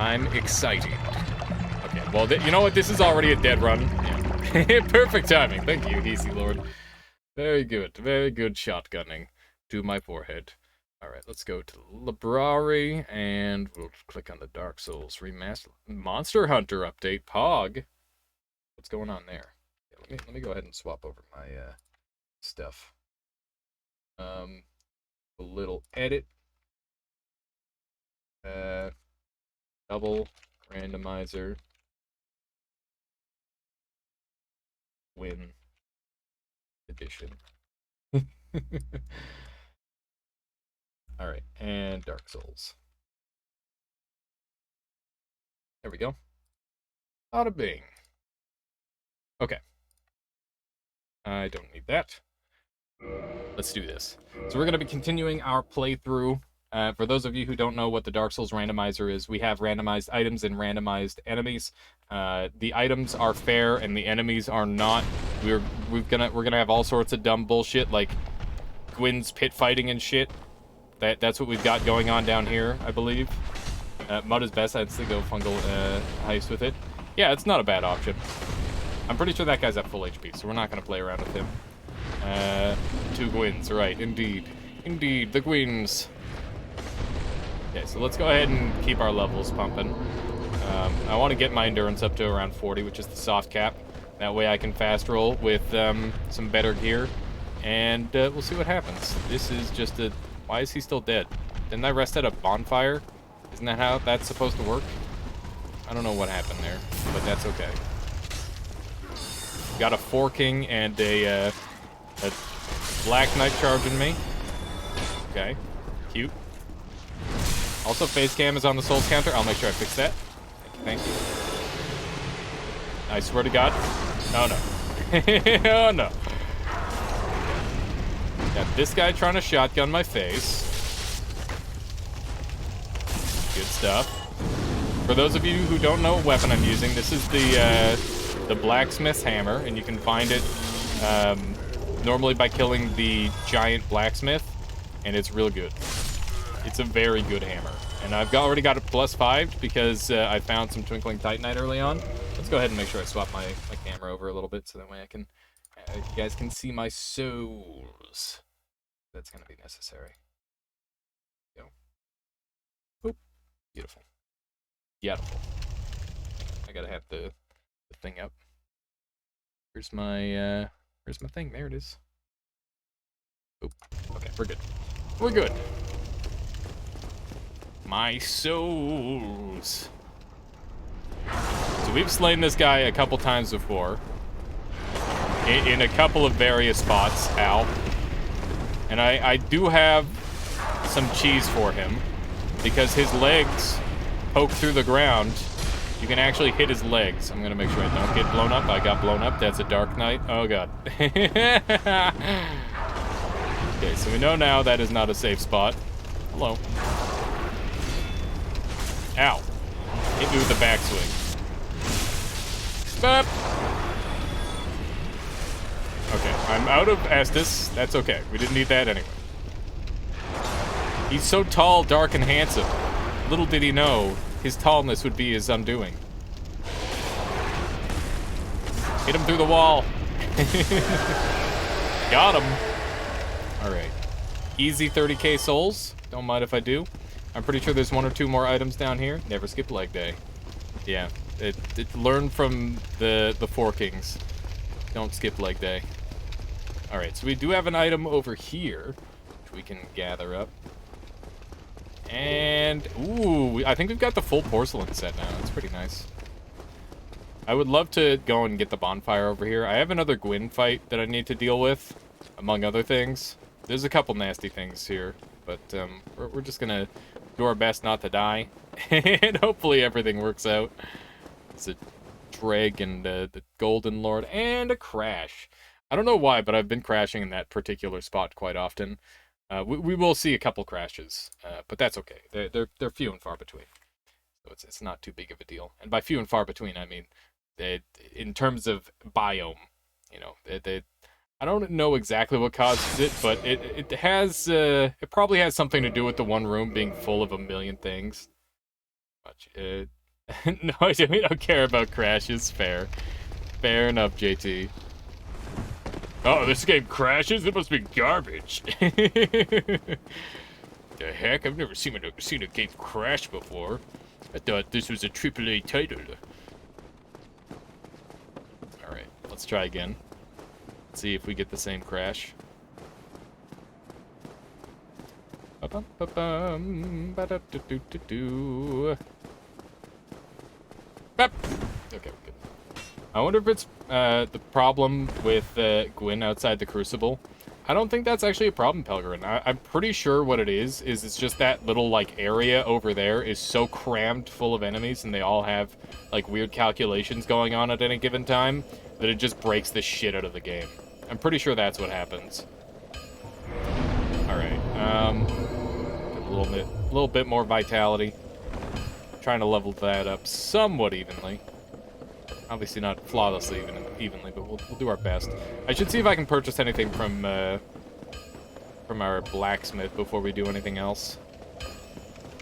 I'm excited. Okay, well, you know what? This is already a dead run. Yeah. Perfect timing. Thank you, Easy Lord. Very good. Very good shotgunning to my forehead. Alright, let's go to the library, and we'll click on the Dark Souls Remaster. Monster Hunter update. Pog. What's going on there? Yeah, let me go ahead and swap over my stuff. A little edit. Double randomizer. Win edition. Alright, and Dark Souls. There we go. Bada bing. Okay. I don't need that. Let's do this. So we're going to be continuing our playthrough. For those of you who don't know what the Dark Souls randomizer is, we have randomized items and randomized enemies. The items are fair and the enemies are not. We're gonna have all sorts of dumb bullshit like Gwyn's pit fighting and shit. That's what we've got going on down here, I believe. Mud is best. I'd still go fungal heist with it. Yeah, it's not a bad option. I'm pretty sure that guy's at full HP, so we're not gonna play around with him. 2 Gwyns, right? Indeed, indeed, the Gwyns. Okay, so let's go ahead and keep our levels pumping. I want to get my endurance up to around 40, which is the soft cap. That way I can fast roll with some better gear, and we'll see what happens. This is just a... Why is he still dead? Didn't I rest at a bonfire? Isn't that how that's supposed to work? I don't know what happened there, but that's okay. Got a forking and a black knight charging me. Okay, cute. Also, face cam is on the souls counter. I'll make sure I fix that. Thank you. I swear to God. Oh no. Oh no. Got this guy trying to shotgun my face. Good stuff. For those of you who don't know what weapon I'm using, this is the blacksmith's hammer, and you can find it normally by killing the giant blacksmith, and it's real good. It's a very good hammer. And I've already got it +5 because I found some Twinkling Titanite early on. Let's go ahead and make sure I swap my camera over a little bit so that way I can, you guys can see my souls. That's going to be necessary. Go. Boop. Beautiful. Beautiful. I gotta have the thing up. Where's my thing? There it is. Oop. Okay, we're good. We're good. My souls. So we've slain this guy a couple times before. In a couple of various spots. Ow. And I do have some cheese for him. Because his legs poke through the ground. You can actually hit his legs. I'm gonna make sure I don't get blown up. I got blown up. That's a Dark Knight. Oh god. Okay, so we know now that is not a safe spot. Hello. Ow. Hit me with the backswing. Bop. Okay, I'm out of Estus. That's okay. We didn't need that anyway. He's so tall, dark, and handsome. Little did he know his tallness would be his undoing. Hit him through the wall. Got him. Alright. Easy 30k souls. Don't mind if I do. I'm pretty sure there's 1 or 2 more items down here. Never skip leg day. Yeah. Learn from the 4 kings. Don't skip leg day. Alright, so we do have an item over here, which we can gather up. And, ooh, I think we've got the full porcelain set now. That's pretty nice. I would love to go and get the bonfire over here. I have another Gwyn fight that I need to deal with, among other things. There's a couple nasty things here, but we're just gonna do our best not to die. And hopefully everything works out. It's a Dreg and the Golden Lord, and a crash. I don't know why, but I've been crashing in that particular spot quite often. We will see a couple crashes, but that's okay. They're few and far between, so it's not too big of a deal. And by few and far between, I mean in terms of biome. You know, I don't know exactly what causes it, but it has it probably has something to do with the one room being full of a million things. much. No, we don't care about crashes. Fair. Fair enough, JT. Oh, this game crashes? It must be garbage. The heck? I've never seen a game crash before. I thought this was a AAA title. Alright, let's try again. Let's see if we get the same crash. Ba-dum-ba-bum, ba-da-do-do-do-do. Okay, we're good. I wonder if it's the problem with Gwyn outside the Crucible. I don't think that's actually a problem, Pelgrin. I'm pretty sure what it is it's just that little, like, area over there is so crammed full of enemies, and they all have, like, weird calculations going on at any given time, that it just breaks the shit out of the game. I'm pretty sure that's what happens. Alright, a little bit more vitality. Trying to level that up somewhat evenly. Obviously not flawlessly evenly, but we'll do our best. I should see if I can purchase anything from our blacksmith before we do anything else.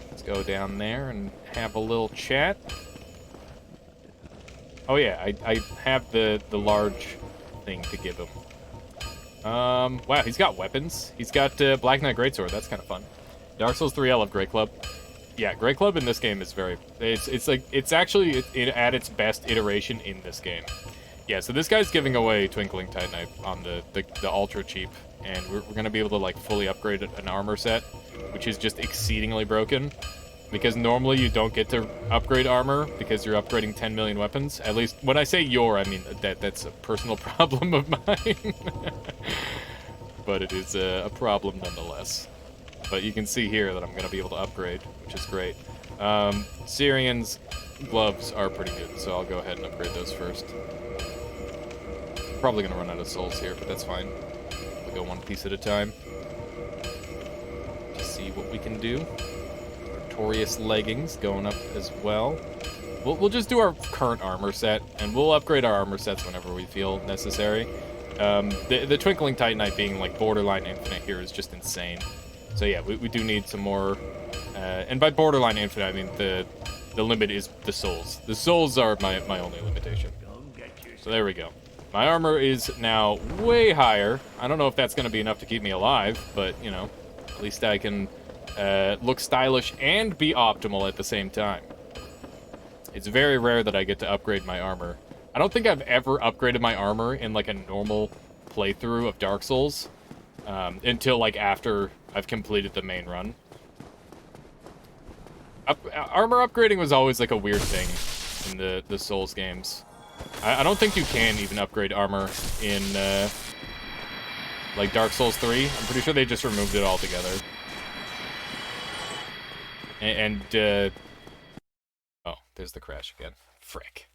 Let's go down there and have a little chat. Oh yeah, I have the large thing to give him. Wow, he's got weapons. He's got Black Knight Greatsword. That's kind of fun. Dark Souls 3, I love Great Club. Yeah, Great Club in this game is it's actually at its best iteration in this game. Yeah, so this guy's giving away Twinkling Titanite on the ultra cheap, and we're gonna be able to like fully upgrade an armor set, which is just exceedingly broken. Because normally you don't get to upgrade armor because you're upgrading 10 million weapons. At least when I say I mean that's a personal problem of mine. But it is a problem nonetheless. But you can see here that I'm going to be able to upgrade, which is great. Syrian's gloves are pretty good, so I'll go ahead and upgrade those first. Probably going to run out of souls here, but that's fine. We'll go one piece at a time. Just see what we can do. Artorias leggings going up as well. We'll just do our current armor set, and we'll upgrade our armor sets whenever we feel necessary. The Twinkling Titanite being like borderline infinite here is just insane. So yeah, we do need some more, and by borderline infinite, I mean the limit is the souls. The souls are my only limitation. So there we go. My armor is now way higher. I don't know if that's going to be enough to keep me alive, but, you know, at least I can look stylish and be optimal at the same time. It's very rare that I get to upgrade my armor. I don't think I've ever upgraded my armor in, like, a normal playthrough of Dark Souls until, like, after I've completed the main run. Armor upgrading was always, like, a weird thing in the Souls games. I don't think you can even upgrade armor in, like, Dark Souls 3. I'm pretty sure they just removed it altogether. Oh, there's the crash again. Frick.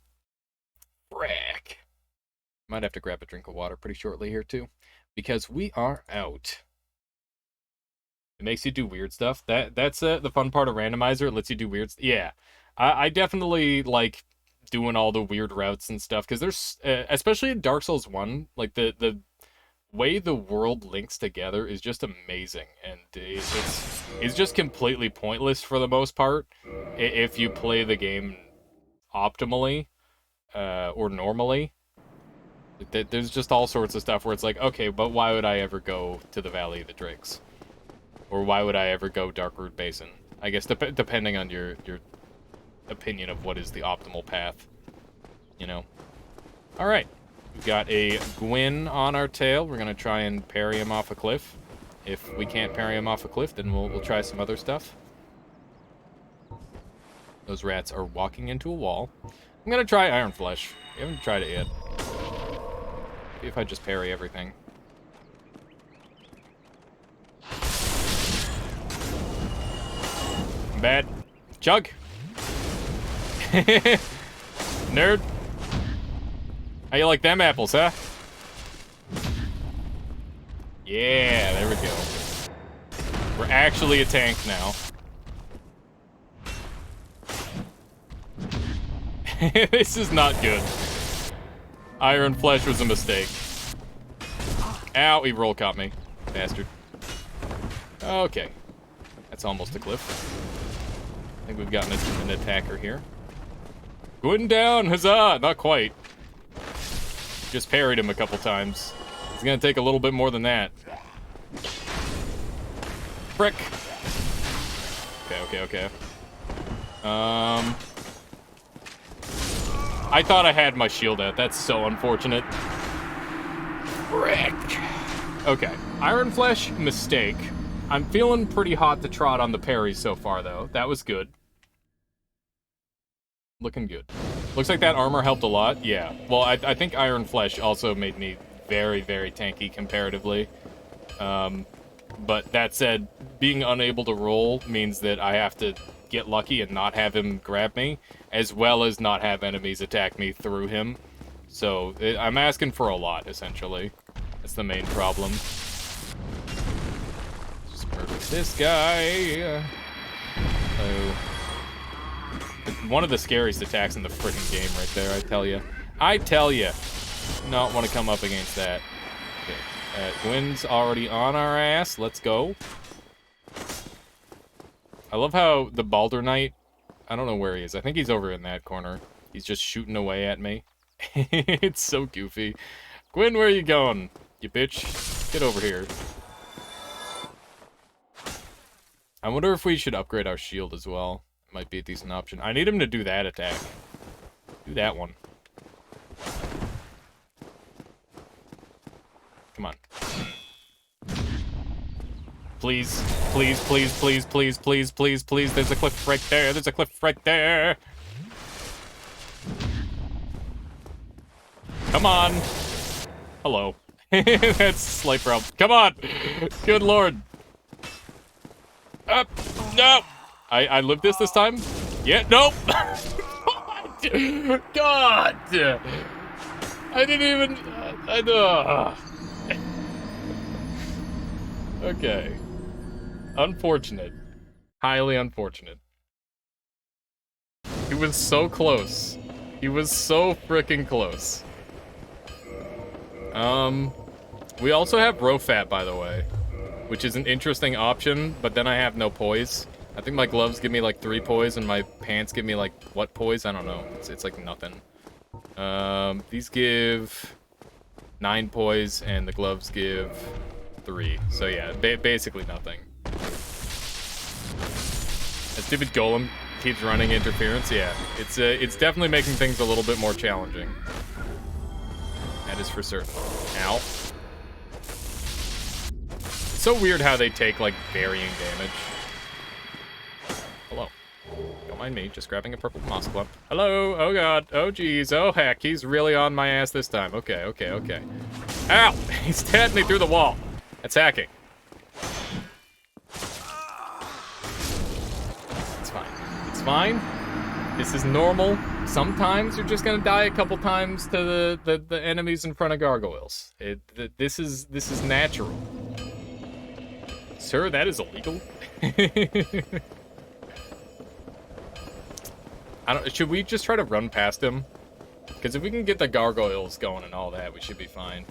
Might have to grab a drink of water pretty shortly here, too. Because we are out. It makes you do weird stuff. That's the fun part of randomizer. It lets you do weird stuff. Yeah. I definitely like doing all the weird routes and stuff. Because there's, especially in Dark Souls 1, like the way the world links together is just amazing. And it's just completely pointless for the most part if you play the game optimally or normally. There's just all sorts of stuff where it's like, okay, but why would I ever go to the Valley of the Drakes? Or why would I ever go Darkroot Basin? I guess depending on your opinion of what is the optimal path, you know. All right, we've got a Gwyn on our tail. We're gonna try and parry him off a cliff. If we can't parry him off a cliff, then we'll try some other stuff. Those rats are walking into a wall. I'm gonna try Iron Flesh. We haven't tried it yet. See if I just parry everything. Bad. Chug. Nerd. How you like them apples, huh? Yeah, there we go. We're actually a tank now. This is not good. Iron Flesh was a mistake. Ow, he roll caught me. Bastard. Okay. That's almost a cliff. I think we've gotten an attacker here. Going down, huzzah! Not quite. Just parried him a couple times. It's gonna take a little bit more than that. Frick! Okay. I thought I had my shield out. That's so unfortunate. Frick! Okay, Iron Flesh, mistake. I'm feeling pretty hot to trot on the parries so far, though. That was good. Looking good. Looks like that armor helped a lot. Yeah. Well, I think Iron Flesh also made me very, very tanky comparatively. But that said, being unable to roll means that I have to get lucky and not have him grab me, as well as not have enemies attack me through him. So, I'm asking for a lot, essentially. That's the main problem. Just murder this guy. Oh. One of the scariest attacks in the freaking game right there, I tell you. I tell you. Not want to come up against that. Okay. Gwyn's already on our ass. Let's go. I love how the Baldur Knight, I don't know where he is. I think he's over in that corner. He's just shooting away at me. It's so goofy. Gwyn, where are you going? You bitch. Get over here. I wonder if we should upgrade our shield as well. Might be a decent option. I need him to do that attack. Do that one. Come on. Please, please, please, please, please, please, please, please. There's a cliff right there. There's a cliff right there. Come on. Hello. That's slight problem. Come on. Good lord. Up. No. I lived this time? Yeah, nope! God! I didn't even... Okay. Unfortunate. Highly unfortunate. He was so close. He was so freaking close. We also have Rofat, by the way, which is an interesting option, but then I have no poise. I think my gloves give me like 3 poise and my pants give me like what poise? I don't know. It's like nothing. These give 9 poise and the gloves give 3. So yeah, basically nothing. A stupid golem keeps running interference. Yeah, it's definitely making things a little bit more challenging. That is for certain. Ow. It's so weird how they take like varying damage. Hello. Don't mind me, just grabbing a purple moss clump. Hello! Oh god. Oh geez. Oh heck, he's really on my ass this time. Okay. Ow! He stabbed me through the wall. That's hacking. It's fine. It's fine. This is normal. Sometimes you're just gonna die a couple times to the enemies in front of gargoyles. This is natural. Sir, that is illegal. Should we just try to run past him? Because if we can get the gargoyles going and all that, we should be fine.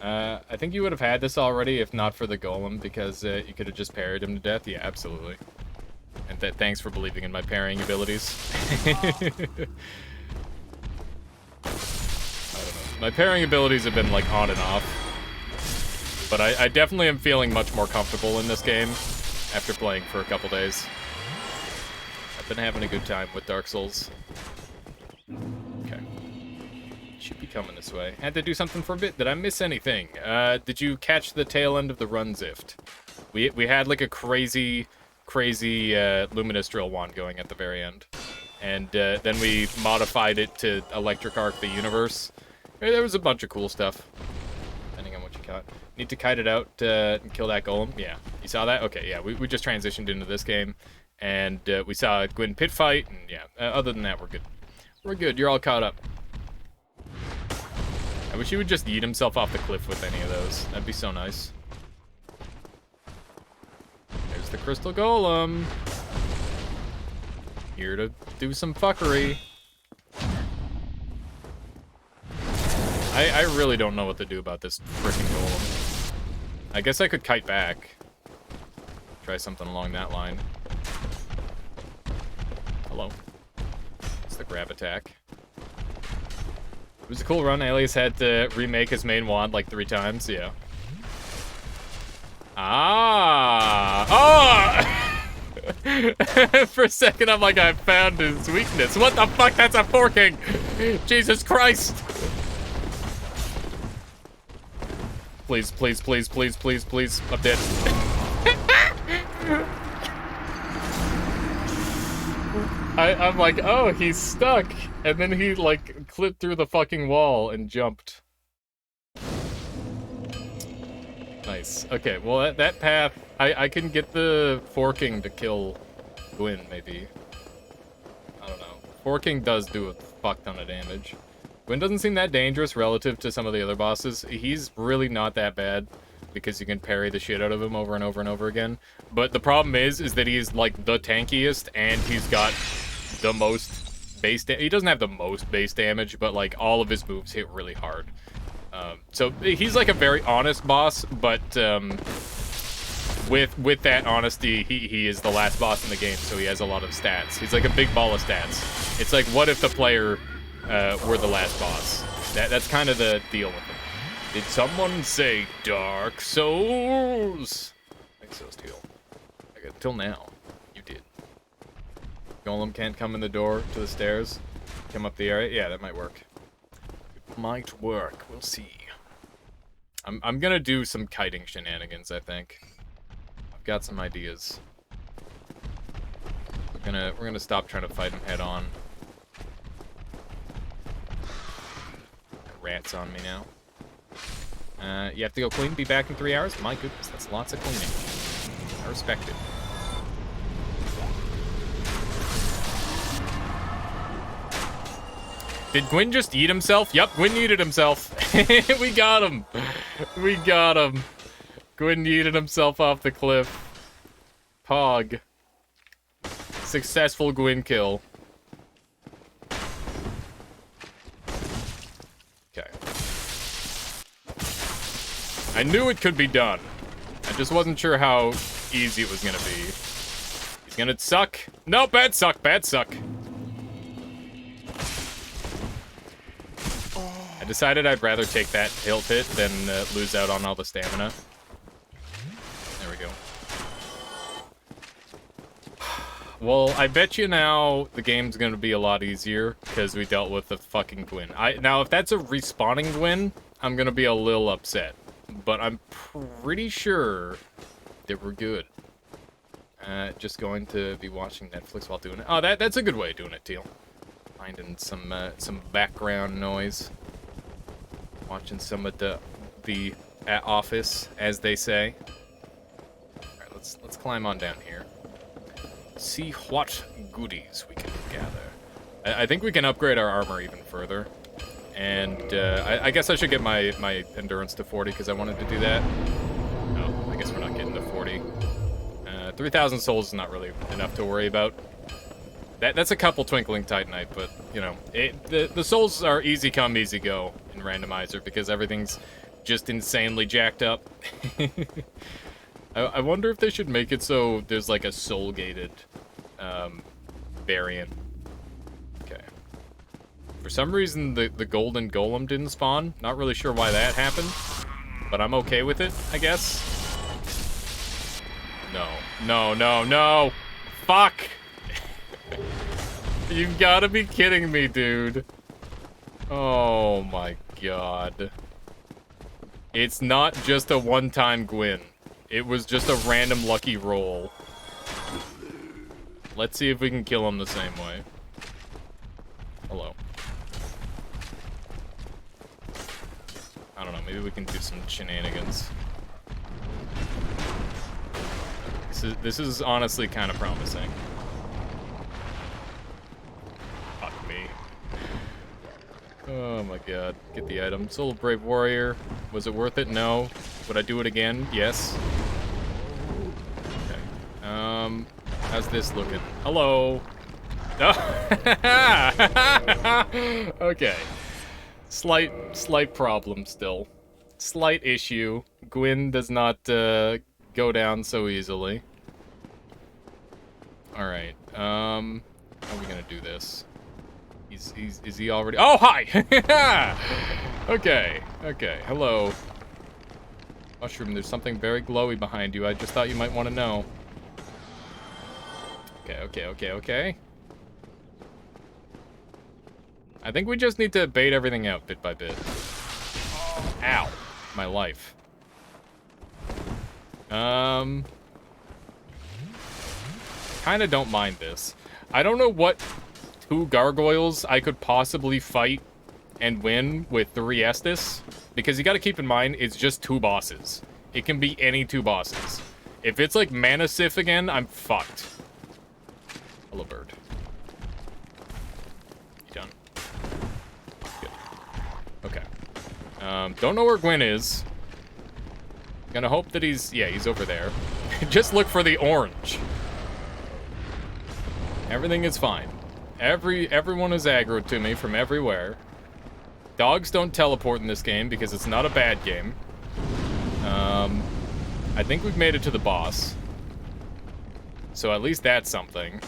I think you would have had this already if not for the golem, because you could have just parried him to death. Yeah, absolutely. And thanks for believing in my parrying abilities. I don't know. My parrying abilities have been like on and off. But I definitely am feeling much more comfortable in this game after playing for a couple days. Been having a good time with Dark Souls. Okay. Should be coming this way. Had to do something for a bit. Did I miss anything? Did you catch the tail end of the run Zift? We had like a crazy luminous drill wand going at the very end. And then we modified it to electric arc the universe. There was a bunch of cool stuff. Depending on what you caught. Need to kite it out and kill that golem. Yeah. You saw that? Okay, yeah. We just transitioned into this game. And we saw a Gwyn pit fight, and yeah, other than that, we're good. We're good, you're all caught up. I wish he would just yeet himself off the cliff with any of those. That'd be so nice. There's the crystal golem. Here to do some fuckery. I really don't know what to do about this freaking golem. I guess I could kite back. Try something along that line. Hello. It's the grab attack. It was a cool run. Alias had to remake his main wand like 3 times, yeah. Ah! Oh! For a second, I'm like, I found his weakness. What the fuck? That's a forking! Jesus Christ! Please, please, please, please, please, please. I'm dead. I'm like, oh, he's stuck. And then he, like, clipped through the fucking wall and jumped. Nice. Okay, well, that path, I can get the forking to kill Gwyn, maybe. I don't know. Forking does do a fuck ton of damage. Gwyn doesn't seem that dangerous relative to some of the other bosses. He's really not that bad because you can parry the shit out of him over and over and over again. But the problem is that he's like the tankiest and he's got the most base damage. He doesn't have the most base damage, but like all of his moves hit really hard. So he's like a very honest boss, but with that honesty, he is the last boss in the game, so he has a lot of stats. He's like a big ball of stats. It's like, what if the player were the last boss? That's kind of the deal with him. Did someone say Dark Souls? I think so, Steel. Until now, you did. Golem can't come in the door to the stairs. Come up the area. Yeah, that might work. It might work. We'll see. I'm gonna do some kiting shenanigans, I think. I've got some ideas. We're gonna stop trying to fight him head on. Rats on me now. You have to go clean, be back in 3 hours? My goodness, that's lots of cleaning. I respect it. Did Gwyn just eat himself? Yup, Gwyn yeeted himself. We got him. We got him. Gwyn yeeted himself off the cliff. Pog. Successful Gwyn kill. Okay. I knew it could be done. I just wasn't sure how easy it was gonna be. He's gonna suck. No, bad suck, bad suck. I decided I'd rather take that hilt hit than lose out on all the stamina. There we go. Well, I bet you now the game's gonna be a lot easier because we dealt with the fucking Gwyn. Now, if that's a respawning Gwyn, I'm gonna be a little upset. But I'm pretty sure that we're good. Just going to be watching Netflix while doing it. Oh, that's a good way of doing it, Teal. Finding some background noise. Watching some of the office, as they say. All right, let's climb on down here. See what goodies we can gather. I think we can upgrade our armor even further. And I guess I should get my endurance to 40 because I wanted to do that. No, I guess we're not getting to 40. 3,000 souls is not really enough to worry about. That's a couple Twinkling Titanite, but, you know, the souls are easy come, easy go in randomizer because everything's just insanely jacked up. I wonder if they should make it so there's like a soul-gated variant. Okay. For some reason, the golden golem didn't spawn. Not really sure why that happened, but I'm okay with it, I guess. No. No, no, no! Fuck! You've gotta be kidding me, dude. Oh my god. It's not just a one-time Gwyn. It was just a random lucky roll. Let's see if we can kill him the same way. Hello. I don't know, maybe we can do some shenanigans. This is honestly kind of promising. Fuck me. Oh my god. Get the item. Soul of Brave Warrior. Was it worth it? No. Would I do it again? Yes. Okay. How's this looking? Hello. Oh. Okay. Slight problem still. Slight issue. Gwyn does not go down so easily. Alright. How are we gonna do this? Is he already? Oh, hi! Okay, hello. Mushroom, there's something very glowy behind you. I just thought you might want to know. Okay. I think we just need to bait everything out bit by bit. Ow. My life. Kinda don't mind this. I don't know what 2 gargoyles I could possibly fight and win with 3 Estus, because you gotta keep in mind, it's just 2 bosses. It can be any 2 bosses. If it's like Mana Sif again, I'm fucked. Hello, bird. You done? Good. Okay. Don't know where Gwen is. Gonna hope that he's over there. Just look for the orange. Everything is fine. Everyone is aggroed to me from everywhere. Dogs don't teleport in this game because it's not a bad game. I think we've made it to the boss. So at least that's something.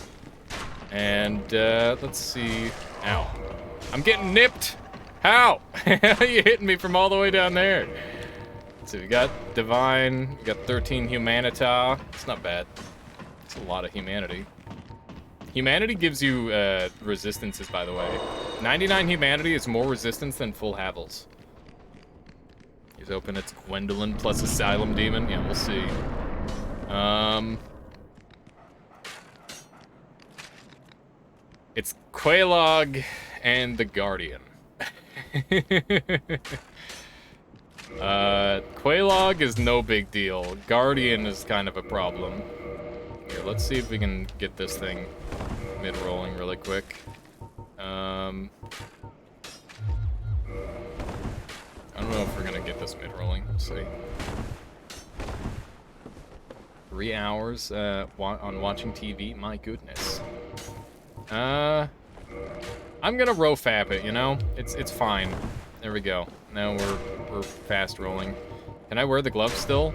And, let's see. Ow. I'm getting nipped! How? How are you hitting me from all the way down there? So we got Divine, we got 13 Humanita. It's not bad. It's a lot of humanity. Humanity gives you, resistances, by the way. 99 Humanity is more resistance than full Havels. He's open, it's Gwendolyn plus Asylum Demon. Yeah, we'll see. It's Quelaag and the Guardian. Quelaag is no big deal. Guardian is kind of a problem. Here, let's see if we can get this thing mid-rolling really quick. I don't know if we're gonna get this mid-rolling. We'll see. 3 hours on watching TV. My goodness. I'm gonna rofap it. You know, it's fine. There we go. Now we're fast rolling. Can I wear the gloves still?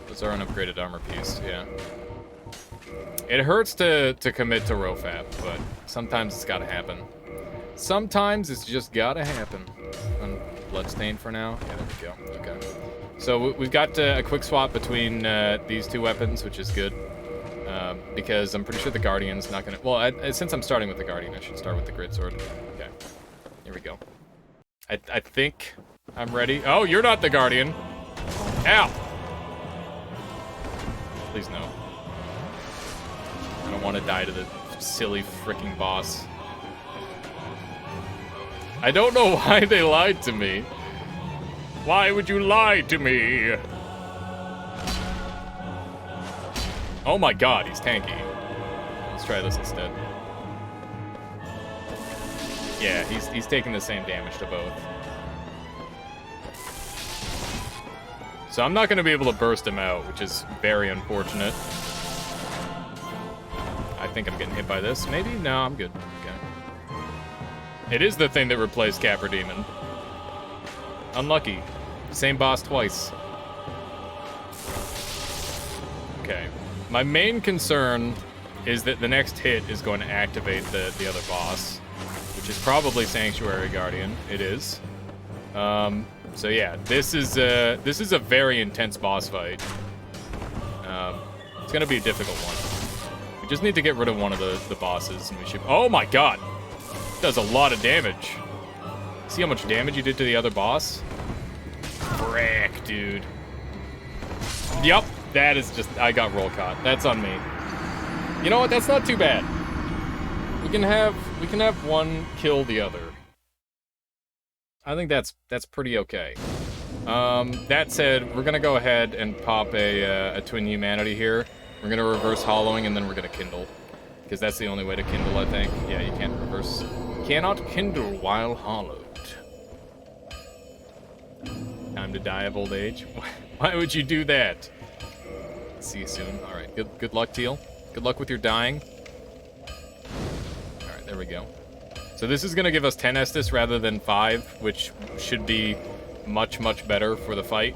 Those are an upgraded armor piece. Yeah. It hurts to commit to rofap, but sometimes it's gotta happen. Sometimes it's just gotta happen. Bloodstained for now. Yeah, there we go. Okay. So we've got a quick swap between these 2 weapons, which is good. Because I'm pretty sure the Guardian's not gonna... Well, since I'm starting with the Guardian, I should start with the Grid Sword. Okay. Here we go. I think I'm ready. Oh, you're not the Guardian. Ow! Please no. I don't want to die to the silly freaking boss. I don't know why they lied to me. Why would you lie to me? Oh my god, he's tanky. Let's try this instead. Yeah, he's taking the same damage to both. So I'm not going to be able to burst him out, which is very unfortunate. I think I'm getting hit by this. Maybe? No, I'm good. Okay. It is the thing that replaced Capra Demon. Unlucky. Same boss twice. Okay. My main concern is that the next hit is going to activate the other boss, which is probably Sanctuary Guardian. It is. So yeah, this is a very intense boss fight. It's gonna be a difficult one. We just need to get rid of one of the bosses, and we should. Oh my god, does a lot of damage. See how much damage you did to the other boss? Frick, dude. Yup, that is just. I got roll caught. That's on me. You know what? That's not too bad. We can have one kill the other. I think that's pretty okay. That said, we're gonna go ahead and pop a Twin Humanity here. We're gonna reverse hollowing and then we're gonna kindle, because that's the only way to kindle, I think. Yeah, you can't reverse. Cannot kindle while hollowed. Time to die of old age. Why would you do that? See you soon. All right. Good luck, Teal. Good luck with your dying. All right, there we go. So this is going to give us 10 Estus rather than 5, which should be much, much better for the fight.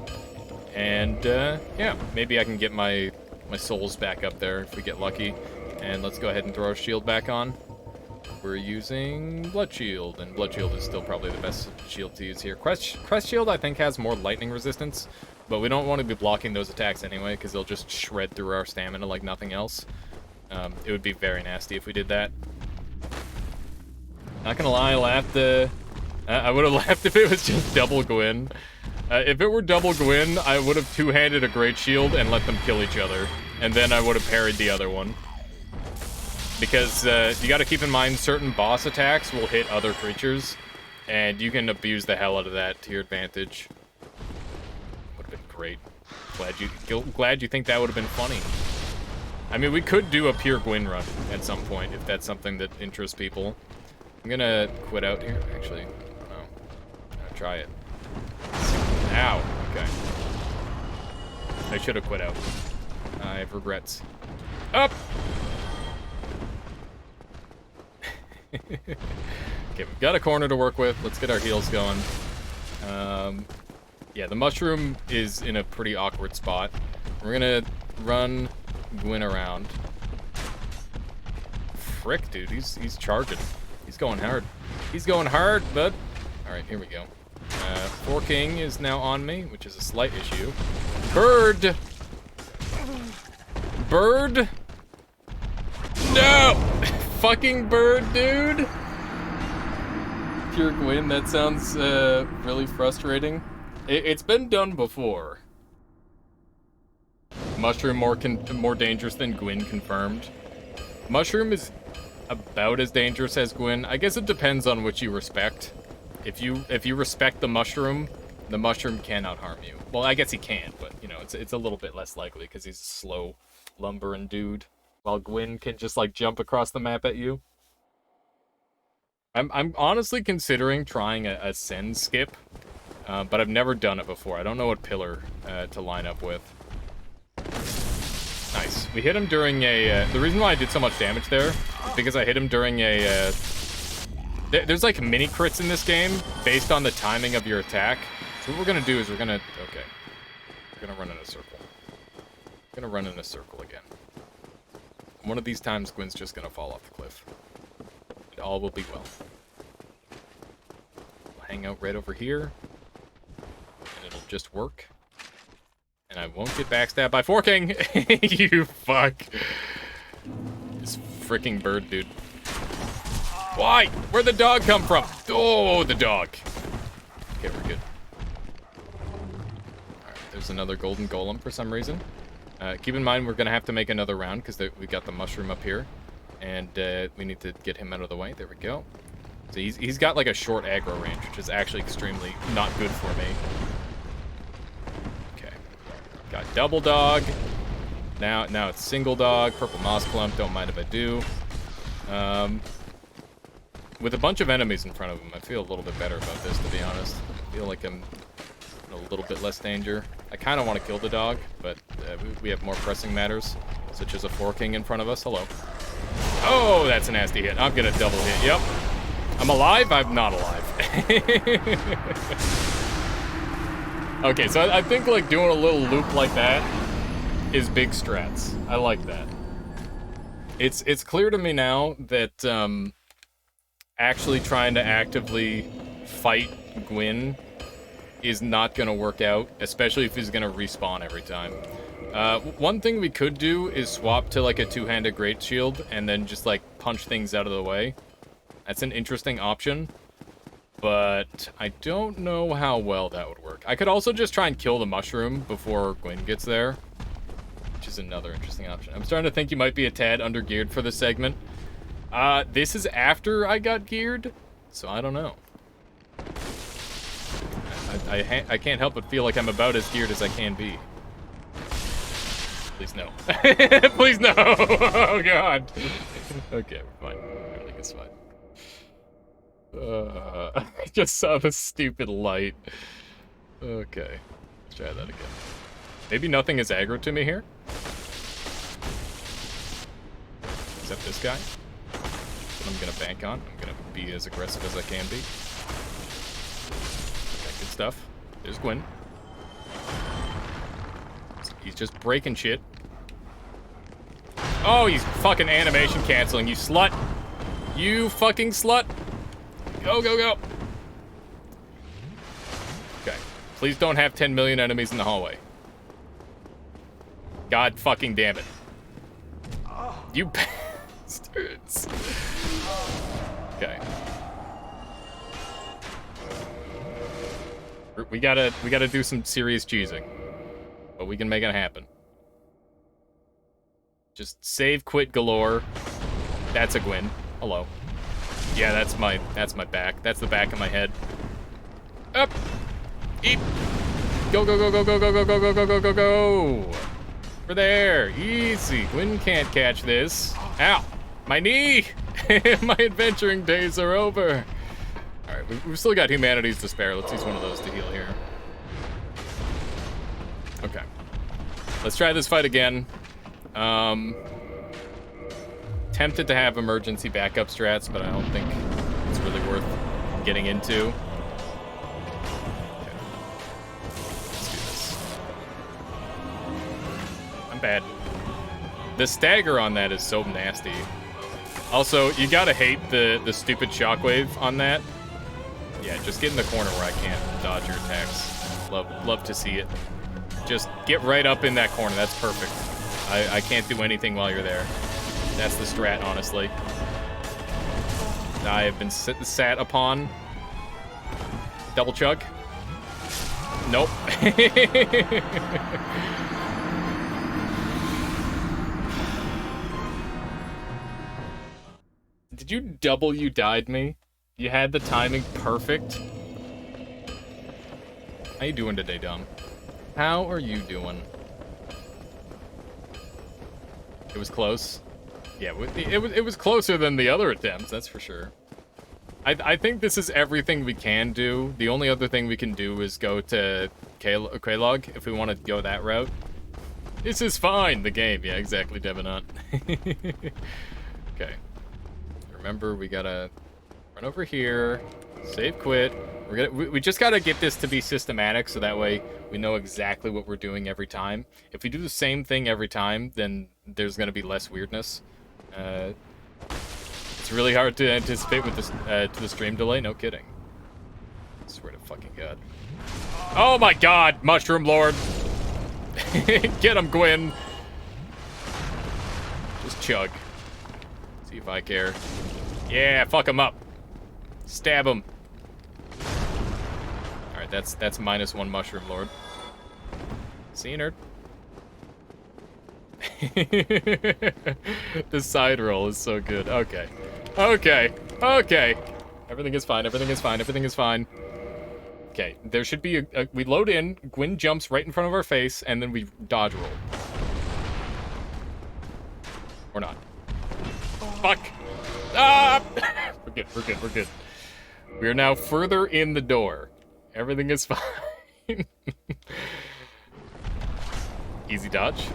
And, yeah, maybe I can get my souls back up there if we get lucky. And let's go ahead and throw our shield back on. we're using Blood Shield, and Blood Shield is still probably the best shield to use here. Crest Shield, I think, has more lightning resistance, but we don't want to be blocking those attacks anyway, because they'll just shred through our stamina like nothing else. It would be very nasty if we did that. Not gonna lie, I laughed. I would have laughed if it was just double Gwyn. If it were double Gwyn, I would have two-handed a Great Shield and let them kill each other, and then I would have parried the other one. Because you gotta keep in mind, certain boss attacks will hit other creatures, and you can abuse the hell out of that to your advantage. Would have been great. Glad you think that would have been funny. I mean, we could do a pure Gwyn run at some point, if that's something that interests people. I'm gonna quit out here, actually. I don't know. I'll try it. Ow. Okay. I should have quit out. I have regrets. Up! Okay, we've got a corner to work with. Let's get our heals going. Yeah, the mushroom is in a pretty awkward spot. We're gonna run Gwyn around. Frick, dude, he's charging. He's going hard. He's going hard, bud. All right, here we go. Forking is now on me, which is a slight issue. Bird! Bird! No! Fucking bird, dude! Pure Gwyn, that sounds really frustrating. It's been done before. Mushroom more dangerous than Gwyn confirmed. Mushroom is about as dangerous as Gwyn. I guess it depends on what you respect. If you respect the mushroom cannot harm you. Well, I guess he can, but you know, it's a little bit less likely because he's a slow lumbering dude, while Gwyn can just like jump across the map at you. I'm honestly considering trying a send skip, but I've never done it before. I don't know what pillar to line up with. Nice. We hit him during a... the reason why I did so much damage there is because I hit him during a... there's like mini crits in this game based on the timing of your attack. So what we're going to do is we're going to... Okay. We're going to run in a circle. We're going to run in a circle again. One of these times, Gwyn's just going to fall off the cliff. And all will be well. We'll hang out right over here. And it'll just work. And I won't get backstabbed by forking. You fuck. This freaking bird, dude. Why? Where'd the dog come from? Oh, the dog. Okay, we're good. Alright, there's another golden golem for some reason. Keep in mind, we're going to have to make another round because we got the mushroom up here. And we need to get him out of the way. There we go. So he's got like a short aggro range, which is actually extremely not good for me. Got double dog. Now it's single dog. Purple moss clump. Don't mind if I do. With a bunch of enemies in front of him, I feel a little bit better about this, to be honest. I feel like I'm in a little bit less danger. I kind of want to kill the dog, but we have more pressing matters, such as a forking in front of us. Hello. Oh, that's a nasty hit. I'm gonna double hit. Yep. I'm alive. I'm not alive. Okay, so I think like doing a little loop like that is big strats. I like that. It's clear to me now that actually trying to actively fight Gwyn is not going to work out, especially if he's going to respawn every time. One thing we could do is swap to like a two-handed great shield and then just like punch things out of the way. That's an interesting option. But I don't know how well that would work. I could also just try and kill the mushroom before Gwyn gets there, which is another interesting option. I'm starting to think you might be a tad under-geared for this segment. This is after I got geared, so I don't know. I can't help but feel like I'm about as geared as I can be. Please no. Please no! Oh god. Okay, we're fine. Everything is fine. I just saw the stupid light. Okay, let's try that again. Maybe nothing is aggro to me here? Except this guy. That I'm gonna bank on. I'm gonna be as aggressive as I can be. Okay, good stuff. There's Gwyn. He's just breaking shit. Oh, he's fucking animation canceling, you slut! You fucking slut. Go, go, go. Okay. Please don't have 10 million enemies in the hallway. God fucking damn it. You bastards. Okay. We gotta do some serious cheesing. But we can make it happen. Just save quit galore. That's a Gwyn. Hello. Yeah, that's my back. That's the back of my head. Up! Eat! Go, go, go, go, go, go, go, go, go, go, go, go, go! We're there. Easy. Gwyn can't catch this. Ow! My knee! My adventuring days are over. Alright, we've still got Humanity's Despair. Let's use one of those to heal here. Okay. Let's try this fight again. Tempted to have emergency backup strats, but I don't think it's really worth getting into. Okay. Let's do this. I'm bad. The stagger on that is so nasty. Also, you gotta hate the stupid shockwave on that. Yeah, just get in the corner where I can't dodge your attacks. Love to see it. Just get right up in that corner. That's perfect. I can't do anything while you're there. That's the strat, honestly. I have been sat upon. Double chug. Nope. Did you double you died me? You had the timing perfect. How you doing today, Dom? How are you doing? It was close. Yeah, it was closer than the other attempts, that's for sure. I think this is everything we can do. The only other thing we can do is go to Kraylog if we want to go that route. This is fine, the game. Yeah, exactly, Devinant. Okay. Remember, we gotta run over here, save quit. We just gotta get this to be systematic so that way we know exactly what we're doing every time. If we do the same thing every time, then there's gonna be less weirdness. It's really hard to anticipate with this to the stream delay. No kidding. I swear to fucking God. Oh my God, Mushroom Lord! Get him, Gwyn. Just chug. See if I care. Yeah, fuck him up. Stab him. All right, that's -1 Mushroom Lord. See you, nerd. The side roll is so good. Okay. Okay. Okay. Everything is fine. Everything is fine. Everything is fine. Okay. There should be we load in. Gwyn jumps right in front of our face, and then we dodge roll. Or not. Fuck. Ah! We're good. We're good. We're good. We are now further in the door. Everything is fine. Easy dodge.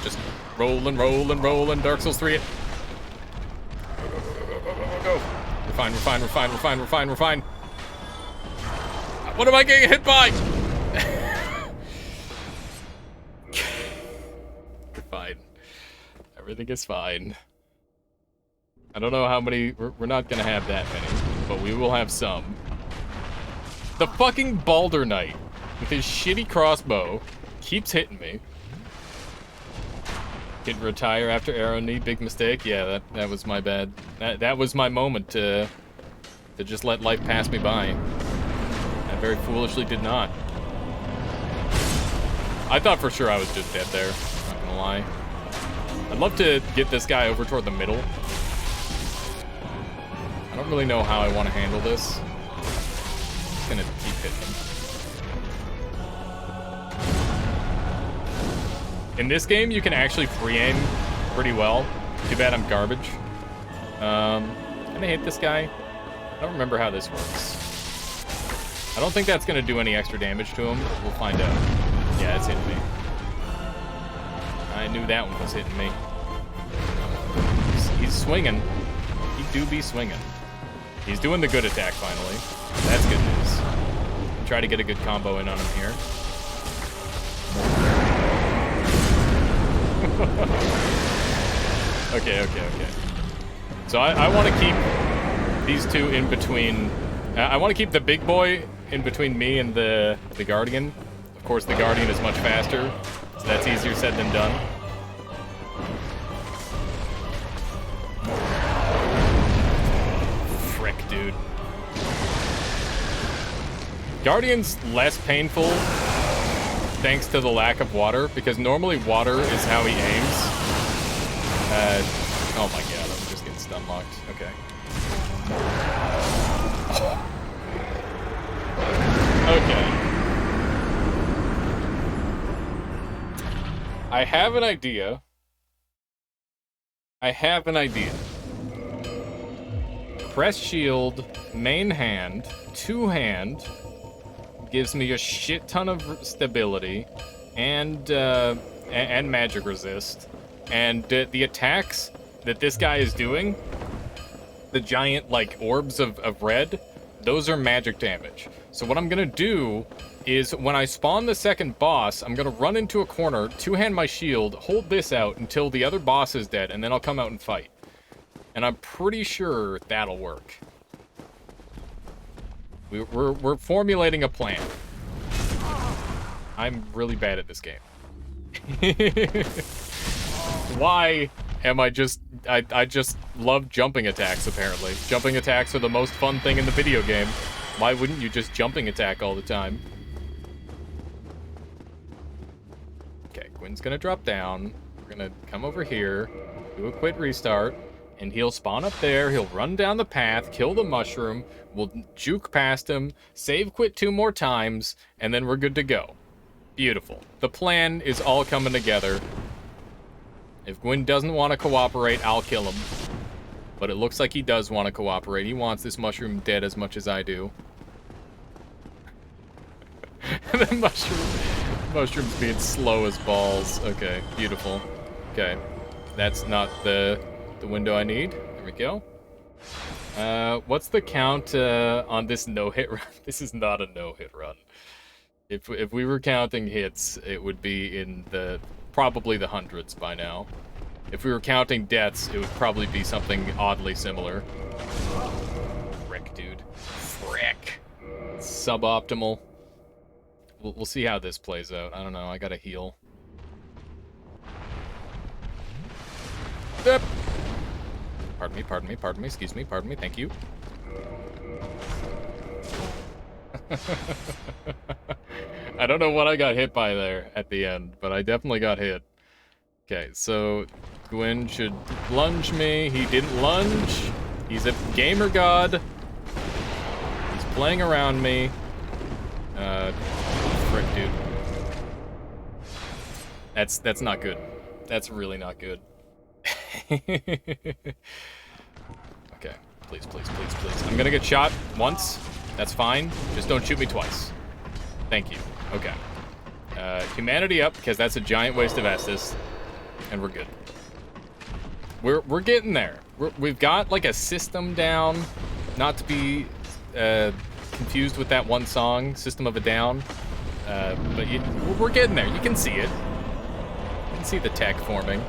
Just roll and roll and roll and Dark Souls 3 it. Go, go, go, go, go, go, go. We're fine, we're fine, we're fine, we're fine, we're fine, we're fine. What am I getting hit by? We're fine. Everything is fine. I don't know how many, we're not gonna have that many, but we will have some. The fucking Balder Knight with his shitty crossbow keeps hitting me. Didn't retire after arrow knee, big mistake. Yeah, that was my bad. That was my moment to just let life pass me by. I very foolishly did not. I thought for sure I was just dead there, not gonna lie. I'd love to get this guy over toward the middle. I don't really know how I want to handle this. I'm just gonna keep hitting him. In this game, you can actually free aim pretty well. Too bad I'm garbage. Can I hit this guy? I don't remember how this works. I don't think that's gonna do any extra damage to him. We'll find out. Yeah, it's hitting me. I knew that one was hitting me. He's swinging. He do be swinging. He's doing the good attack finally. That's good news. Try to get a good combo in on him here. Okay. So I want to keep these two in between. I want to keep the big boy in between me and the Guardian. Of course, the Guardian is much faster, so that's easier said than done. Frick, dude. Guardian's less painful thanks to the lack of water, because normally water is how he aims. Oh my god, I'm just getting stun locked. Okay. Okay. I have an idea. Press shield, main hand, two hand, gives me a shit ton of stability, and magic resist. And the attacks that this guy is doing, the giant, like, orbs of red, those are magic damage. So what I'm gonna do is, when I spawn the second boss, I'm gonna run into a corner, two-hand my shield, hold this out until the other boss is dead, and then I'll come out and fight. And I'm pretty sure that'll work. We're formulating a plan. I'm really bad at this game. Why am I just... I just love jumping attacks, apparently. Jumping attacks are the most fun thing in the video game. Why wouldn't you just jumping attack all the time? Okay, Gwyn's gonna drop down. We're gonna come over here, do a quick restart, and he'll spawn up there, he'll run down the path, kill the mushroom, we'll juke past him, save quit 2 more times, and then we're good to go. Beautiful. The plan is all coming together. If Gwyn doesn't want to cooperate, I'll kill him. But it looks like he does want to cooperate. He wants this mushroom dead as much as I do. The mushroom's being slow as balls. Okay, beautiful. Okay, that's not the window I need. There we go. What's the count on this no-hit run? This is not a no-hit run. If we were counting hits, it would be in probably the hundreds by now. If we were counting deaths, it would probably be something oddly similar. Frick, dude. Frick. Suboptimal. We'll see how this plays out. I don't know. I gotta heal. Yep. Pardon me, excuse me, pardon me, thank you. I don't know what I got hit by there at the end, but I definitely got hit. Okay, so Gwyn should lunge me. He didn't lunge. He's a gamer god. He's playing around me. Frick, dude. That's not good. That's really not good. Okay, please. I'm gonna get shot once. That's fine. Just don't shoot me twice. Thank you. Okay. Humanity up, because that's a giant waste of Estus. And we're good. We're getting there. We've got, like, a system down. Not to be confused with that one song, System of a Down. But we're getting there. You can see it. You can see the tech forming.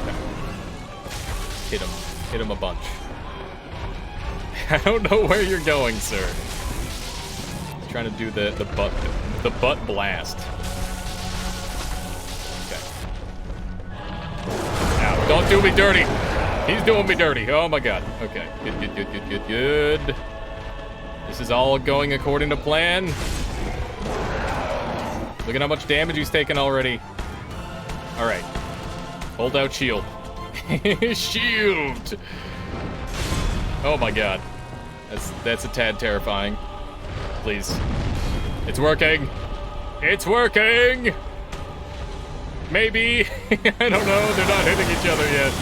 Okay. Hit him a bunch. I don't know where you're going, sir. I'm trying to do the butt blast. Okay. Ow, don't do me dirty. He's doing me dirty. Oh my god. Okay. Good. This is all going according to plan. Look at how much damage he's taken already. All right. Hold out shield. Shield. Oh my god. That's a tad terrifying. Please. It's working. It's working! Maybe. I don't know. They're not hitting each other yet.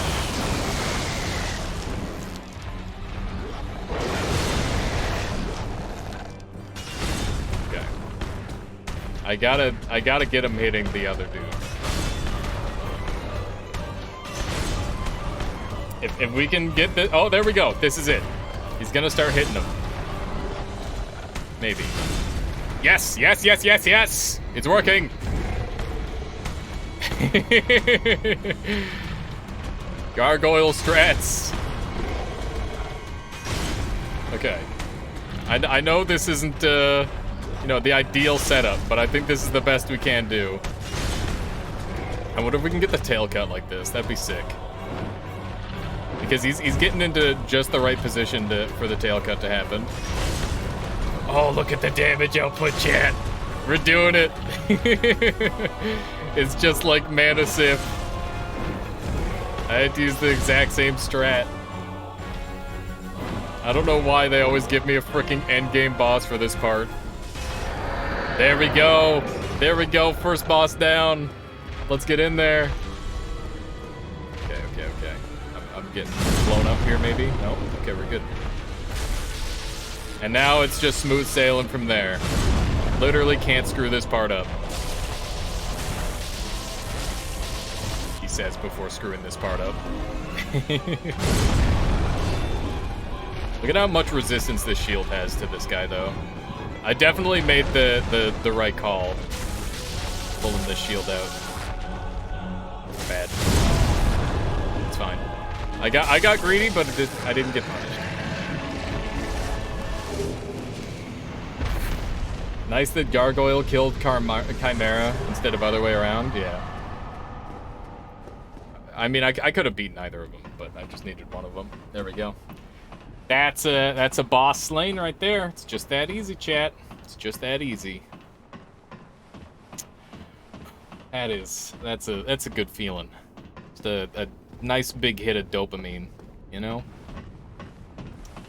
Okay. I gotta get him hitting the other dude. If we can get the... Oh, there we go. This is it. He's gonna start hitting them. Maybe. Yes! It's working! Gargoyle strats. Okay. I know this isn't, you know, the ideal setup, but I think this is the best we can do. I wonder if we can get the tail cut like this. That'd be sick. Because he's getting into just the right position for the tail cut to happen. Oh, look at the damage output, chat. We're doing it. It's just like Mana Sif. I had to use the exact same strat. I don't know why they always give me a freaking endgame boss for this part. There we go. There we go. First boss down. Let's get in there. Okay. I'm getting blown up here, maybe? No? Okay, we're good. And now it's just smooth sailing from there. Literally can't screw this part up. He says before screwing this part up. Look at how much resistance this shield has to this guy, though. I definitely made the right call. Pulling this shield out. Bad. It's fine. I got greedy, but I didn't get punished. Nice that Gargoyle killed Chimera instead of other way around. Yeah. I mean, I could have beaten either of them, but I just needed one of them. There we go. That's a boss slain right there. It's just that easy, chat. It's just that easy. That's a good feeling. Just a nice big hit of dopamine, you know?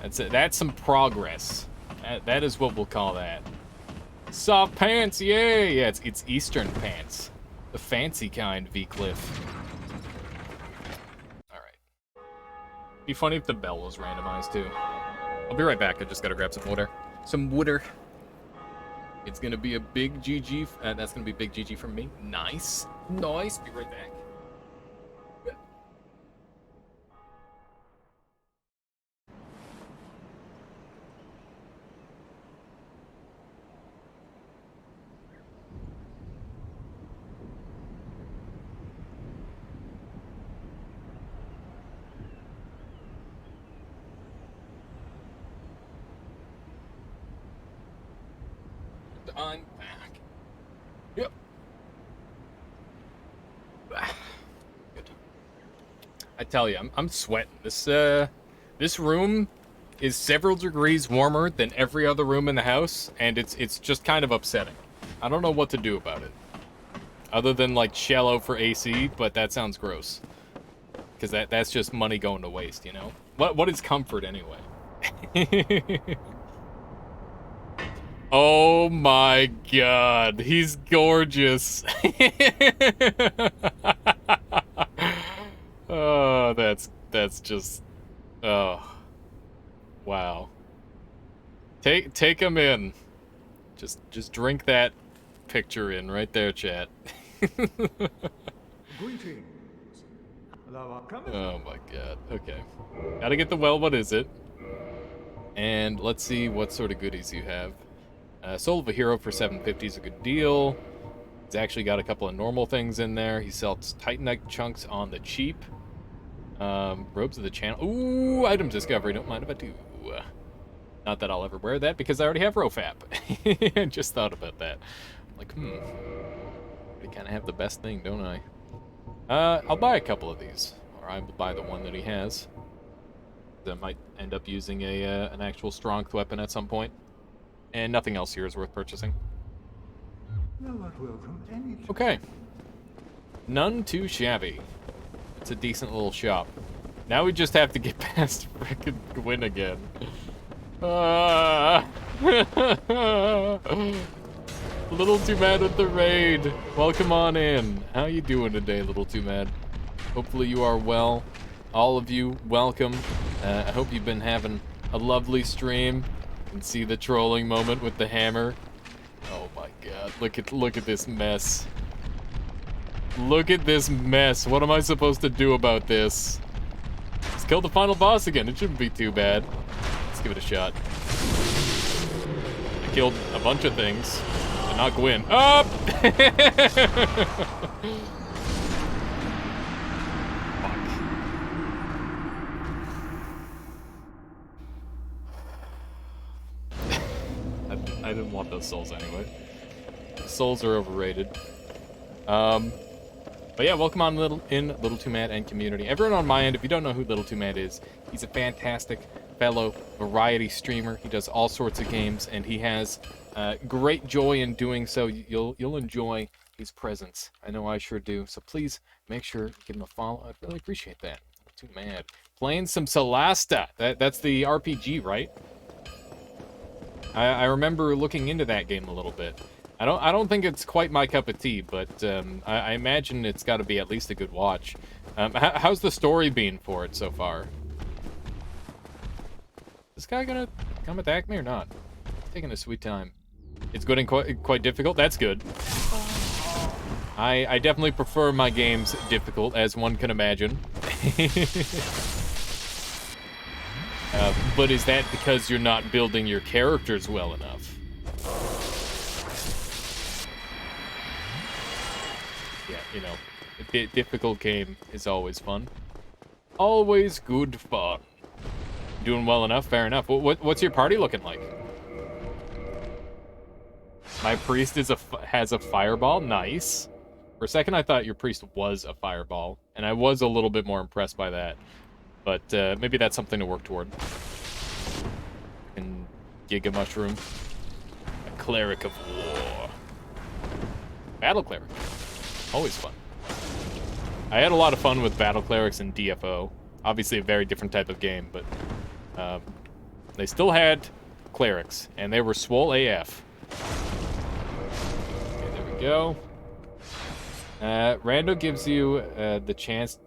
That's some progress. That is what we'll call that. Soft pants, yay! Yeah, it's Eastern pants. The fancy kind, V-Cliff. Alright. Be funny if the bell was randomized, too. I'll be right back, I just gotta grab some water. Some water. It's gonna be a big GG, that's gonna be a big GG from me. Nice. Nice, be right back. I'm back. Yep. Good. I tell you, I'm sweating. This room is several degrees warmer than every other room in the house, and it's just kind of upsetting. I don't know what to do about it, other than like shell out for AC, but that sounds gross. Because that's just money going to waste, you know. What is comfort anyway? Oh my god, he's gorgeous. Oh, that's just, oh, wow. Take him in. Just drink that picture in right there, chat. Greetings. Oh my god. Okay. Gotta get the well, what is it? And let's see what sort of goodies you have. Soul of a Hero for 750 is a good deal. He's actually got a couple of normal things in there. He sells Titanite chunks on the cheap. Robes of the Channel. Ooh, item discovery. Don't mind if I do. Not that I'll ever wear that because I already have Rofap. I just thought about that. Like, I kind of have the best thing, don't I? I'll buy a couple of these. Or I will buy the one that he has. I might end up using an actual strength weapon at some point. And nothing else here is worth purchasing. Okay. None too shabby. It's a decent little shop. Now we just have to get past frickin' Gwyn again. Little Too Mad with the raid. Welcome on in. How you doing today, Little Too Mad? Hopefully you are well. All of you, welcome. I hope you've been having a lovely stream. And see the trolling moment with the hammer. Oh my god, look at this mess. Look at this mess. What am I supposed to do about this? Let's kill the final boss again. It shouldn't be too bad. Let's give it a shot. I killed a bunch of things, but not Gwyn. Up! Fuck. I didn't want those souls anyway. Souls are overrated. But yeah, welcome on Little Too Mad and community. Everyone on my end, if you don't know who Little Too Mad is, he's a fantastic fellow variety streamer. He does all sorts of games, and he has great joy in doing so. You'll enjoy his presence. I know I sure do. So please make sure to give him a follow. I'd really appreciate that. Too Mad. Playing some Solasta. That's the RPG, right? I remember looking into that game a little bit. I don't think it's quite my cup of tea, but I imagine it's got to be at least a good watch. How's the story been for it so far? Is this guy gonna come attack me or not? Taking a sweet time. It's good and quite difficult. That's good. I definitely prefer my games difficult, as one can imagine. But is that because you're not building your characters well enough? Yeah, you know, a difficult game is always fun. Always good fun. Doing well enough? Fair enough. What's your party looking like? My priest has a fireball. Nice. For a second, I thought your priest was a fireball, and I was a little bit more impressed by that. But maybe that's something to work toward. And Giga Mushroom. A cleric of war. Battle cleric. Always fun. I had a lot of fun with battle clerics in DFO. Obviously a very different type of game, but they still had clerics, and they were swole AF. Okay, there we go. Rando gives you the chance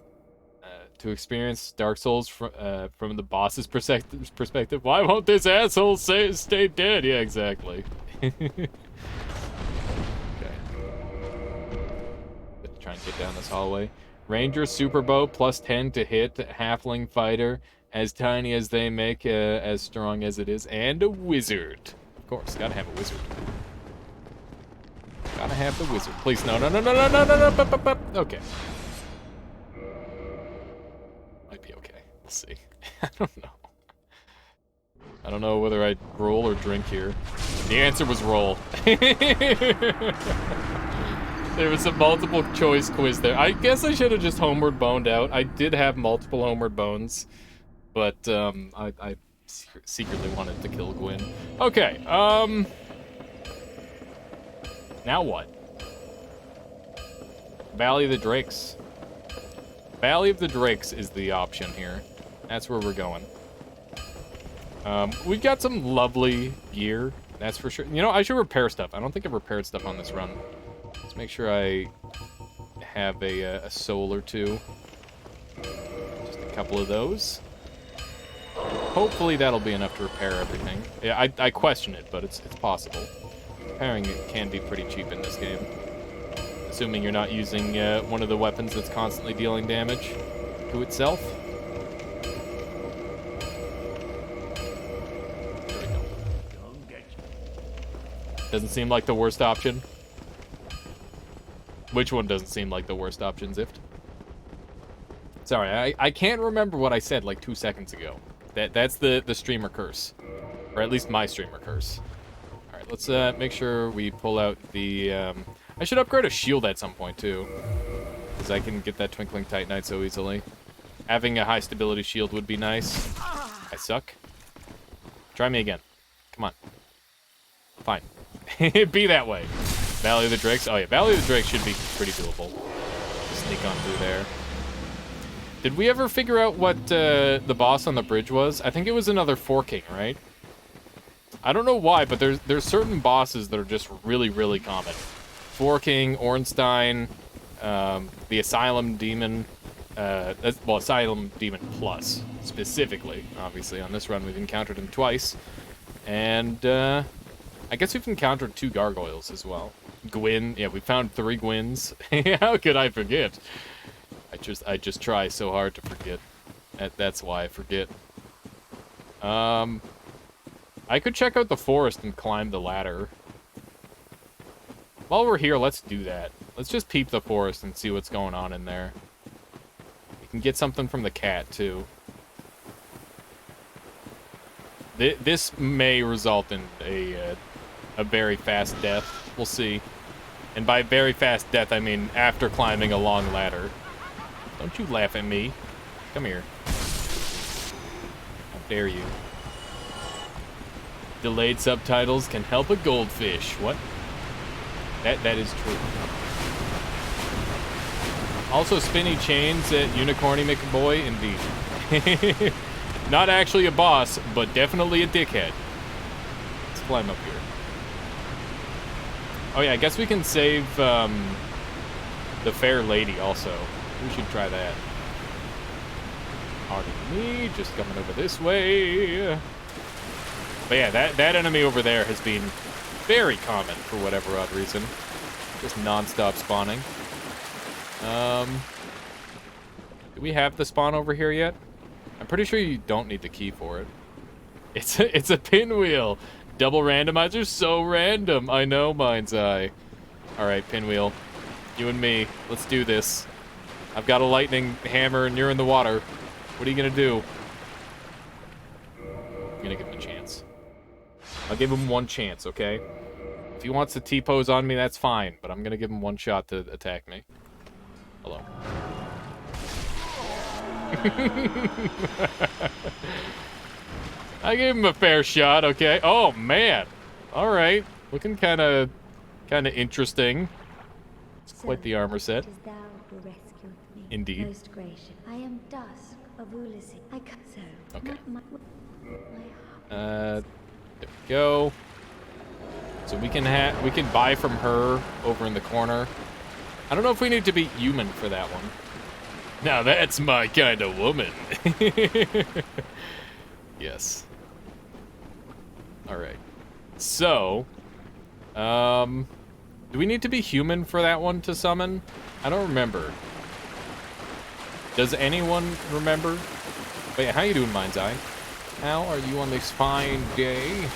to experience Dark Souls from the boss's perspective. Why won't this asshole stay dead? Yeah, exactly. Okay. Try and get down this hallway. Ranger super bow plus 10 to hit. Halfling fighter, as tiny as they make, as strong as it is, and a wizard. Of course, gotta have a wizard. Gotta have the wizard. Please, no. Okay. Might be okay. We'll see. I don't know. I don't know whether I'd roll or drink here. The answer was roll. There was a multiple choice quiz there. I guess I should have just homeward boned out. I did have multiple homeward bones, but I secretly wanted to kill Gwyn. Okay, now what? Valley of the Drakes. Valley of the Drakes is the option here. That's where we're going. We've got some lovely gear, that's for sure. You know, I should repair stuff. I don't think I've repaired stuff on this run. Let's make sure I have a soul or two. Just a couple of those. Hopefully that'll be enough to repair everything. Yeah, I question it, but it's possible. Repairing it can be pretty cheap in this game. Assuming you're not using one of the weapons that's constantly dealing damage to itself. There we go. Doesn't seem like the worst option. Which one doesn't seem like the worst option, Zift? Sorry, I can't remember what I said like 2 seconds ago. That's the streamer curse. Or at least my streamer curse. Alright, let's make sure we pull out the... I should upgrade a shield at some point, too. Because I can get that Twinkling Titanite so easily. Having a high stability shield would be nice. I suck. Try me again. Come on. Fine. Be that way. Valley of the Drakes? Oh yeah, Valley of the Drakes should be pretty doable. Sneak on through there. Did we ever figure out what the boss on the bridge was? I think it was another forking, right? I don't know why, but there's certain bosses that are just really, really common. Forking, Ornstein, the Asylum Demon, well, Asylum Demon Plus, specifically. Obviously, on this run we've encountered him twice. And, I guess we've encountered 2 gargoyles as well. Gwyn, yeah, we found 3 Gwyns. How could I forget? I just try so hard to forget. That's why I forget. I could check out the forest and climb the ladder. While we're here, let's do that. Let's just peep the forest and see what's going on in there. You can get something from the cat, too. This may result in a a very fast death. We'll see. And by very fast death, I mean after climbing a long ladder. Don't you laugh at me. Come here. How dare you. Delayed subtitles can help a goldfish. What? That is true. Also, spinny chains at Unicorny McBoy, indeed. Not actually a boss, but definitely a dickhead. Let's climb up here. Oh yeah, I guess we can save the fair lady also. We should try that. Pardon me, just coming over this way. But yeah, that enemy over there has been very common for whatever odd reason. Just non-stop spawning. Do we have the spawn over here yet? I'm pretty sure you don't need the key for it. It's a pinwheel. Double randomizer, so random. I know, mind's eye. All right, pinwheel, you and me. Let's do this. I've got a lightning hammer, and you're in the water. What are you gonna do? I'm gonna give him a chance. I'll give him one chance, okay? If he wants to T-pose on me, that's fine, but I'm gonna give him one shot to attack me. Hello. I gave him a fair shot, okay? Oh, man. All right. Looking kind of interesting. It's quite the armor set. Indeed. Most gracious. I am Dusk of Ulysses. Okay. There we go. So we can buy from her over in the corner. I don't know if we need to be human for that one. Now that's my kind of woman. Yes. All right. So, do we need to be human for that one to summon? I don't remember. Does anyone remember? Wait, how you doing, Mind's Eye? How are you on this fine day?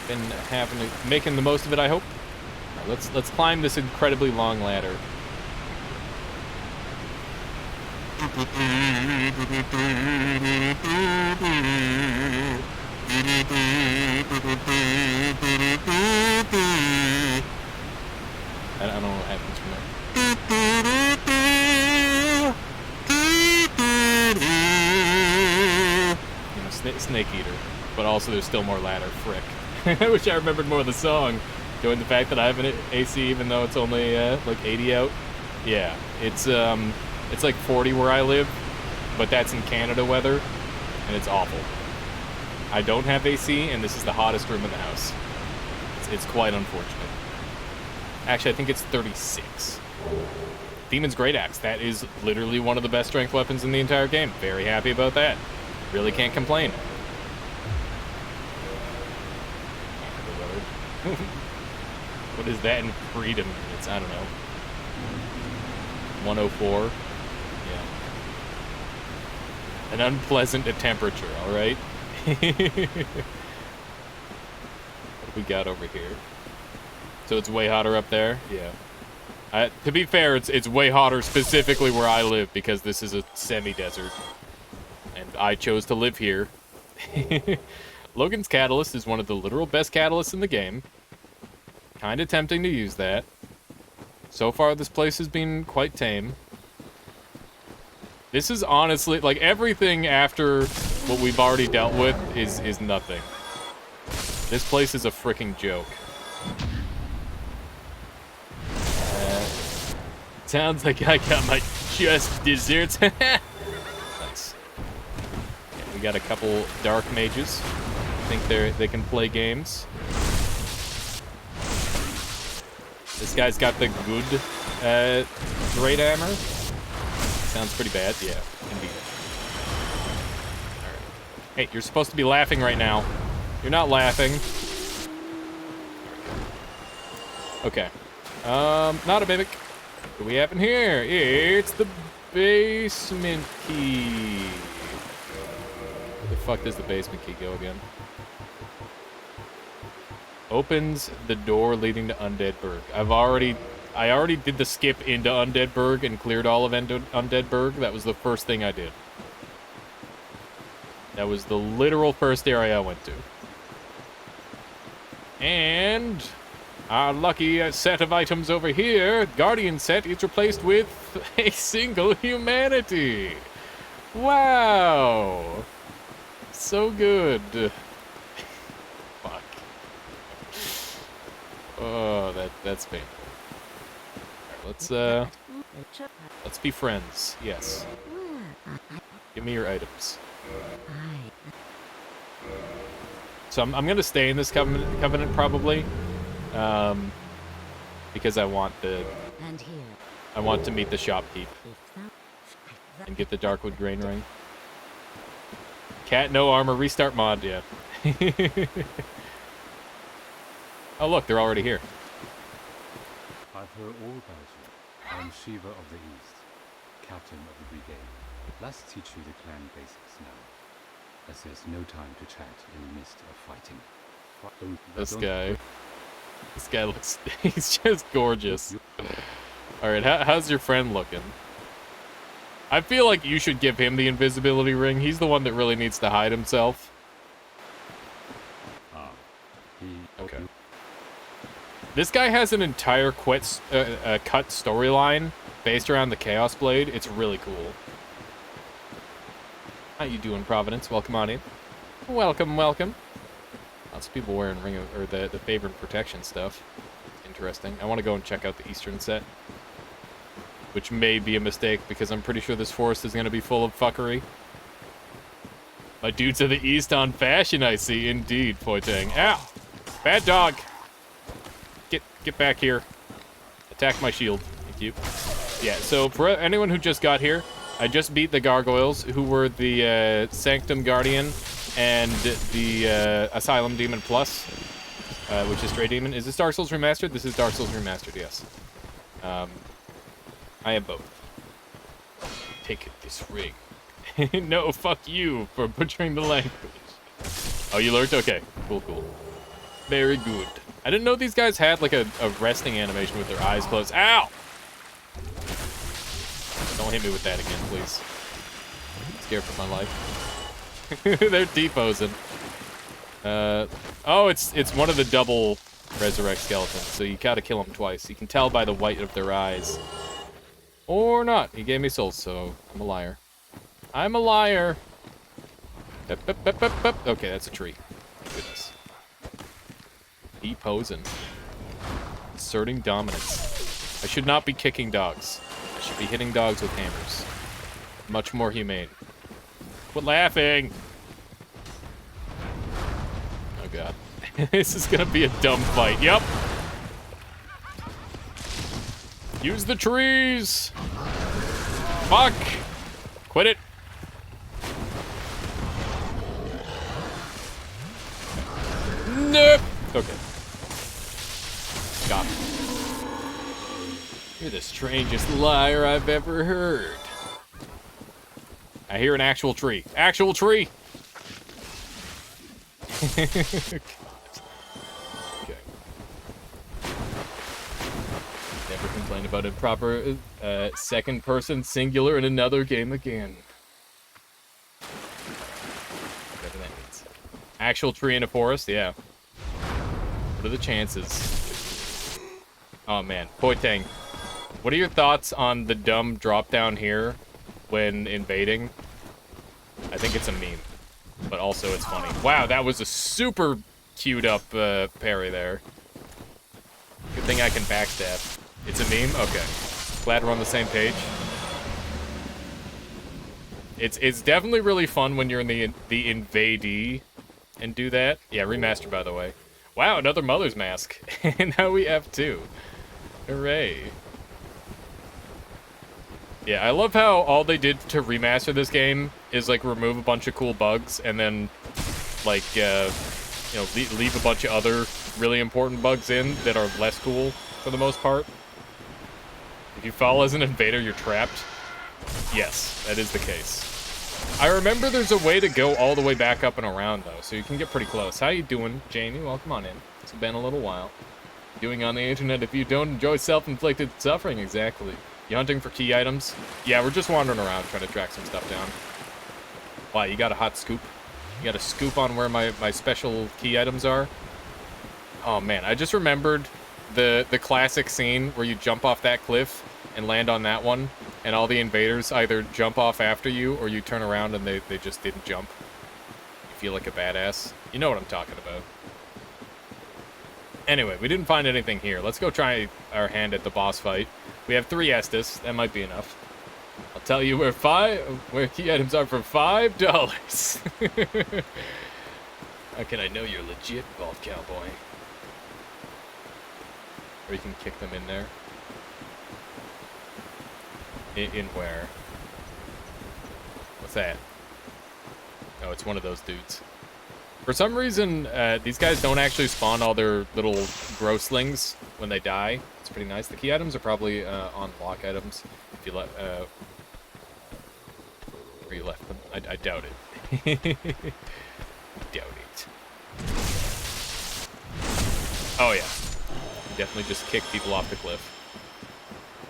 Been making the most of it, I hope. Right, let's climb this incredibly long ladder. I don't know what happens from there. You know, snake eater, but also there's still more ladder. Frick. I wish I remembered more of the song. Knowing the fact that I have an AC, even though it's only like 80 out. Yeah, it's like 40 where I live, but that's in Canada weather, and it's awful. I don't have AC, and this is the hottest room in the house. It's quite unfortunate. Actually, I think it's 36. Demon's Great Axe. That is literally one of the best strength weapons in the entire game. Very happy about that. Really can't complain. What is that in freedom units? I don't know. 104. Yeah. An unpleasant temperature, alright? What do we got over here? So it's way hotter up there? Yeah. To be fair, it's way hotter specifically where I live because this is a semi-desert. And I chose to live here. Logan's Catalyst is one of the literal best catalysts in the game. Kinda tempting to use that. So far, this place has been quite tame. This is honestly, like, everything after what we've already dealt with is nothing. This place is a freaking joke. Sounds like I got my just desserts. Nice. Yeah, we got a couple dark mages. I think they can play games. This guy's got the good great hammer. Sounds pretty bad. Yeah, indeed. All right. Hey, you're supposed to be laughing right now. You're not laughing. Okay. Not a mimic. What do we have in here? It's the basement key. Where the fuck does the basement key go again? Opens the door leading to Undeadburg. I already did the skip into Undeadburg and cleared all of Undeadburg. That was the first thing I did. That was the literal first area I went to. And our lucky set of items over here, Guardian set, is replaced with a single humanity. Wow. So good. Fuck. Oh, that's painful. Alright, let's be friends. Yes. Give me your items. So I'm gonna stay in this covenant probably, because I want to meet the shopkeep and get the Darkwood grain ring. Cat, no armor, restart mod, yeah. Oh look, they're already here. I've heard all about you. I am Shiva of the East, captain of the brigade. Let's teach you the clan basics now, as there's no time to chat in the midst of fighting. This guy looks, he's just gorgeous. Alright, how's your friend looking? I feel like you should give him the invisibility ring. He's the one that really needs to hide himself. Okay. This guy has an entire cut storyline based around the Chaos Blade. It's really cool. How you doing, Providence? Welcome on in. Welcome, welcome. Lots of people wearing the favored protection stuff. Interesting. I want to go and check out the Eastern set, which may be a mistake because I'm pretty sure this forest is going to be full of fuckery. My dudes of the East on fashion, I see. Indeed, Poitang. Ow! Bad dog! Get back here. Attack my shield. Thank you. Yeah, so for anyone who just got here, I just beat the Gargoyles, who were the Sanctum Guardian and the Asylum Demon Plus, which is Stray Demon. Is this Dark Souls Remastered? This is Dark Souls Remastered, yes. I have both. Take this ring. No, fuck you for butchering the language. Oh, you learned? Okay, cool, cool. Very good. I didn't know these guys had like a resting animation with their eyes closed. Ow! Don't hit me with that again, please. I'm scared for my life. They're deposing. Oh, it's one of the double resurrect skeletons, so you gotta kill them twice. You can tell by the white of their eyes. Or not. He gave me souls, so I'm a liar. I'm a liar. Okay, that's a tree. Goodness. Deposing. Asserting dominance. I should not be kicking dogs. I should be hitting dogs with hammers. Much more humane. Quit laughing! Oh god. This is gonna be a dumb fight. Yep! Use the trees! Fuck! Quit it! Nope! Okay. Got it. You're the strangest liar I've ever heard. I hear an actual tree. Actual tree! Okay. Never complain about improper second person singular in another game again. Whatever that means. Actual tree in a forest? Yeah. What are the chances? Oh man, Poitang. What are your thoughts on the dumb drop down here when invading? I think it's a meme, but also it's funny. Wow, that was a super queued up parry there. Good thing I can backstab. It's a meme? Okay. Glad we're on the same page. It's definitely really fun when you're in the invadee and do that. Yeah, remaster by the way. Wow, another Mother's Mask. And now we have two. Hooray. Yeah, I love how all they did to remaster this game is, like, remove a bunch of cool bugs and then, like, you know, leave a bunch of other really important bugs in that are less cool for the most part. If you fall as an invader, you're trapped. Yes, that is the case. I remember there's a way to go all the way back up and around, though, so you can get pretty close. How you doing, Jamie? Welcome on in. It's been a little while. Doing on the internet if you don't enjoy self-inflicted suffering, exactly. You hunting for key items? Yeah, we're just wandering around trying to track some stuff down. Why, you got a hot scoop? You got a scoop on where my special key items are? Oh man, I just remembered the classic scene where you jump off that cliff and land on that one, and all the invaders either jump off after you or you turn around and they just didn't jump. You feel like a badass. You know what I'm talking about. Anyway, we didn't find anything here. Let's go try our hand at the boss fight. We have 3 Estus. That might be enough. I'll tell you where key items are for $5. How can I know you're legit, Vault Cowboy? Or you can kick them in there. In where? What's that? Oh, it's one of those dudes. For some reason, these guys don't actually spawn all their little growslings when they die. It's pretty nice. The key items are probably on lock items. If you let, where you left them. I doubt it. Doubt it. Oh yeah. Definitely just kick people off the cliff.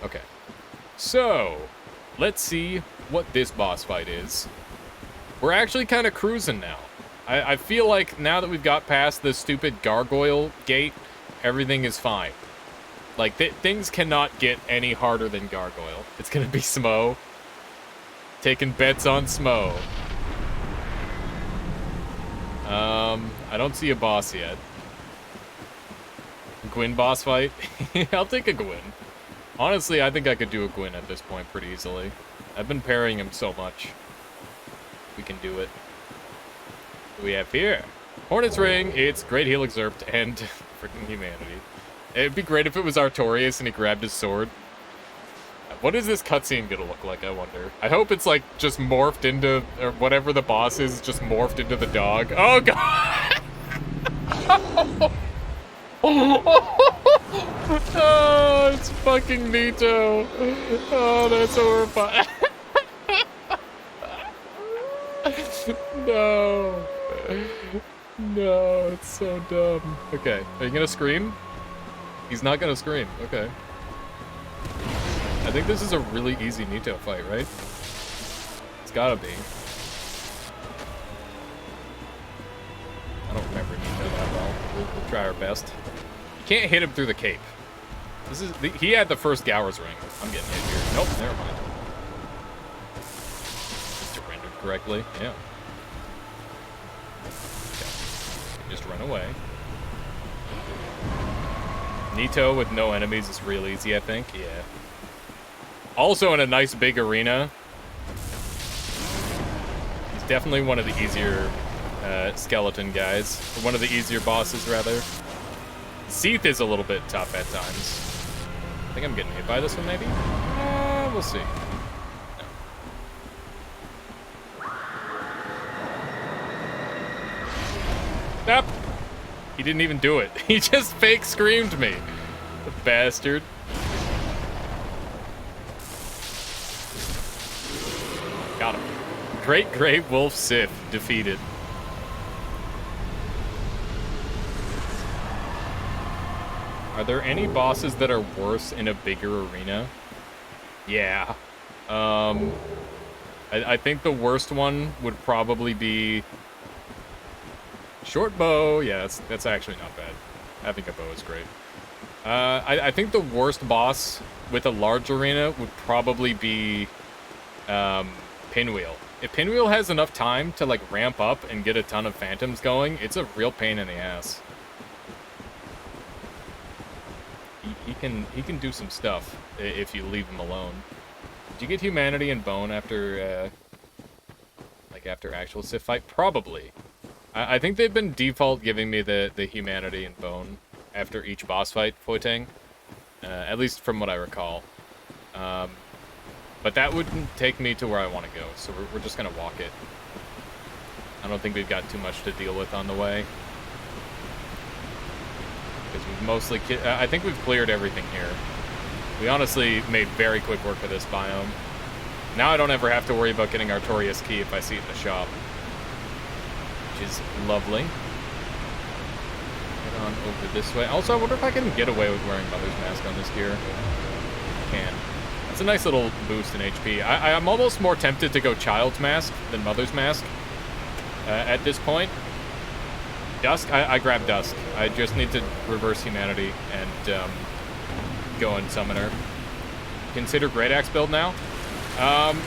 Okay. So, let's see what this boss fight is. We're actually kind of cruising now. I feel like now that we've got past the stupid gargoyle gate, everything is fine. Like, things cannot get any harder than gargoyle. It's gonna be Smo. Taking bets on Smo. I don't see a boss yet. Gwyn boss fight? I'll take a Gwyn. Honestly, I think I could do a Gwyn at this point pretty easily. I've been parrying him so much. We can do it. What do we have here? Hornet's Ring, it's Great Heal Excerpt, and freaking humanity. It'd be great if it was Artorias and he grabbed his sword. What is this cutscene gonna look like, I wonder? I hope it's like just morphed into, or whatever the boss is, just morphed into the dog. Oh god! Oh, it's fucking Nito. Oh, that's horrifying. No. No, it's so dumb. Okay, are you gonna scream? He's not gonna scream. Okay. I think this is a really easy Nito fight, right? It's gotta be. I don't remember Nito that well. We'll try our best. You can't hit him through the cape. This is he had the first Gower's Ring. I'm getting hit here. Nope, never mind. Just rendered correctly. Yeah. Okay. Just run away. Nito with no enemies is real easy, I think. Yeah. Also in a nice big arena. He's definitely one of the easier skeleton guys. Or one of the easier bosses, rather. Seath is a little bit tough at times. I think I'm getting hit by this one, maybe? We'll see. No. Nope. He didn't even do it. He just fake screamed me. The bastard. Got him. Great Grey Wolf Sith defeated. Are there any bosses that are worse in a bigger arena? Yeah. I think the worst one would probably be Short Bow. Yeah, that's actually not bad. Having a bow is great. I think the worst boss with a large arena would probably be Pinwheel. If Pinwheel has enough time to like ramp up and get a ton of phantoms going, it's a real pain in the ass. He can do some stuff if you leave him alone. Did you get humanity and bone after after actual Sith fight? Probably. I think they've been default giving me the humanity and bone after each boss fight, Foitang. At least from what I recall. But that wouldn't take me to where I want to go, so we're just gonna walk it. I don't think we've got too much to deal with on the way. Because we've mostly... I think we've cleared everything here. We honestly made very quick work of this biome. Now I don't ever have to worry about getting Artorias key if I see it in the shop. Which is lovely. Head on over this way. Also, I wonder if I can get away with wearing Mother's Mask on this gear. I can. That's a nice little boost in HP. I'm almost more tempted to go Child's Mask than Mother's Mask at this point. Dusk? I grabbed Dusk. I just need to reverse humanity and go and summon her. Consider Great Axe build now?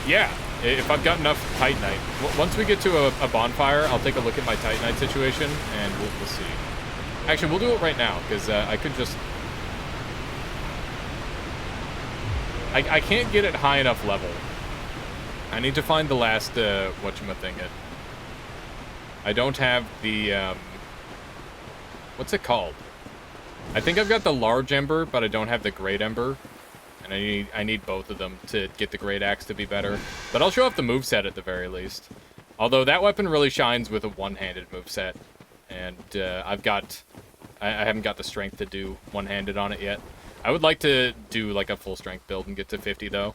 Yeah. If I've got enough Titanite. Once we get to a bonfire, I'll take a look at my Titanite situation, and we'll see. Actually, we'll do it right now, because I could just... I can't get it high enough level. I need to find the last, whatchamacallit. I don't have the, what's it called? I think I've got the large ember, but I don't have the great ember. And I need both of them to get the great axe to be better. But I'll show off the moveset at the very least. Although that weapon really shines with a one-handed moveset. And I haven't got the strength to do one-handed on it yet. I would like to do like a full strength build and get to 50 though.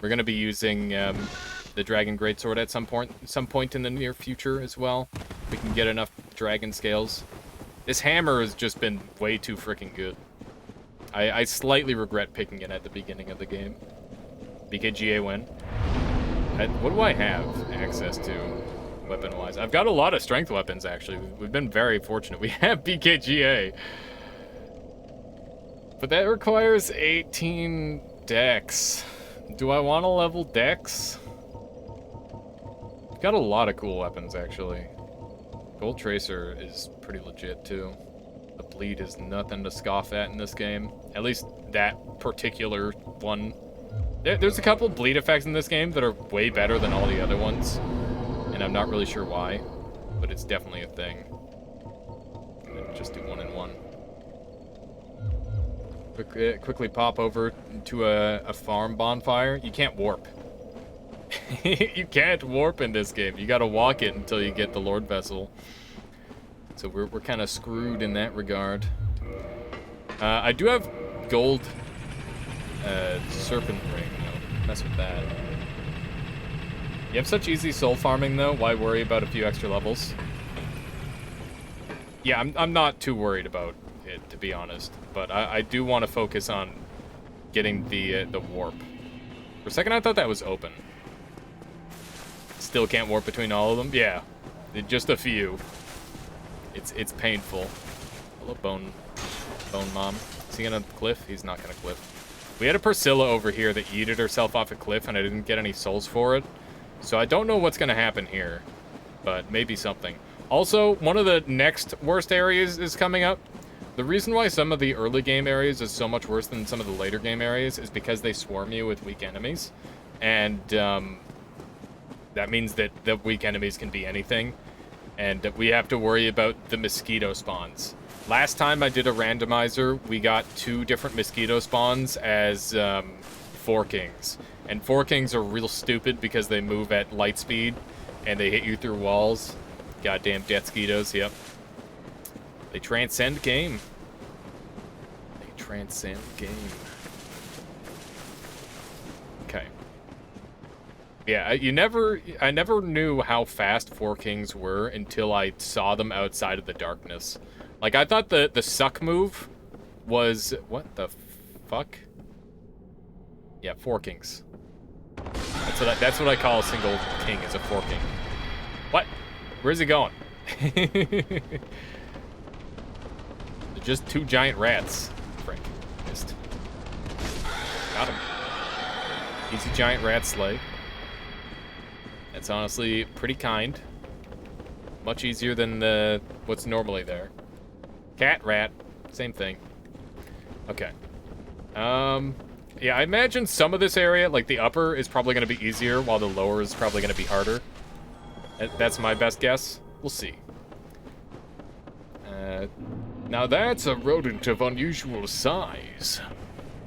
We're gonna be using the Dragon Greatsword at some point in the near future as well. We can get enough dragon scales. This hammer has just been way too freaking good. I slightly regret picking it at the beginning of the game. BKGA win. What do I have access to weapon-wise? I've got a lot of strength weapons, actually. We've been very fortunate. We have BKGA. But that requires 18 dex. Do I want to level dex? Got a lot of cool weapons, actually. Gold Tracer is pretty legit, too. The bleed is nothing to scoff at in this game. At least that particular one. There's a couple bleed effects in this game that are way better than all the other ones. And I'm not really sure why. But it's definitely a thing. Just do 1 and 1. Quickly pop over to a farm bonfire. You can't warp. You can't warp in this game. You gotta walk it until you get the Lord Vessel. So we're kind of screwed in that regard. I do have gold serpent ring, though. Mess with that. You have such easy soul farming, though. Why worry about a few extra levels? Yeah, I'm not too worried about it, to be honest. But I do want to focus on getting the warp. For a second, I thought that was open. Still can't warp between all of them? Yeah, just a few. It's painful. Hello, Bone Mom. Is he gonna cliff? He's not gonna cliff. We had a Priscilla over here that yeeted herself off a cliff, and I didn't get any souls for it. So I don't know what's gonna happen here, but maybe something. Also, one of the next worst areas is coming up. The reason why some of the early game areas is so much worse than some of the later game areas is because they swarm you with weak enemies. And that means that the weak enemies can be anything. And that we have to worry about the mosquito spawns. Last time I did a randomizer, we got 2 different mosquito spawns as 4 kings. And 4 kings are real stupid because they move at light speed and they hit you through walls. Goddamn deathsquitos, yep. They transcend game. They transcend game. Okay. Yeah, I never knew how fast 4 kings were until I saw them outside of the darkness. Like, I thought the suck move was... What the fuck? Yeah, 4 kings. That's what I call a single king, is a 4 king. What? Where's he going? They're just 2 giant rats. Frank. Missed. Got him. Easy giant rat slay. That's honestly pretty kind. Much easier than what's normally there. Cat, rat, same thing. Okay. Yeah, I imagine some of this area, like the upper, is probably going to be easier, while the lower is probably going to be harder. That's my best guess. We'll see. Now that's a rodent of unusual size.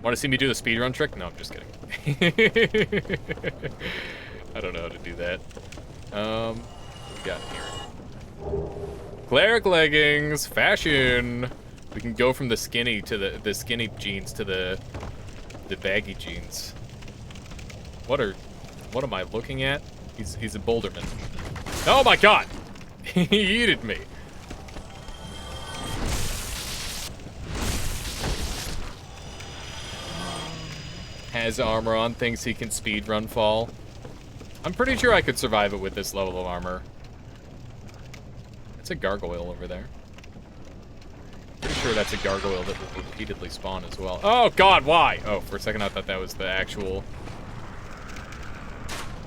Want to see me do the speedrun trick? No, I'm just kidding. I don't know how to do that. What we got here? Cleric leggings, fashion. We can go from the skinny to the skinny jeans to the baggy jeans. What am I looking at? He's a boulderman. Oh my god! He yeeted me. Has armor on, thinks he can speedrun fall. I'm pretty sure I could survive it with this level of armor. It's a gargoyle over there. Pretty sure that's a gargoyle that will repeatedly spawn as well. Oh god, why? Oh, for a second I thought that was the actual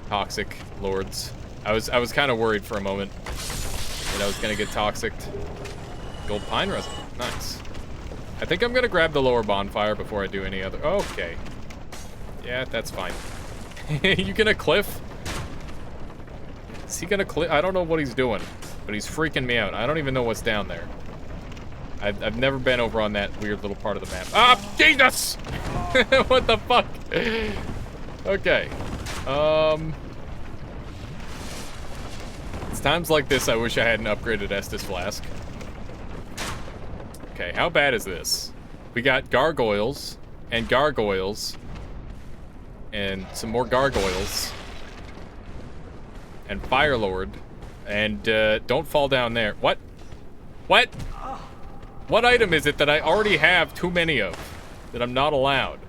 toxic lords. I was kind of worried for a moment that I was gonna get toxicked. Gold pine resin, nice. I think I'm gonna grab the lower bonfire before I do any other. Okay, yeah, that's fine. You gonna cliff? Is he gonna cliff? I don't know what he's doing, but he's freaking me out. I don't even know what's down there. I've never been over on that weird little part of the map. Ah, Jesus! What the fuck? Okay. It's times like this I wish I hadn't upgraded Estus Flask. Okay, how bad is this? We got gargoyles, and gargoyles, and some more gargoyles, and Firelord, and don't fall down there. What? What? What item is it that I already have too many of that I'm not allowed?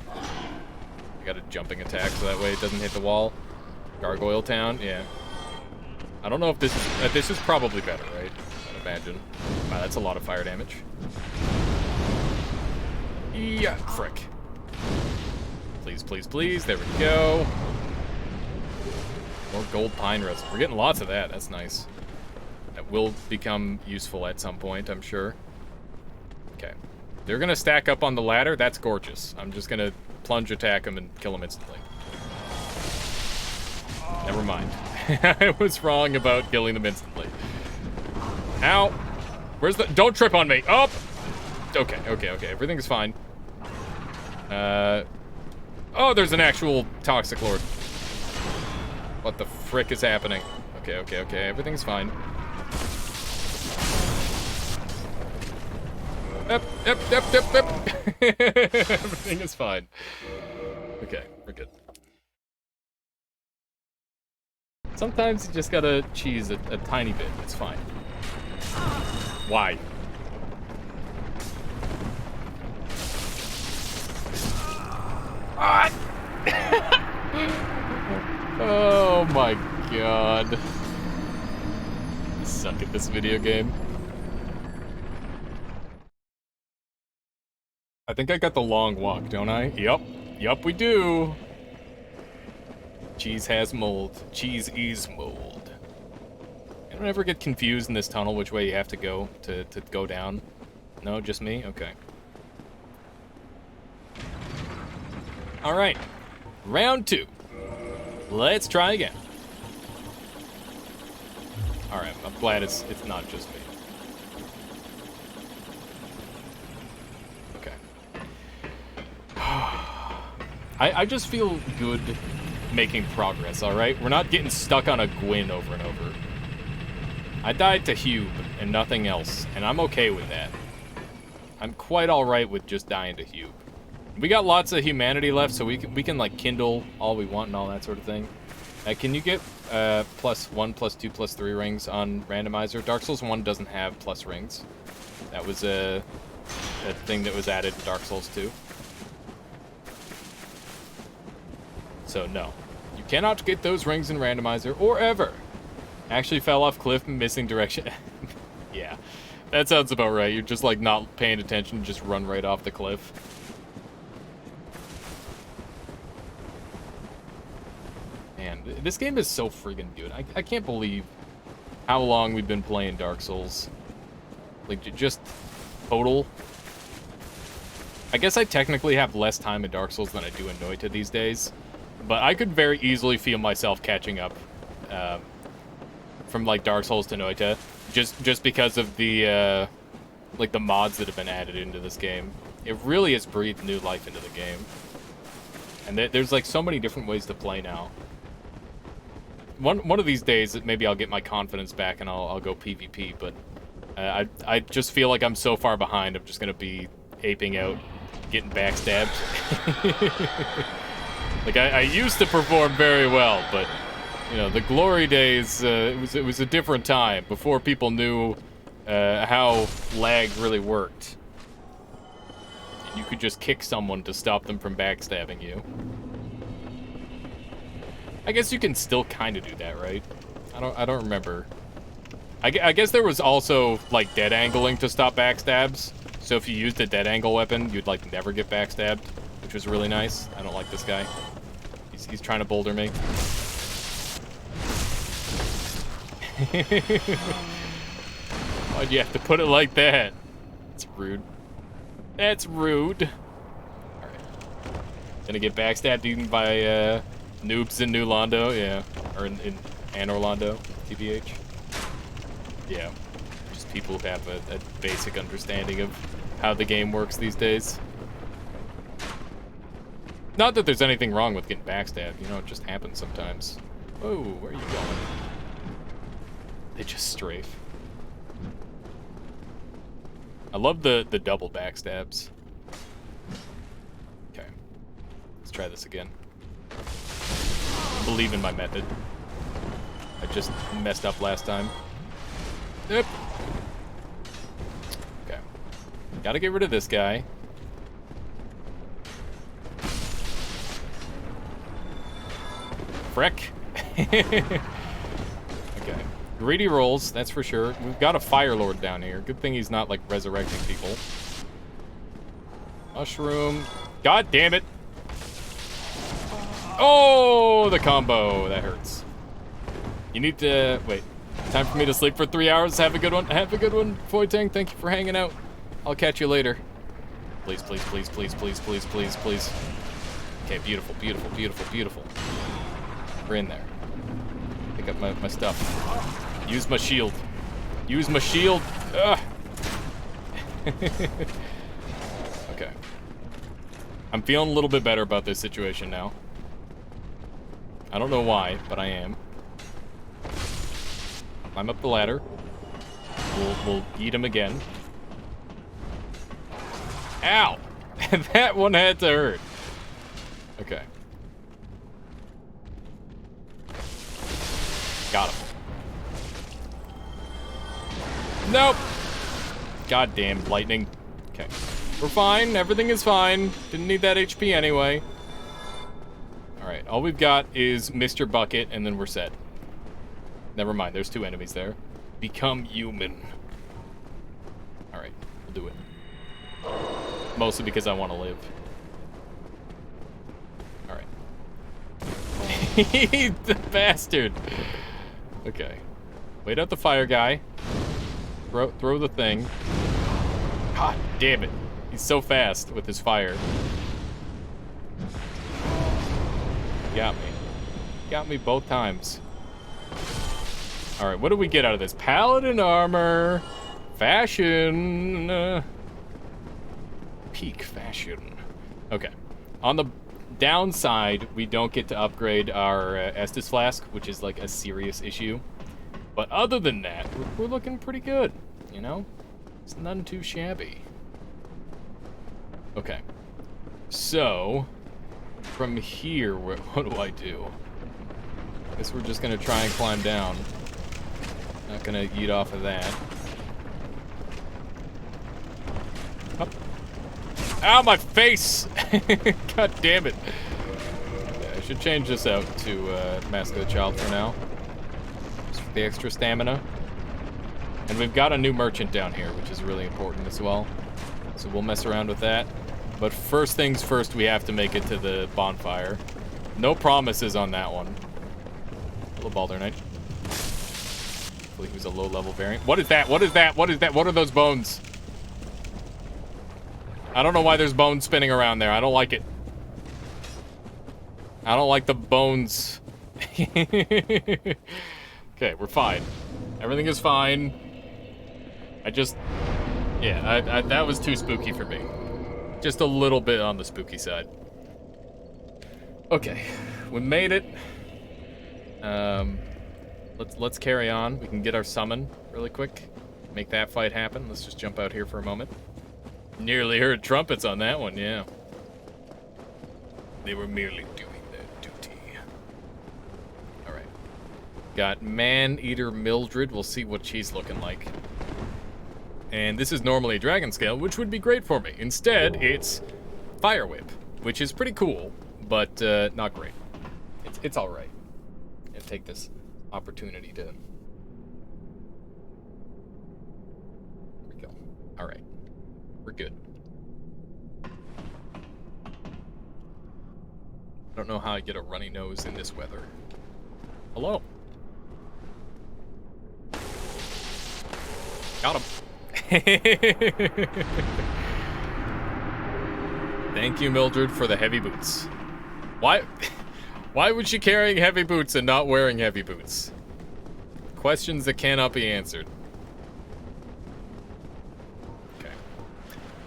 I got a jumping attack so that way it doesn't hit the wall. Gargoyle Town, yeah. I don't know if this is probably better, right? I'd imagine. Wow, that's a lot of fire damage. Yeah, frick. Please, please, please. There we go. More gold pine resin. We're getting lots of that. That's nice. That will become useful at some point, I'm sure. Okay. They're gonna stack up on the ladder. That's gorgeous. I'm just gonna plunge attack them and kill them instantly. Never mind. I was wrong about killing them instantly. Ow. Where's the... Don't trip on me. Up. Oh! Okay, okay, okay. Everything's fine. Oh, there's an actual toxic lord. What the frick is happening? Okay, okay, okay. Everything's fine. Yep, yep, yep, yep, yep. Everything is fine. Okay, we're good. Sometimes you just gotta cheese a tiny bit. It's fine. Why? Ah! Oh my god. I suck at this video game. I think I got the long walk, don't I? Yup. Yup, we do. Cheese has mold. Cheese is mold. I don't ever get confused in this tunnel which way you have to go to go down. No, just me? Okay. Alright. Round 2. Let's try again. Alright, I'm glad it's not just me. Okay. I just feel good making progress, alright? We're not getting stuck on a Gwyn over and over. I died to Hube and nothing else, and I'm okay with that. I'm quite alright with just dying to Hube. We got lots of humanity left, so we can like kindle all we want and all that sort of thing. Can you get +1, +2, +3 rings on randomizer? Dark Souls 1 doesn't have plus rings. That was a thing that was added in Dark Souls 2. So no, you cannot get those rings in randomizer or ever. Actually fell off cliff, missing direction. Yeah, that sounds about right. You're just like not paying attention, just run right off the cliff. Man, this game is so freaking good. I can't believe how long we've been playing Dark Souls. Like, just total. I guess I technically have less time in Dark Souls than I do in Noita these days. But I could very easily feel myself catching up from, like, Dark Souls to Noita. Just because of the, like, the mods that have been added into this game. It really has breathed new life into the game. And there's, like, so many different ways to play now. One of these days, maybe I'll get my confidence back and I'll go PvP, but I just feel like I'm so far behind, I'm just gonna be aping out, getting backstabbed. Like, I used to perform very well, but, you know, the glory days, it was a different time, before people knew how lag really worked. And you could just kick someone to stop them from backstabbing you. I guess you can still kind of do that, right? I don't remember. I guess there was also, like, dead angling to stop backstabs. So if you used a dead angle weapon, you'd, like, never get backstabbed, which was really nice. I don't like this guy. He's trying to boulder me. Why'd you have to put it like that? That's rude. That's rude. Alright. Gonna get backstabbed even by, noobs in New Londo, yeah. Or in Anor Londo, TBH. Yeah. Just people who have a basic understanding of how the game works these days. Not that there's anything wrong with getting backstabbed, you know, it just happens sometimes. Whoa, where are you going? They just strafe. I love the double backstabs. Okay. Let's try this again. I believe in my method. I just messed up last time. Yep. Okay. Gotta get rid of this guy. Frick. Okay. Greedy rolls, that's for sure. We've got a Fire Lord down here. Good thing he's not, like, resurrecting people. Mushroom. God damn it. Oh, the combo. That hurts. You need to... Wait. Time for me to sleep for 3 hours. Have a good one. Have a good one, Foytang. Thank you for hanging out. I'll catch you later. Please, please, please, please, please, please, please, please. Okay, beautiful, beautiful, beautiful, beautiful. We're in there. Pick up my stuff. Use my shield. Use my shield. Ugh. Okay. I'm feeling a little bit better about this situation now. I don't know why, but I am. Climb up the ladder. We'll eat him again. Ow! That one had to hurt. Okay. Got him. Nope. Goddamn lightning. Okay. We're fine. Everything is fine. Didn't need that HP anyway. Alright. All we've got is Mr. Bucket, and then we're set. Never mind. There's 2 enemies there. Become human. Alright. We'll do it. Mostly because I want to live. Alright. The bastard. Okay. Wait out the fire guy. Throw the thing. God damn it. He's so fast with his fire. Got me. Got me both times. Alright, what do we get out of this? Paladin armor. Fashion. Peak fashion. Okay. On the downside, we don't get to upgrade our Estus Flask, which is like a serious issue. But other than that, we're looking pretty good, you know? It's none too shabby. Okay. So, from here, what do I do? I guess we're just gonna try and climb down. Not gonna eat off of that. Up. Ow, my face! God damn it. Yeah, I should change this out to Mask of the Child for now. Just for the extra stamina. And we've got a new merchant down here, which is really important as well. So we'll mess around with that. But first things first, we have to make it to the bonfire. No promises on that one. Hello, Baldur Knight. Hopefully he was a low-level variant. What is that? What is that? What is that? What are those bones? I don't know why there's bones spinning around there. I don't like it. I don't like the bones. Okay, we're fine. Everything is fine. I just... Yeah, that was too spooky for me. Just a little bit on the spooky side. Okay, we made it. Let's carry on. We can get our summon really quick. Make that fight happen. Let's just jump out here for a moment. Nearly heard trumpets on that one, yeah. They were merely doing their duty. Alright. Got Man-Eater Mildred. We'll see what she's looking like. And this is normally a dragon scale, which would be great for me. Instead, it's Fire Whip, which is pretty cool, but not great. It's alright. I'll take this opportunity to Good. I don't know how I get a runny nose in this weather. Hello. Got him. Thank you, Mildred, for the heavy boots. Why was she carrying heavy boots and not wearing heavy boots? Questions that cannot be answered. Okay.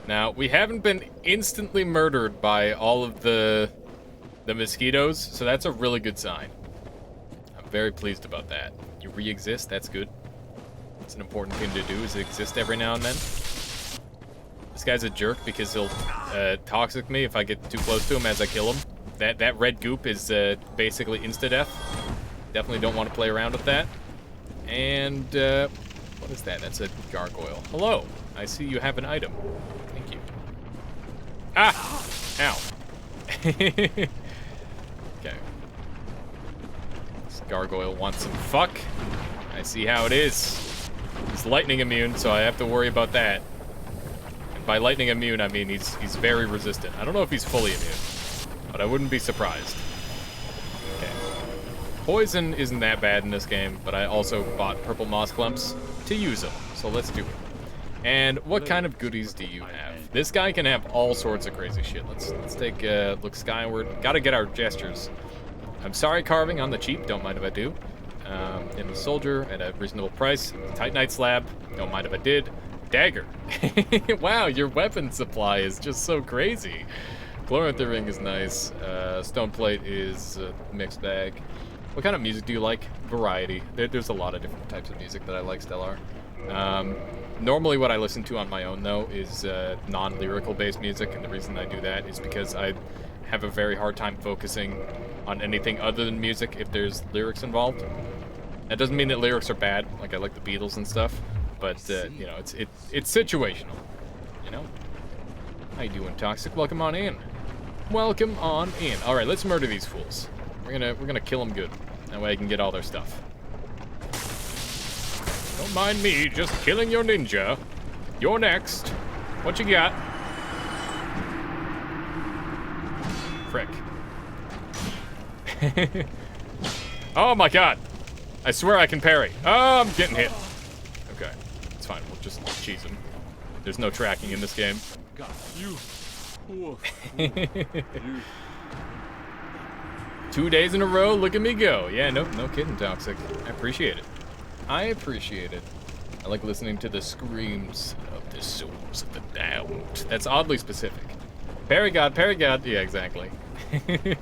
Now, we haven't been instantly murdered by all of the mosquitoes, so that's a really good sign. I'm very pleased about that. You re-exist, that's good. It's an important thing to do, is exist every now and then. This guy's a jerk because he'll toxic me if I get too close to him as I kill him. That red goop is basically insta-death. Definitely don't want to play around with that. And what is that? That's a gargoyle. Hello, I see you have an item. Thank you. Ah! Ow. Okay. This gargoyle wants some fuck. I see how it is. He's lightning immune, so I have to worry about that. And by lightning immune, I mean he's very resistant. I don't know if he's fully immune, but I wouldn't be surprised. Okay. Poison isn't that bad in this game, but I also bought purple moss clumps to use them, so let's do it. And what kind of goodies do you have? This guy can have all sorts of crazy shit. Let's take a look skyward. Gotta get our gestures. I'm sorry, carving on the cheap. Don't mind if I do. In the soldier at a reasonable price. Titanite slab. Don't mind if I did. Dagger. Wow, your weapon supply is just so crazy. Gloranther ring is nice. Stone plate is a mixed bag. What kind of music do you like? Variety. There's a lot of different types of music that I like, Stellar. Normally what I listen to on my own, though, is non-lyrical based music, and the reason I do that is because I have a very hard time focusing on anything other than music if there's lyrics involved. That doesn't mean that lyrics are bad, like I like the Beatles and stuff, but, you know, it's situational, you know? How you doing, Toxic? Welcome on in. Welcome on in. All right, let's murder these fools. We're gonna kill them good. That way I can get all their stuff. Don't mind me, just killing your ninja. You're next. What you got? Frick. Oh my god. I swear I can parry. Oh, I'm getting hit. Okay, it's fine. We'll just cheese him. There's no tracking in this game. Got you. 2 days in a row, look at me go. Yeah, no kidding, Toxic. I appreciate it. I appreciate it. I like listening to the screams of the souls of the damned. That's oddly specific. Parry God. Yeah, exactly. Okay.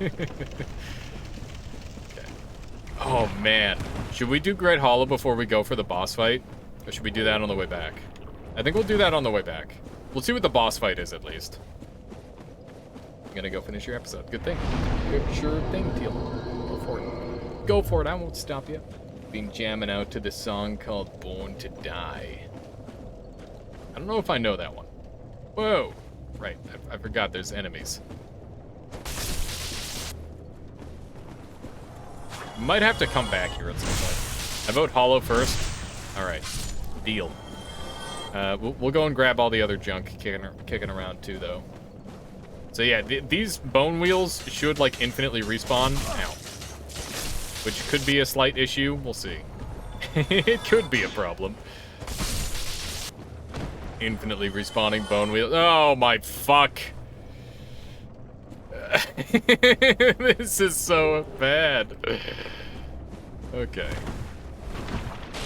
Oh, man. Should we do Great Hollow before we go for the boss fight? Or should we do that on the way back? I think we'll do that on the way back. We'll see what the boss fight is, at least. I'm gonna go finish your episode. Good thing. Good, sure thing, Teal. Go for it. Go for it. I won't stop you. Been jamming out to this song called Born to Die. I don't know if I know that one. Whoa. Right. I forgot there's enemies. Might have to come back here at some point. I vote Hollow first. All right. Deal. We'll go and grab all the other junk kicking around too, though. So yeah, these bone wheels should like infinitely respawn. Ow. Which could be a slight issue. We'll see. It could be a problem. Infinitely respawning bone wheels. Oh my fuck. This is so bad. Okay.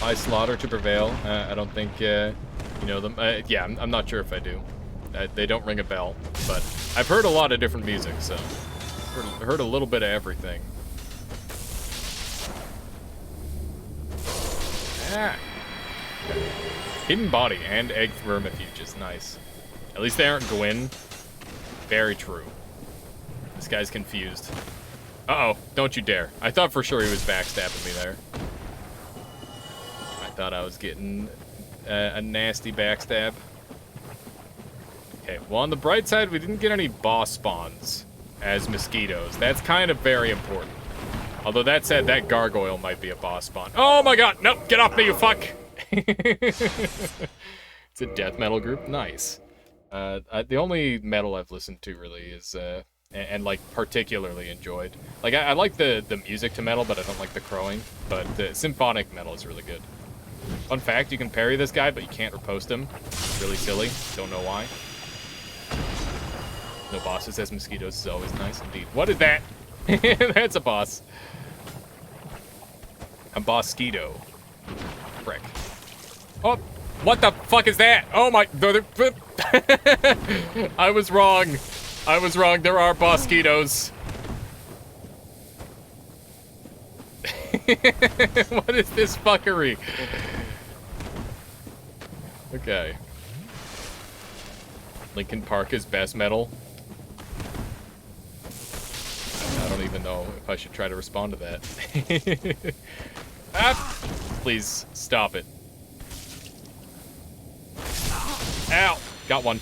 I slaughter to prevail. I don't think you know them. Yeah, I'm not sure if I do. They don't ring a bell, but I've heard a lot of different music, so heard a little bit of everything. Ah. Okay. Hidden body and egg vermifuges. Nice. At least they aren't Gwyn. Very true. This guy's confused. Uh-oh, don't you dare. I thought for sure he was backstabbing me there. I thought I was getting a nasty backstab. Okay, well on the bright side, we didn't get any boss spawns as mosquitoes. That's kind of very important. Although that said, that gargoyle might be a boss spawn. Oh my god, nope, get off me, you fuck! It's a death metal group, nice. The only metal I've listened to really is and like particularly enjoyed. Like I like the music to metal, but I don't like the crowing. But the symphonic metal is really good. Fun fact: you can parry this guy, but you can't riposte him. Really silly. Don't know why. No bosses as mosquitoes is always nice indeed. What is that? That's a boss. A bossquito. Frick. Oh, what the fuck is that? Oh my... I was wrong. I was wrong. There are bossquitos. What is this fuckery? Okay. Linkin Park is best metal. I don't even know if I should try to respond to that. Ah! Please, stop it. Ow! Got one.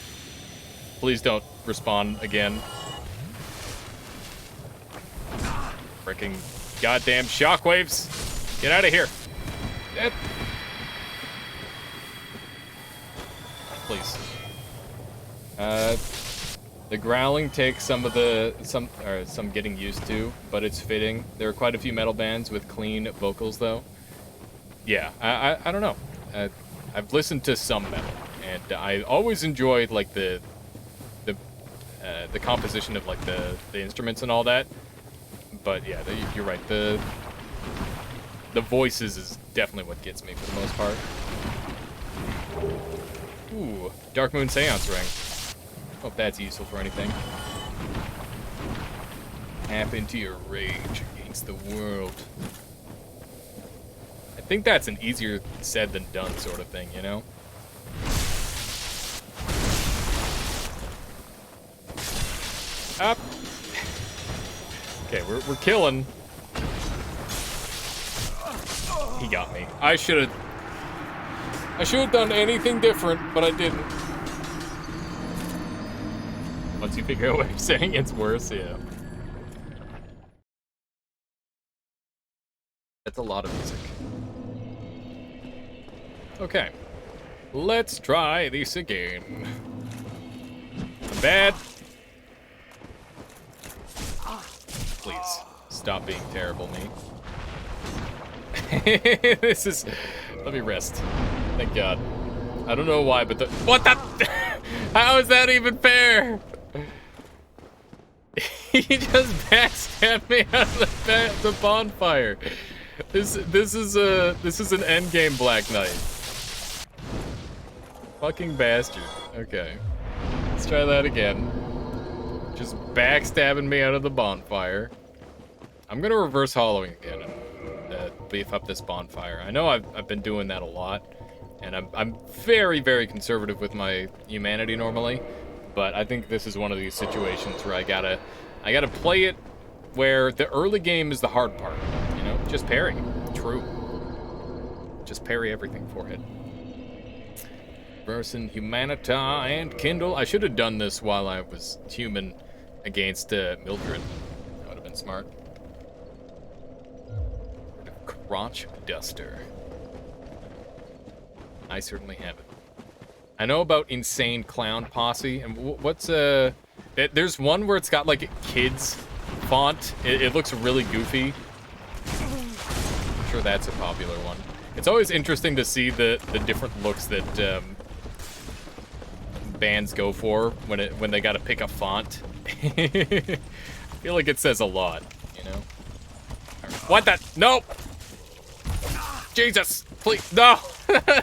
Please don't respawn again. Freaking goddamn shockwaves! Get out of here! Please. The growling takes some getting used to, but it's fitting. There are quite a few metal bands with clean vocals, though. Yeah, I don't know. I've listened to some metal, and I always enjoyed like the composition of like the instruments and all that. But yeah, you're right. The voices is definitely what gets me for the most part. Ooh, Dark Moon Seance ring. Hope that's useful for anything. Tap into your rage against the world. I think that's an easier said than done sort of thing, you know? Up. Okay, we're killing. He got me. I should have done anything different, but I didn't. Once you figure out what you're saying, it's worse, yeah. That's a lot of music. Okay. Let's try this again. I'm bad. Please, stop being terrible, me. This is... Let me rest. Thank God. I don't know why, but the... What the... How is that even fair? He just backstabbed me out of the bonfire. This is an endgame Black Knight. Fucking bastard. Okay. Let's try that again. Just backstabbing me out of the bonfire. I'm gonna reverse hollowing again and beef up this bonfire. I know I've been doing that a lot, and I'm very, very conservative with my humanity normally, but I think this is one of these situations where I gotta play it where the early game is the hard part, you know? Just parry. True. Just parry everything, forehead. Versus Humanita and Kindle. I should have done this while I was human against Mildred. That would have been smart. Crotch Duster. I certainly have it. I know about Insane Clown Posse, and what's there's one where it's got like kids font. It looks really goofy. I'm sure that's a popular one. It's always interesting to see the different looks that bands go for when they gotta pick a font. I feel like it says a lot, you know? What the? Nope! Jesus! Please, no!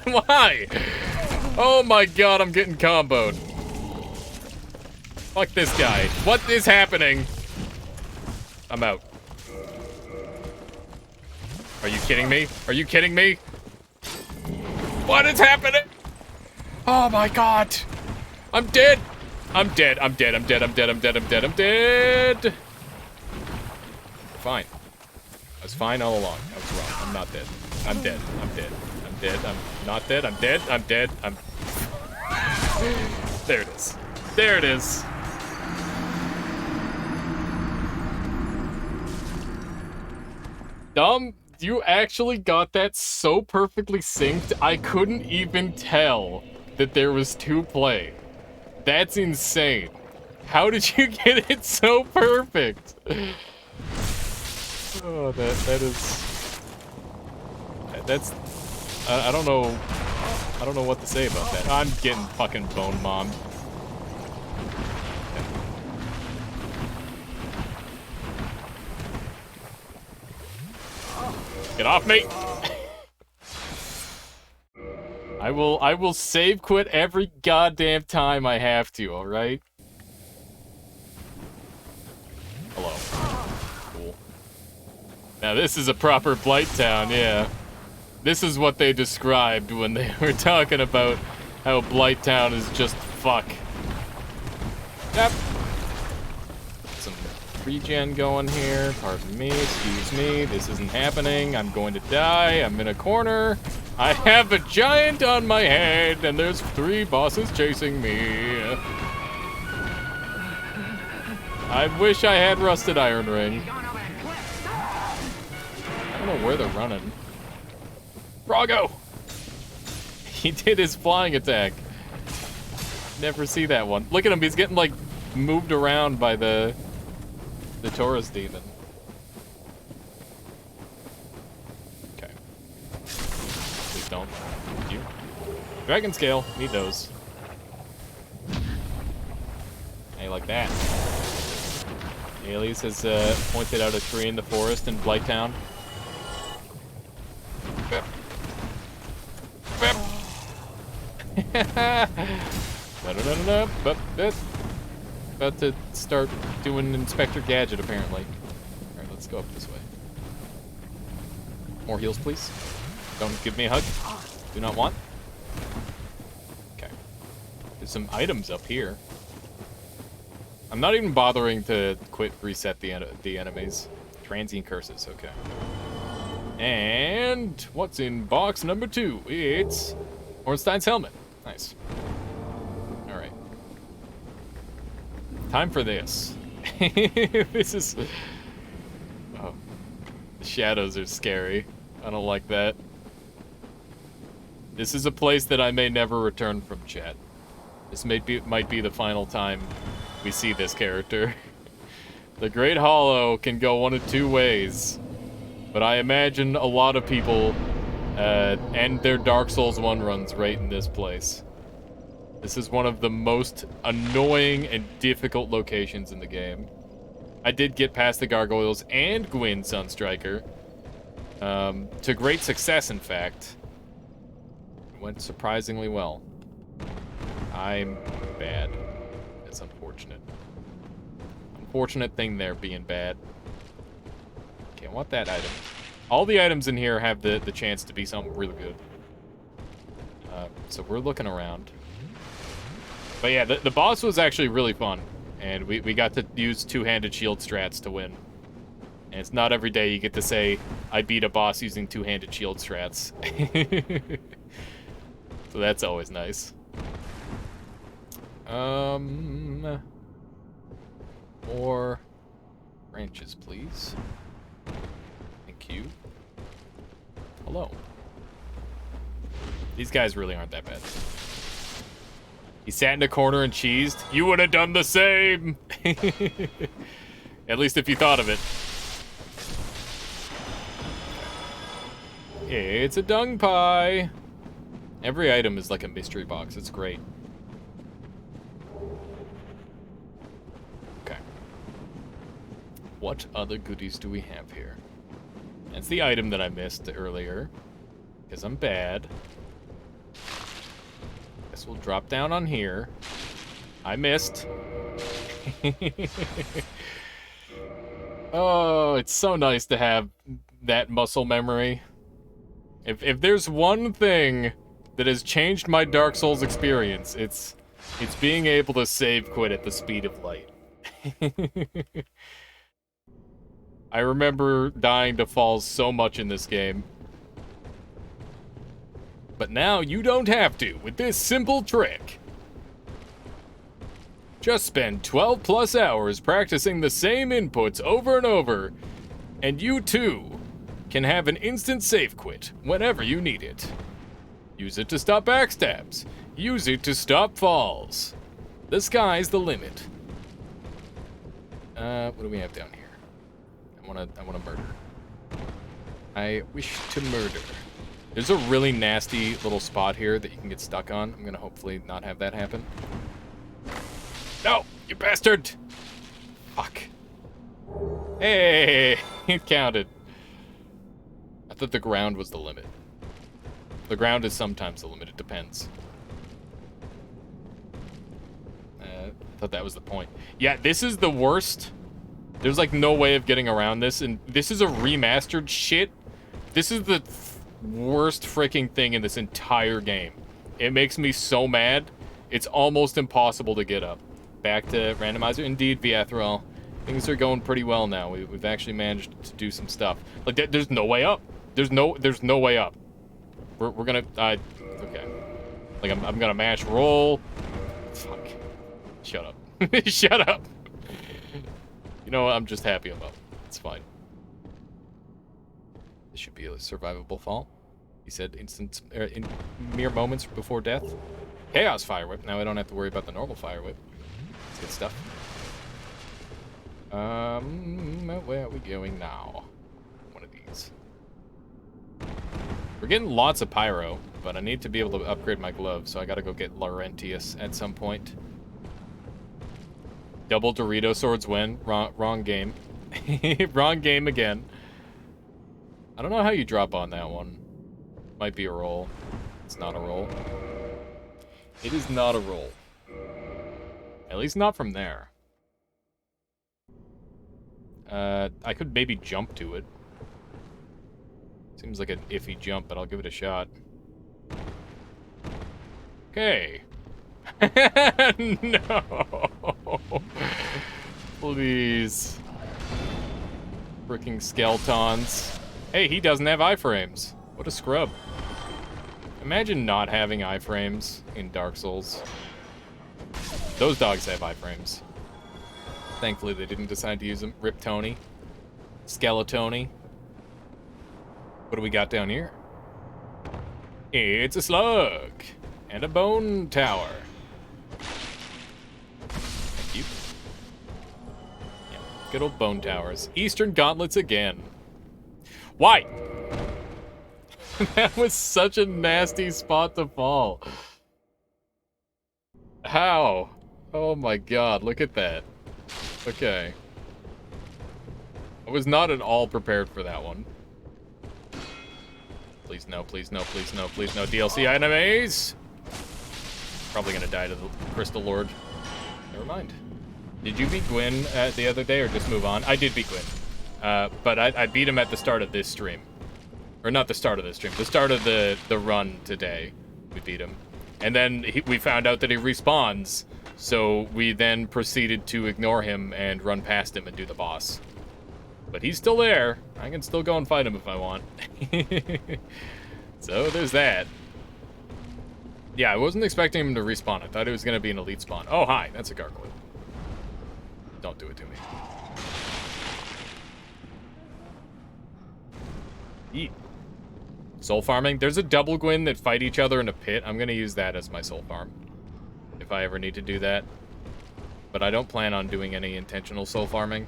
Why? Oh my God, I'm getting comboed. Fuck this guy. What is happening? I'm out. Are you kidding me? Are you kidding me? What is happening? Oh my God! I'm dead! I'm dead, I'm dead, I'm dead, I'm dead, I'm dead, I'm dead, I'm dead! Fine. I was fine all along. I was wrong. I'm not dead. I'm dead. I'm dead. I'm dead. I'm not dead. I'm dead. I'm dead. I'm... There it is. There it is. You actually got that so perfectly synced, I couldn't even tell that there was 2 play. That's insane. How did you get it so perfect? Oh, that's I don't know. I don't know what to say about that. I'm getting fucking bone mommed. Get off me! I will save quit every goddamn time I have to, alright? Hello. Cool. Now this is a proper blight town, yeah. This is what they described when they were talking about how Blight Town is just fuck. Yep. Some regen going here. Pardon me, excuse me. This isn't happening. I'm going to die. I'm in a corner. I have a giant on my head, and there's 3 bosses chasing me. I wish I had Rusted Iron Ring. I don't know where they're running. Brago! He did his flying attack. Never see that one. Look at him, he's getting like moved around by the Taurus demon. Okay. Please don't. Thank you. Dragon scale, need those. Hey, like that. Alias has pointed out a tree in the forest in Blighttown. About to start doing Inspector Gadget, apparently. Alright, let's go up this way. More heals, please. Don't give me a hug. Do not want. Okay. There's some items up here. I'm not even bothering to reset the enemies. Transient curses, okay. And what's in box number 2? It's Ornstein's helmet. Nice. Alright. Time for this. This is... Oh. The shadows are scary. I don't like that. This is a place that I may never return from, chat. This might be the final time we see this character. The Great Hollow can go one of 2 ways. But I imagine a lot of people end their Dark Souls 1 runs right in this place. This is one of the most annoying and difficult locations in the game. I did get past the Gargoyles and Gwyn Sunstriker. To great success, in fact. It went surprisingly well. I'm bad. It's unfortunate. Unfortunate thing there being bad. Okay, I want that item. All the items in here have the chance to be something really good. So we're looking around. But yeah, the boss was actually really fun. And we got to use 2-handed shield strats to win. And it's not every day you get to say, I beat a boss using 2-handed shield strats. So that's always nice. More branches, please. Thank you. Hello. These guys really aren't that bad. He sat in a corner and cheesed. You would have done the same! At least if you thought of it. It's a dung pie! Every item is like a mystery box. It's great. Okay. What other goodies do we have here? That's the item that I missed earlier. Because I'm bad. Guess we'll drop down on here. I missed. Oh, it's so nice to have that muscle memory. If there's one thing that has changed my Dark Souls experience, it's being able to save quit at the speed of light. I remember dying to falls so much in this game. But now you don't have to with this simple trick. Just spend 12 plus hours practicing the same inputs over and over, and you too can have an instant save quit whenever you need it. Use it to stop backstabs. Use it to stop falls. The sky's the limit. What do we have down here? I wanna murder. I wish to murder. There's a really nasty little spot here that you can get stuck on. I'm gonna hopefully not have that happen. No, you bastard! Fuck. Hey, it counted. I thought the ground was the limit. The ground is sometimes the limit, it depends. I thought that was the point. Yeah, this is the worst. There's like no way of getting around this, and this is a remastered shit. This is the worst freaking thing in this entire game. It makes me so mad. It's almost impossible to get up. Back to randomizer. Indeed, Viathrol. Things are going pretty well now. We've actually managed to do some stuff. Like, there's no way up. There's no way up. We're gonna... okay. Like, I'm gonna mash roll. Fuck. Shut up. Shut up. You know what? I'm just happy about it. It's fine. This should be a survivable fall. He said in mere moments before death. Chaos Fire Whip. Now I don't have to worry about the normal Fire Whip. It's good stuff. Where are we going now? One of these. We're getting lots of pyro, but I need to be able to upgrade my gloves, so I gotta go get Laurentius at some point. Double Dorito swords win. Wrong game. Wrong game again. I don't know how you drop on that one. Might be a roll. It's not a roll. It is not a roll. At least not from there. I could maybe jump to it. Seems like an iffy jump, but I'll give it a shot. Okay. No. Please. Freaking skeletons. Hey, he doesn't have iframes. What a scrub. Imagine not having iframes in Dark Souls. Those dogs have iframes. Thankfully, they didn't decide to use them. Rip Tony. Skeletony. What do we got down here? It's a slug. And a bone tower. Thank you. Yeah, good old bone towers. Eastern gauntlets again. Why? That was such a nasty spot to fall. How? Oh my god, look at that. Okay. I was not at all prepared for that one. Please no, please no, please no, please no DLC enemies! Probably gonna die to the Crystal Lord. Never mind. Did you beat Gwyn the other day or just move on? I did beat Gwyn. But I beat him at the start of this stream. Or not the start of this stream, the start of the run today. We beat him. And then we found out that he respawns. So we then proceeded to ignore him and run past him and do the boss. But he's still there. I can still go and fight him if I want. So there's that. Yeah, I wasn't expecting him to respawn. I thought it was going to be an elite spawn. Oh, hi. That's a gargoyle. Don't do it to me. Eat. Soul farming. There's a double Gwyn that fight each other in a pit. I'm going to use that as my soul farm. If I ever need to do that. But I don't plan on doing any intentional soul farming.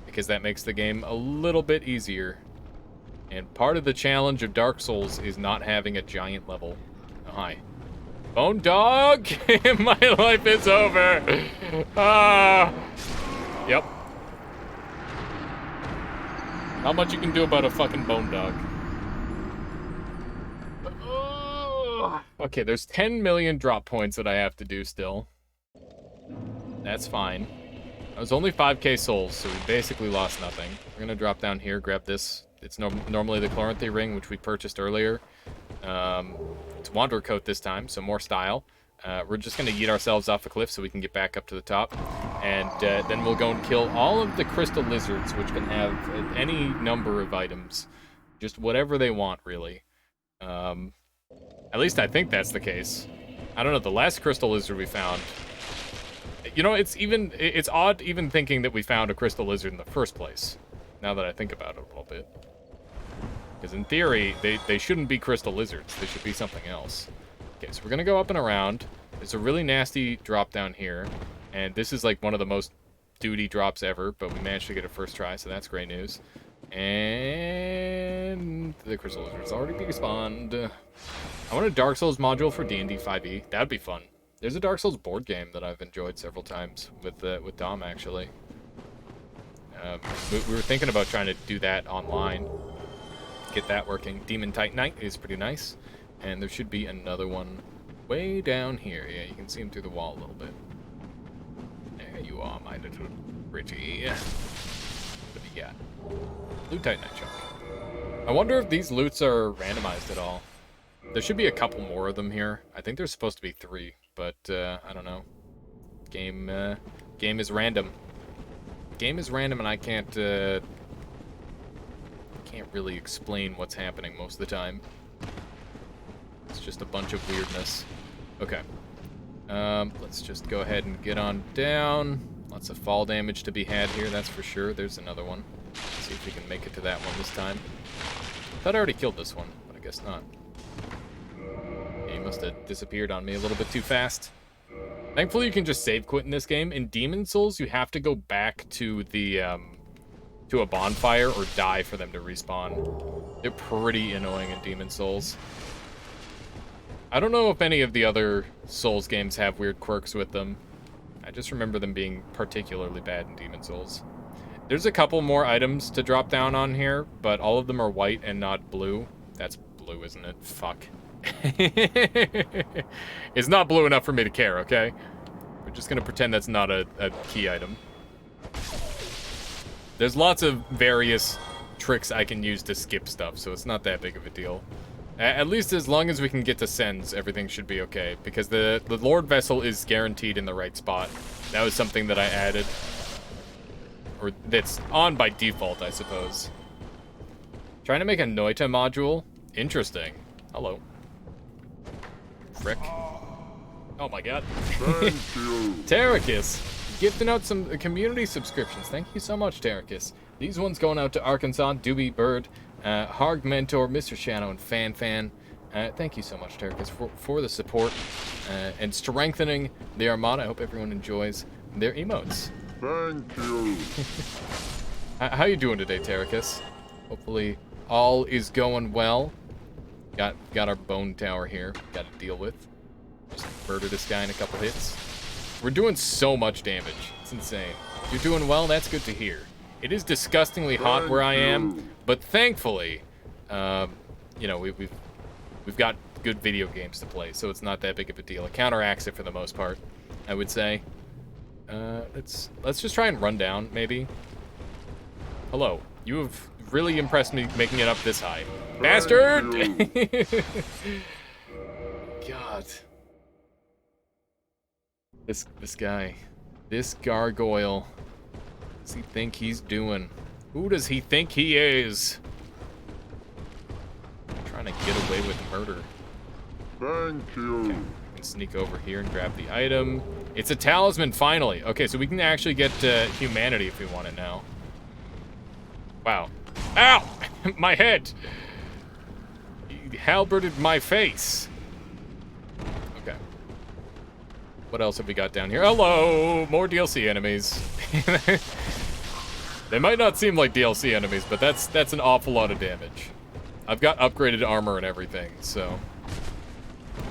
Because that makes the game a little bit easier. And part of the challenge of Dark Souls is not having a giant level. Oh, hi. Bone dog! My life is over! Yep. Not much you can do about a fucking bone dog. Okay, there's 10 million drop points that I have to do still. That's fine. I was only 5k souls, so we basically lost nothing. We're gonna drop down here, grab this. It's normally the Chloranthy ring, which we purchased earlier. It's Wanderer Coat this time, so more style. We're just gonna yeet ourselves off a cliff so we can get back up to the top. And then we'll go and kill all of the crystal lizards, which can have any number of items. Just whatever they want, really. At least I think that's the case. I don't know, the last crystal lizard we found... You know, it's odd even thinking that we found a crystal lizard in the first place. Now that I think about it a little bit. Because in theory, they shouldn't be crystal lizards. They should be something else. Okay, so we're gonna go up and around. There's a really nasty drop down here, and this is like one of the most duty drops ever, but we managed to get it first try, so that's great news. And the crystal lizard's already respawned. I want a Dark Souls module for D&D 5e. That'd be fun. There's a Dark Souls board game that I've enjoyed several times with Dom, actually. We were thinking about trying to do that online. Get that working. Demon Titanite is pretty nice. And there should be another one way down here. Yeah, you can see him through the wall a little bit. There you are, my little Richie. What have you got? Loot Titanite chunk. I wonder if these loots are randomized at all. There should be a couple more of them here. I think there's supposed to be 3, but I don't know. Game is random. Game is random, and I can't really explain what's happening most of the time. It's just a bunch of weirdness. Okay. Let's just go ahead and get on down. Lots of fall damage to be had here, that's for sure. There's another one. Let's see if we can make it to that one this time. Thought I already killed this one, but I guess not. Yeah, he must have disappeared on me a little bit too fast. Thankfully, you can just save quit in this game. In Demon Souls, you have to go back to the to a bonfire or die for them to respawn. They're pretty annoying in Demon Souls. I don't know if any of the other Souls games have weird quirks with them. I just remember them being particularly bad in Demon Souls. There's a couple more items to drop down on here, but all of them are white and not blue. That's blue, isn't it? Fuck. It's not blue enough for me to care, okay? We're just gonna pretend that's not a key item. There's lots of various tricks I can use to skip stuff, so it's not that big of a deal. At least as long as we can get to Sens, everything should be okay, because the Lord Vessel is guaranteed in the right spot. That was something that I added. Or that's on by default, I suppose. Trying to make a Noita module? Interesting. Hello. Frick. Oh my god. Thank you. Terracus, gifting out some community subscriptions. Thank you so much, Terracus. These ones going out to Arkansas, Doobie Bird, Harg Mentor, Mr. Shadow, and Fan. Thank you so much, Terracus, for the support and strengthening the Armada. I hope everyone enjoys their emotes. Thank you. How you doing today, Terracus? Hopefully all is going well. Got our bone tower here. Got to deal with. Just murder this guy in a couple hits. We're doing so much damage. It's insane. You're doing well. That's good to hear. It is disgustingly hot where I am, but thankfully, you know, we've got good video games to play, so it's not that big of a deal. It counteracts it for the most part, I would say. Let's just try and run down, maybe. Hello. You have really impressed me making it up this high. Bastard! God. This guy. This gargoyle. What does he think he's doing? Who does he think he is? Trying to get away with murder. Thank you. Okay. We can sneak over here and grab the item. It's a talisman, finally. Okay, so we can actually get humanity if we want it now. Wow. Ow! My head! He halberted my face. Okay. What else have we got down here? Hello! More DLC enemies. They might not seem like DLC enemies, but that's an awful lot of damage. I've got upgraded armor and everything, so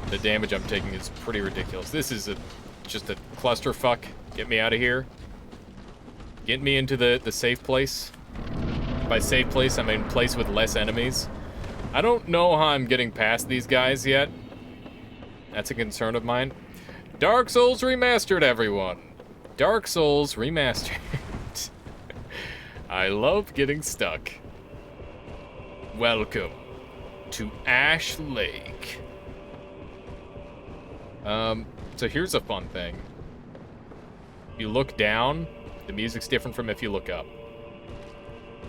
the damage I'm taking is pretty ridiculous. This is just a clusterfuck. Get me out of here. Get me into the safe place. By safe place, I mean place with less enemies. I don't know how I'm getting past these guys yet. That's a concern of mine. Dark Souls Remastered, everyone. Dark Souls Remastered. I love getting stuck. Welcome to Ash Lake. So here's a fun thing. If you look down, the music's different from if you look up.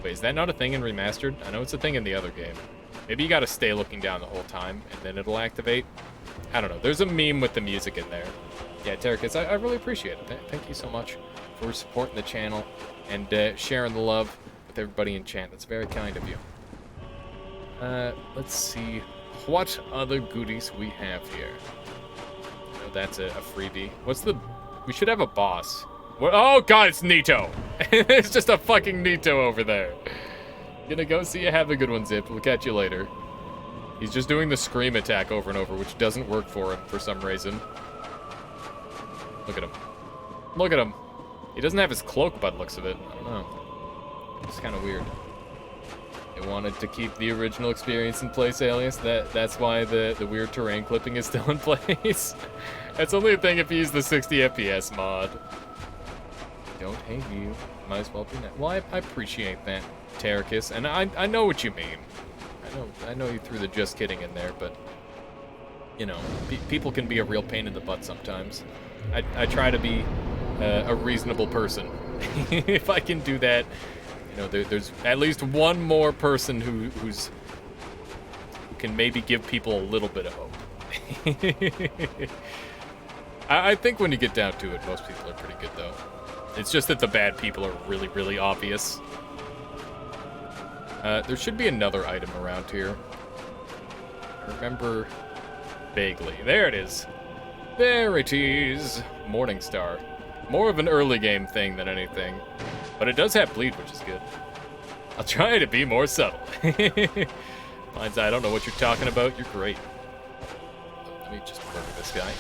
Wait, is that not a thing in Remastered? I know it's a thing in the other game. Maybe you gotta stay looking down the whole time, and then it'll activate. I don't know. There's a meme with the music in there. Yeah, Terracus, I really appreciate it. Thank you so much for supporting the channel and sharing the love with everybody in chat. That's very kind of you. Let's see what other goodies we have here. that's a freebie. What's the... We should have a boss. What? Oh, God, it's Nito. It's just a fucking Nito over there. Gonna go see you. Have a good one, Zip. We'll catch you later. He's just doing the scream attack over and over, which doesn't work for him for some reason. Look at him. Look at him. He doesn't have his cloak by the looks of it. I don't know. It's kind of weird. They wanted to keep the original experience in place, Alias. That's why the weird terrain clipping is still in place. That's only a thing if you use the 60 FPS mod. Don't hate you. Might as well be that. Well, I appreciate that, Terracus, and I know what you mean. I know you threw the just kidding in there, but you know, people can be a real pain in the butt sometimes. I try to be a reasonable person. If I can do that, you know, there's at least one more person who can maybe give people a little bit of hope. I think when you get down to it, most people are pretty good, though. It's just that the bad people are really, really obvious. There should be another item around here. I remember vaguely. There it is. There it is. Morningstar. More of an early game thing than anything. But it does have bleed, which is good. I'll try to be more subtle. Mine's, I don't know what you're talking about. You're great. Let me just murder this guy.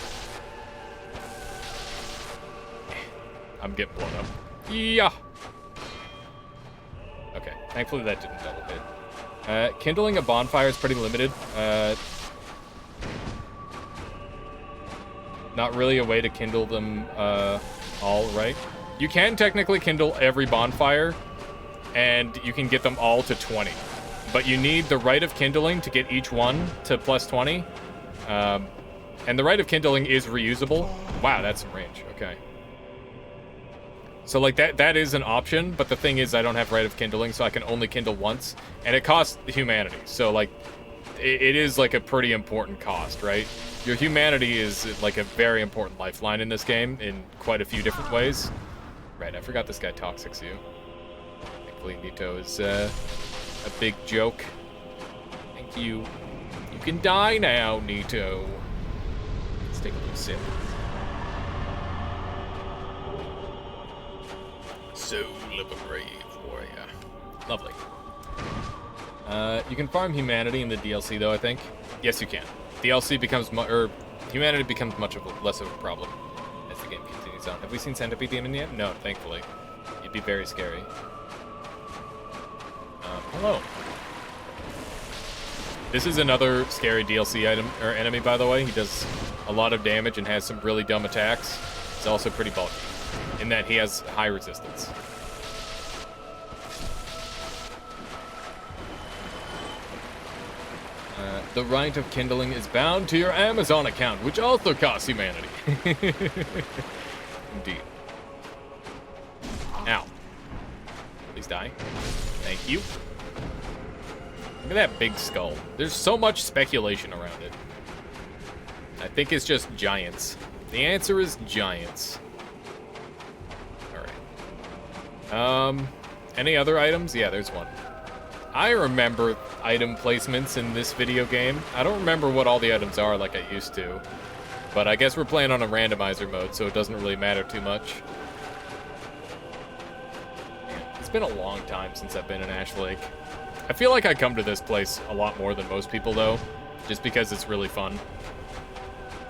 I'm getting blown up. Yeah. Okay. Thankfully that didn't double hit. Kindling a bonfire is pretty limited. Not really a way to kindle them all, right? You can technically kindle every bonfire, and you can get them all to 20. But you need the Rite of Kindling to get each one to plus 20. And the Rite of Kindling is reusable. Wow, that's some range. Okay. So, like, that is an option, but the thing is I don't have Rite of Kindling, so I can only kindle once. And it costs humanity. So, like, it is, like, a pretty important cost, right? Your humanity is, like, a very important lifeline in this game in quite a few different ways. Right, I forgot this guy Toxics you. Thankfully, Nito is a big joke. Thank you. You can die now, Nito. Let's take a little sip. Soul of a brave warrior. Lovely. You can farm humanity in the DLC, though, I think. Yes, you can. DLC becomes humanity becomes much less of a problem as the game continues on. Have we seen Centipede Demon yet? No, thankfully. It'd be very scary. Hello. This is another scary DLC item or enemy, by the way. He does a lot of damage and has some really dumb attacks. He's also pretty bulky in that he has high resistance. The Rite of Kindling is bound to your Amazon account, which also costs humanity. Indeed. Ow. Please die. Thank you. Look at that big skull. There's so much speculation around it. I think it's just giants. The answer is giants. Alright. Any other items? Yeah, there's one. I remember item placements in this video game. I don't remember what all the items are like I used to. But I guess we're playing on a randomizer mode, so it doesn't really matter too much. It's been a long time since I've been in Ash Lake. I feel like I come to this place a lot more than most people, though. Just because it's really fun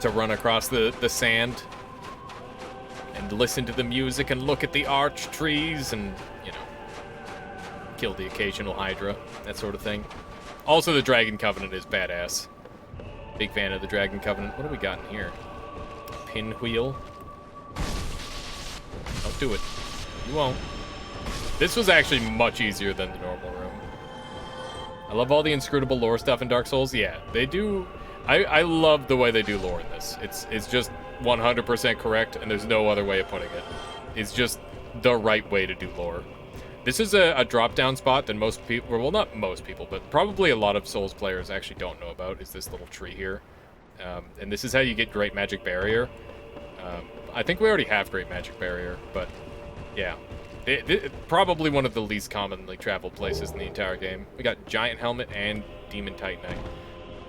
to run across the sand and listen to the music and look at the arch trees and, you know, kill the occasional Hydra, that sort of thing. Also, the Dragon Covenant is badass. Big fan of the Dragon Covenant. What do we got in here? Pinwheel. Don't do it. You won't. This was actually much easier than the normal room. I love all the inscrutable lore stuff in Dark Souls. Yeah, they do. I love the way they do lore in this. It's just 100% correct, and there's no other way of putting it. It's just the right way to do lore. This is a drop-down spot that most people, well, not most people, but probably a lot of Souls players actually don't know about, is this little tree here. And this is how you get Great Magic Barrier. I think we already have Great Magic Barrier, but yeah. Probably one of the least commonly traveled places in the entire game. We got Giant Helmet and Demon Titanite.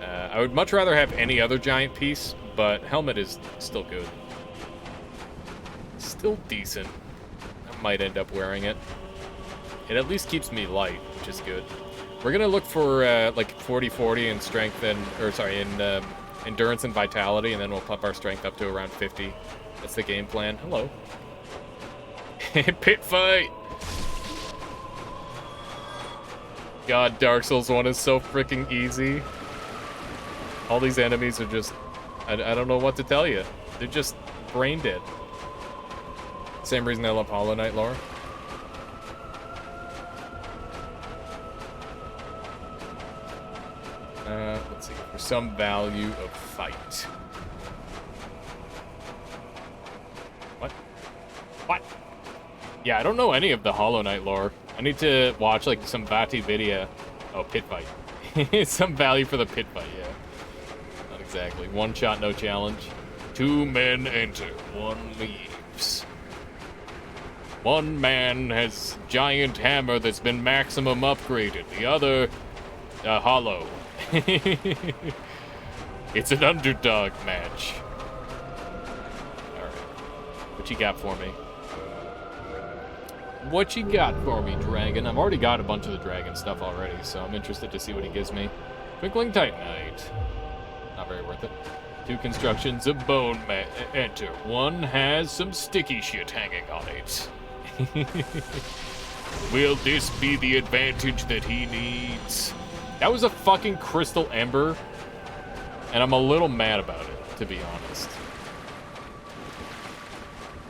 I would much rather have any other giant piece, but helmet is still good. Still decent. I might end up wearing it. It at least keeps me light, which is good. We're gonna look for like 40-40 in strength and, in endurance and vitality, and then we'll pump our strength up to around 50. That's the game plan. Hello. Pit fight! God, Dark Souls 1 is so freaking easy. All these enemies are just... I don't know what to tell you. They're just brain dead. Same reason I love Hollow Knight lore. Let's see. For some value of fight. What? What? Yeah, I don't know any of the Hollow Knight lore. I need to watch, like, some Vati video. Oh, pit fight. Some value for the pit fight, yeah. Not exactly. One shot, no challenge. 2 men enter, 1 leaves. 1 man has giant hammer that's been maximum upgraded. The other, hollow. It's an underdog match. Alright. What you got for me? What you got for me, dragon? I've already got a bunch of the dragon stuff already, so I'm interested to see what he gives me. Twinkling Titanite. Not very worth it. 2 constructions of bone enter. 1 has some sticky shit hanging on it. Will this be the advantage that he needs? That was a fucking crystal ember, and I'm a little mad about it, to be honest.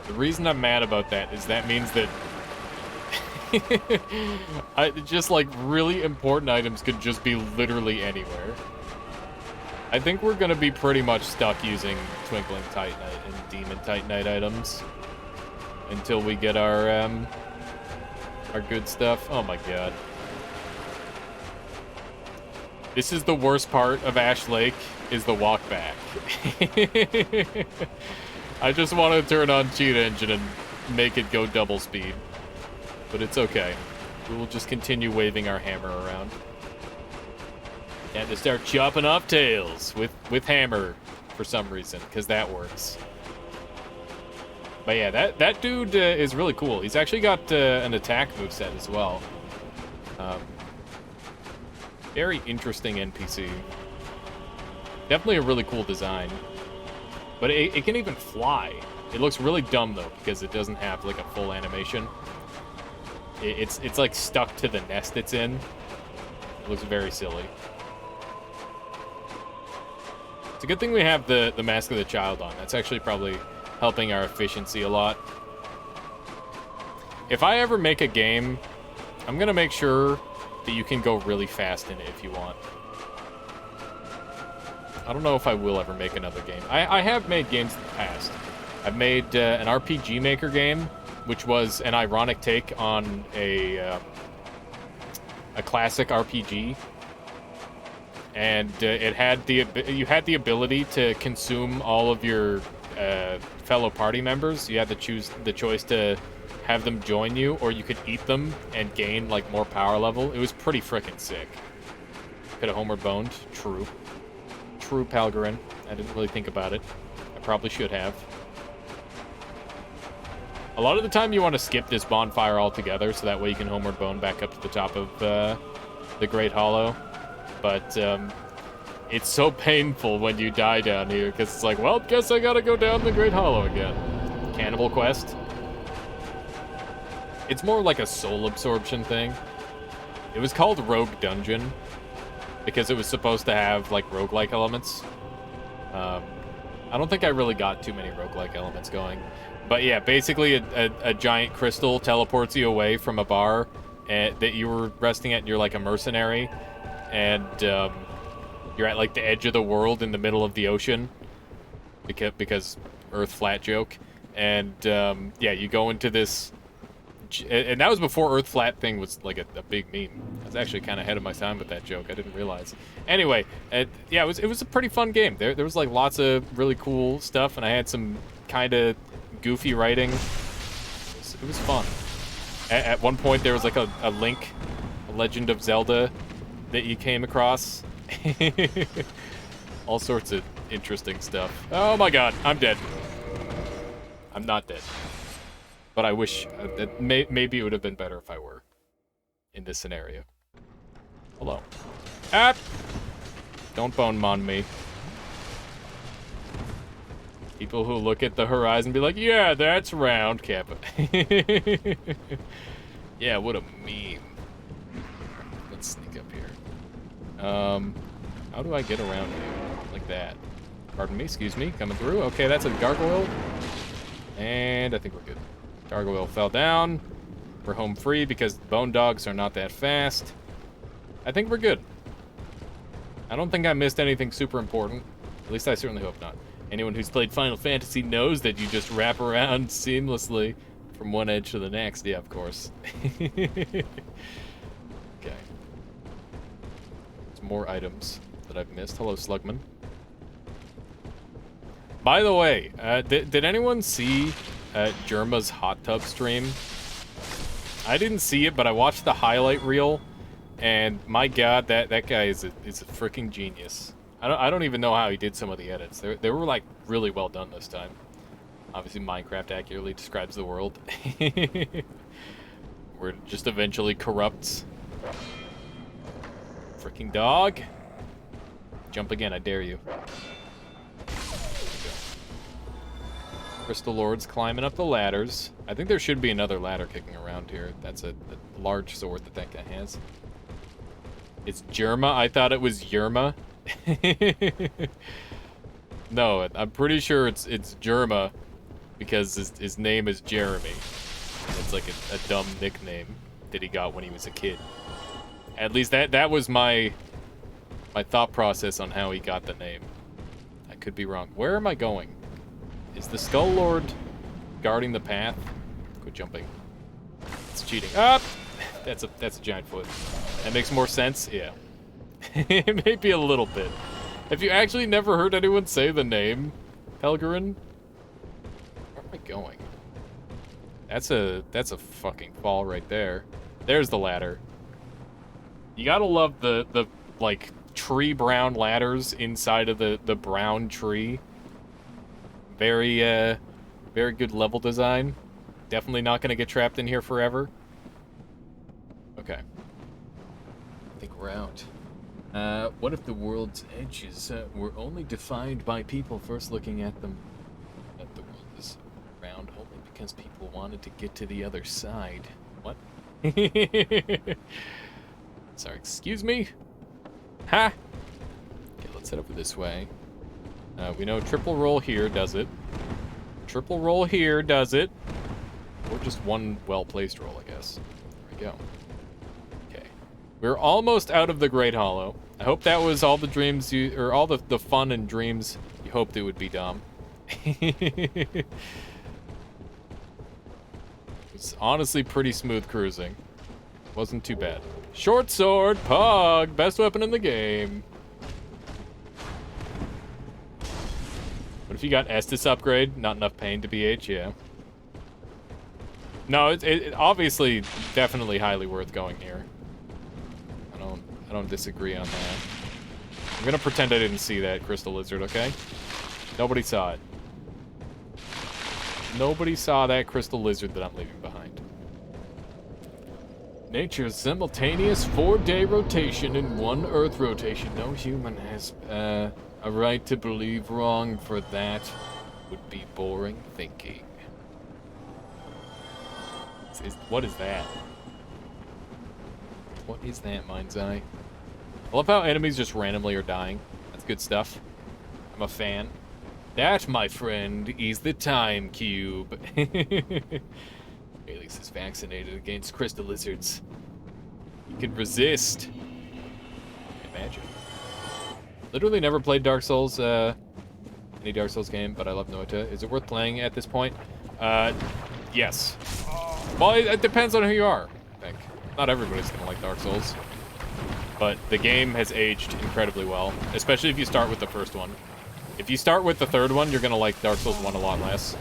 The reason I'm mad about that is that means that just like really important items could just be literally anywhere. I think we're gonna be pretty much stuck using Twinkling Titanite and Demon Titanite items until we get our good stuff. Oh my god. This is the worst part of Ash Lake, is the walk back. I just want to turn on Cheat Engine and make it go double speed. But it's okay. We will just continue waving our hammer around. And to start chopping off tails with hammer for some reason, because that works. But yeah, that dude is really cool. He's actually got an attack moveset as well. Very interesting NPC. Definitely a really cool design. But it can even fly. It looks really dumb though, because it doesn't have like a full animation. It's like stuck to the nest it's in. It looks very silly. It's a good thing we have the Mask of the Child on. That's actually probably helping our efficiency a lot. If I ever make a game, I'm gonna make sure that you can go really fast in it if you want. I don't know if I will ever make another game. I have made games in the past. I've made an RPG Maker game, which was an ironic take on a classic RPG. And you had the ability to consume all of your fellow party members. You had to choose the choice to have them join you, or you could eat them and gain like more power level. It was pretty freaking sick. Could have homeward boned. True, Palgarin. I didn't really think about it. I probably should have. A lot of the time you want to skip this bonfire altogether, so that way you can homeward bone back up to the top of the Great Hollow. But it's so painful when you die down here, because it's like, well, guess I gotta go down the Great Hollow again. Cannibal Quest. It's more like a soul absorption thing. It was called Rogue Dungeon because it was supposed to have like roguelike elements. I don't think I really got too many roguelike elements going. But yeah, basically a giant crystal teleports you away from a bar that you were resting at, and you're like a mercenary. And you're at like the edge of the world in the middle of the ocean. Because Earth flat joke. And yeah, you go into this... And that was before Earth Flat thing was like a big meme. I was actually kind of ahead of my time with that joke. I didn't realize. Anyway, yeah, it was a pretty fun game. There was like lots of really cool stuff, and I had some kind of goofy writing. It was fun. At one point, there was like a Link, a Legend of Zelda, that you came across. All sorts of interesting stuff. Oh my god, I'm dead. I'm not dead. But I wish that maybe it would have been better if I were in this scenario. Hello. Ah! Don't bone mon me. People who look at the horizon be like, yeah, that's round, Kappa. Yeah, what a meme. Let's sneak up here. How do I get around here? Like that. Pardon me, excuse me, coming through. Okay, that's a gargoyle. And I think we're good. Gargoyle fell down. We're home free because bone dogs are not that fast. I think we're good. I don't think I missed anything super important. At least I certainly hope not. Anyone who's played Final Fantasy knows that you just wrap around seamlessly from one edge to the next. Yeah, of course. Okay. Some more items that I've missed. Hello, Slugman. By the way, did anyone see Germa's hot tub stream? I didn't see it, but I watched the highlight reel, and my god, that guy is a freaking genius. I don't even know how he did some of the edits. They were like really well done this time. Obviously, Minecraft accurately describes the world. Where it just eventually corrupts. Freaking dog. Jump again, I dare you. Crystal Lords climbing up the ladders. I think there should be another ladder kicking around here. That's a large sword that guy has. It's Germa? I thought it was Yerma. No, I'm pretty sure it's Germa because his name is Jeremy. It's like a dumb nickname that he got when he was a kid. At least that was my thought process on how he got the name. I could be wrong. Where am I going? Is the Skull Lord guarding the path? Quit jumping. It's cheating. Ah! That's a giant foot. That makes more sense? Yeah. Maybe a little bit. Have you actually never heard anyone say the name Pelgarin? Where am I going? That's a fucking fall right there. There's the ladder. You gotta love the like tree brown ladders inside of the brown tree. Very very good level design. Definitely not gonna get trapped in here forever. Okay. I think we're out. What if the world's edges were only defined by people first looking at them? That the world is round only because people wanted to get to the other side. What? Sorry, excuse me? Ha! Okay, let's head over this way. We know triple roll here does it. Triple roll here does it. Or just one well-placed roll, I guess. There we go. Okay. We're almost out of the Great Hollow. I hope that was all the dreams or all the fun and dreams you hoped it would be, Dom. It's honestly pretty smooth cruising. Wasn't too bad. Short sword, Pug, best weapon in the game. What if you got Estus upgrade? Not enough pain to BH, yeah. No, it obviously definitely highly worth going here. I don't disagree on that. I'm gonna pretend I didn't see that crystal lizard, okay? Nobody saw it. Nobody saw that crystal lizard that I'm leaving behind. Nature's simultaneous 4-day rotation in 1 Earth rotation. No human has a right to believe wrong, for that would be boring thinking. What is that? What is that, Mind's Eye? I love how enemies just randomly are dying. That's good stuff. I'm a fan. That, my friend, is the time cube. Alias is vaccinated against crystal lizards. You can resist. Imagine. Literally never played Dark Souls, any Dark Souls game, but I love Noita. Is it worth playing at this point? Yes. Well, it depends on who you are, I think. Not everybody's gonna like Dark Souls. But the game has aged incredibly well, especially if you start with the first one. If you start with the third one, you're gonna like Dark Souls 1 a lot less.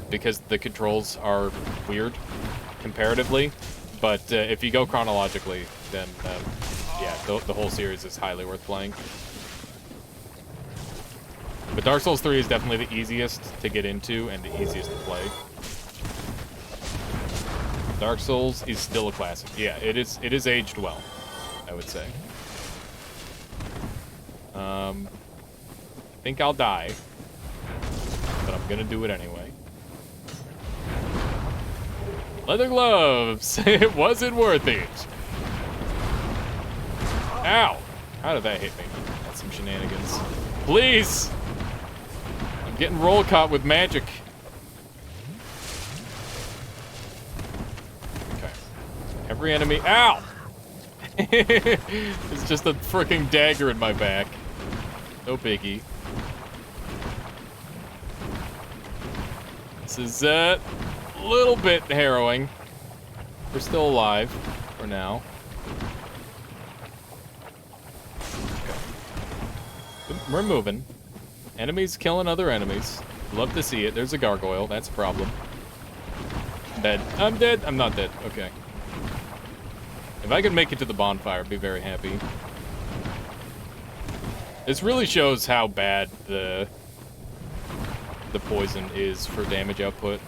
Because the controls are weird, comparatively. But if you go chronologically, then yeah, the whole series is highly worth playing. But Dark Souls 3 is definitely the easiest to get into and the easiest to play. Dark Souls is still a classic. Yeah, it is aged well, I would say. I think I'll die, but I'm gonna do it anyway. Leather gloves! It wasn't worth it! Ow! How did that hit me? That's some shenanigans. Please! I'm getting roll caught with magic. Okay. Every enemy... Ow! It's just a freaking dagger in my back. No biggie. This is a little bit harrowing. We're still alive for now. Okay. We're moving. Enemies killing other enemies. Love to see it. There's a gargoyle. That's a problem. Dead. I'm dead. I'm not dead. Okay. If I could make it to the bonfire, I'd be very happy. This really shows how bad the poison is for damage output.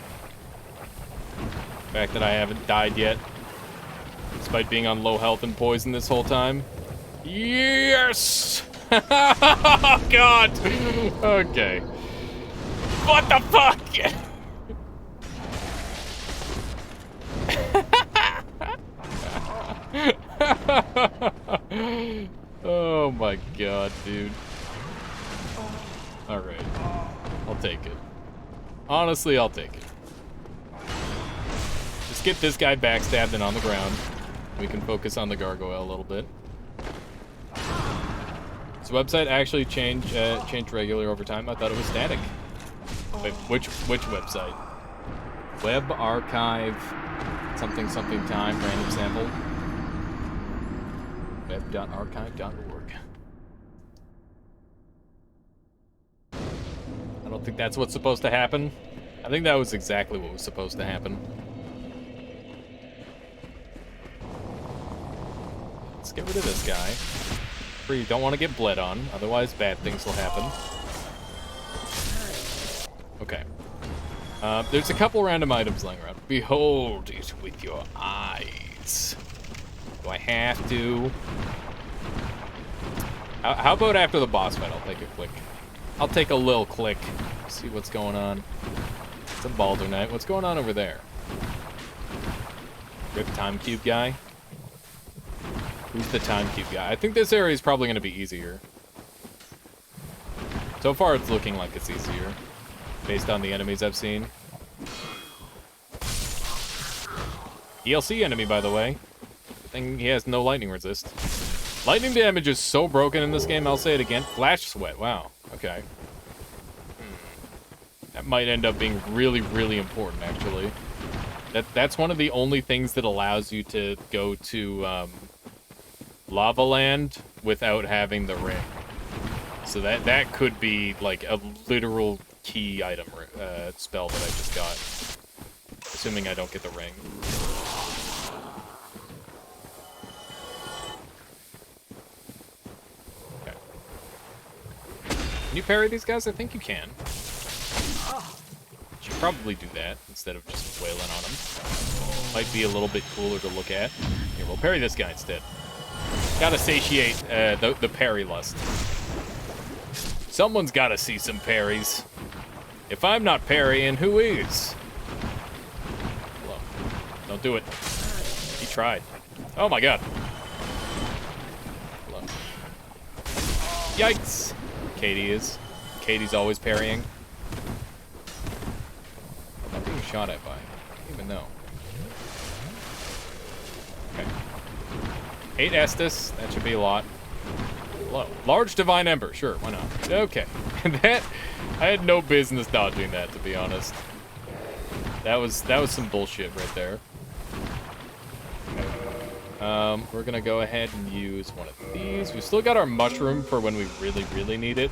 The fact that I haven't died yet, despite being on low health and poison this whole time. Yes! Oh, God! Okay. What the fuck? Oh my god, dude. Alright. I'll take it. Honestly, I'll take it. Just get this guy backstabbed and on the ground. We can focus on the gargoyle a little bit. This website actually changed regularly over time. I thought it was static. Wait, which website? Web archive something time random sample. Web.archive.org. I don't think that's what's supposed to happen. I think that was exactly what was supposed to happen. Let's get rid of this guy. You don't want to get bled on, otherwise bad things will happen. Okay. There's a couple random items lying around. Behold it with your eyes. Do I have to? How about after the boss fight, I'll take a click. I'll take a little click. See what's going on. It's a Baldur Knight. What's going on over there? Rip Time Cube guy? Who's the Time Cube guy? I think this area is probably going to be easier. So far, it's looking like it's easier, based on the enemies I've seen. DLC enemy, by the way. Good thing he has no lightning resist. Lightning damage is so broken in this game, I'll say it again. Flash sweat, wow. Okay. That might end up being really, really important, actually. That's one of the only things that allows you to go to Lava Land without having the ring. So that could be like a literal key item spell that I just got. Assuming I don't get the ring. Okay. Can you parry these guys? I think you can. Should probably do that instead of just wailing on them. Might be a little bit cooler to look at. Here, we'll parry this guy instead. Gotta satiate the parry lust. Someone's gotta see some parries. If I'm not parrying, who is? Hello. Don't do it. He tried. Oh my god. Hello. Yikes. Katie is. Katie's always parrying. I'm being shot at by. I don't even know. Okay. 8 Estus. That should be a lot. Hello. Large Divine Ember. Sure, why not? Okay. That... I had no business dodging that, to be honest. That was some bullshit right there. We're gonna go ahead and use one of these. We still got our mushroom for when we really, really need it.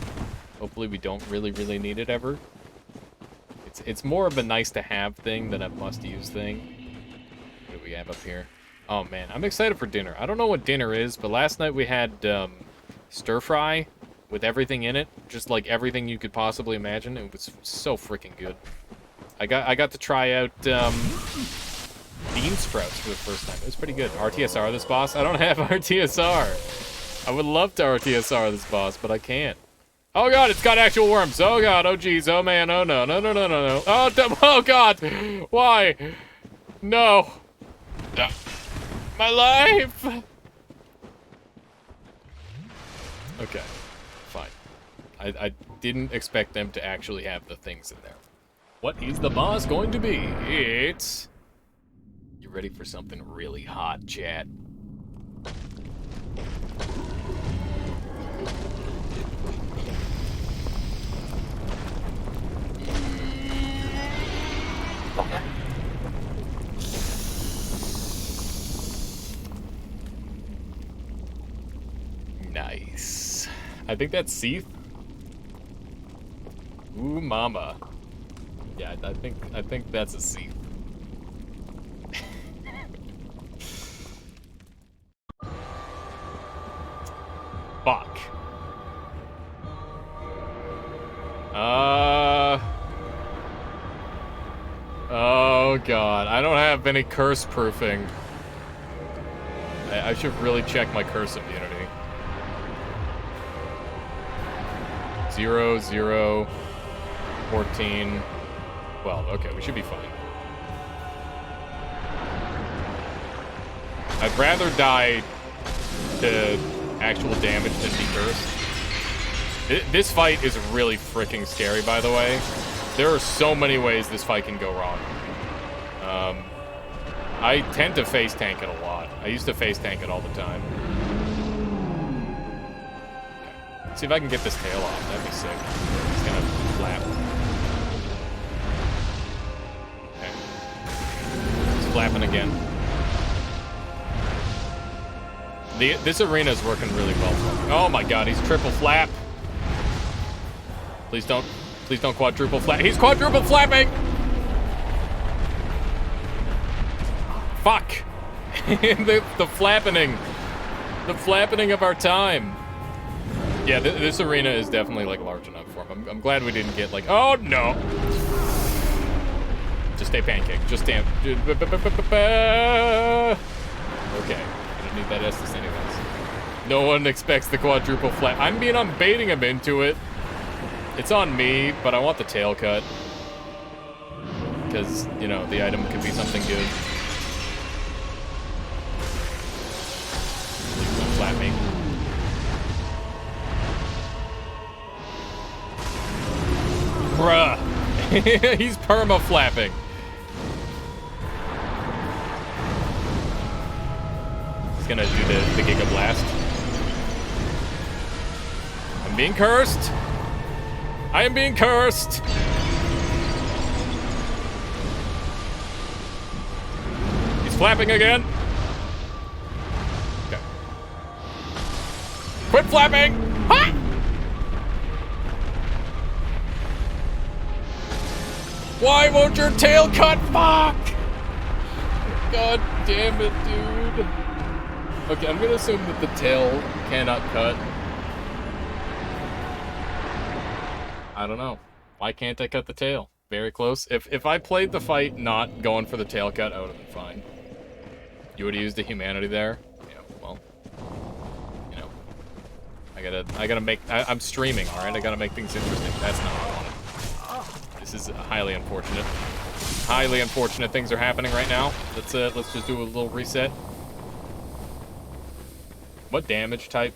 Hopefully we don't really, really need it ever. It's more of a nice-to-have thing than a must-use thing. What do we have up here? Oh, man. I'm excited for dinner. I don't know what dinner is, but last night we had stir-fry with everything in it, just like everything you could possibly imagine. It was so freaking good. I got to try out bean sprouts for the first time. It was pretty good. RTSR this boss. I don't have RTSR. I would love to RTSR this boss, but I can't. Oh god, it's got actual worms. Oh god, oh jeez, oh man, oh no, no, no, no, no, no. Oh god, why? No. My life. Okay, fine. I didn't expect them to actually have the things in there. What is the boss going to be? It's... You ready for something really hot, chat? Nice. I think that's Seath. Ooh, mama. Yeah, I think that's a Seath. Fuck. Oh god, I don't have any curse proofing. I should really check my curse immunity. 0, 0, 14. Well, okay, we should be fine. I'd rather die to actual damage than be cursed. This fight is really freaking scary, by the way. There are so many ways this fight can go wrong. I tend to face tank it a lot. I used to face tank it all the time. Okay. Let's see if I can get this tail off. That'd be sick. It's gonna flap. Okay. It's flapping again. This arena is working really well for me. Oh my god, he's triple flap. Please don't quadruple flap. He's quadruple flapping! Fuck! the flappening. The flappening of our time. Yeah, this arena is definitely like large enough for him. I'm glad we didn't get like, oh no! Just stay pancake. Just stay. Okay. Need that Estus anyways. No one expects the quadruple flap. I'm baiting him into it. It's on me, but I want the tail cut. Because, you know, the item could be something good. Please don't flap me. Bruh. He's perma-flapping. He's gonna do the Giga Blast. I'm being cursed. I am being cursed. He's flapping again. Okay. Quit flapping. Ha! Why won't your tail cut? Fuck! God damn it, dude. Okay, I'm gonna assume that the tail cannot cut. I don't know. Why can't I cut the tail? Very close. If I played the fight not going for the tail cut, I would have been fine. You would have used the humanity there? Yeah, well. You know. I gotta make... I'm streaming, alright? I gotta make things interesting. That's not what I wanted. This is highly unfortunate. Highly unfortunate things are happening right now. Let's just do a little reset. What damage type?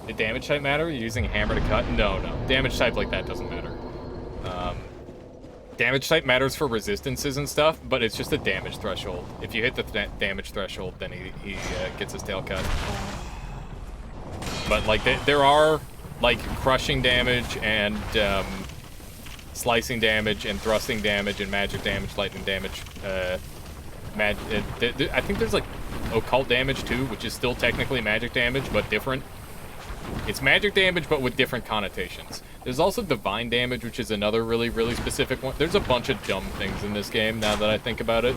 Did damage type matter? You're using a hammer to cut? No. Damage type like that doesn't matter. Damage type matters for resistances and stuff, but it's just a damage threshold. If you hit the damage threshold, then he gets his tail cut. But like there are like crushing damage and slicing damage and thrusting damage and magic damage, lightning damage. I think there's like occult damage too, which is still technically magic damage, but different. It's magic damage, but with different connotations. There's also divine damage, which is another really, really specific one. There's a bunch of dumb things in this game, now that I think about it.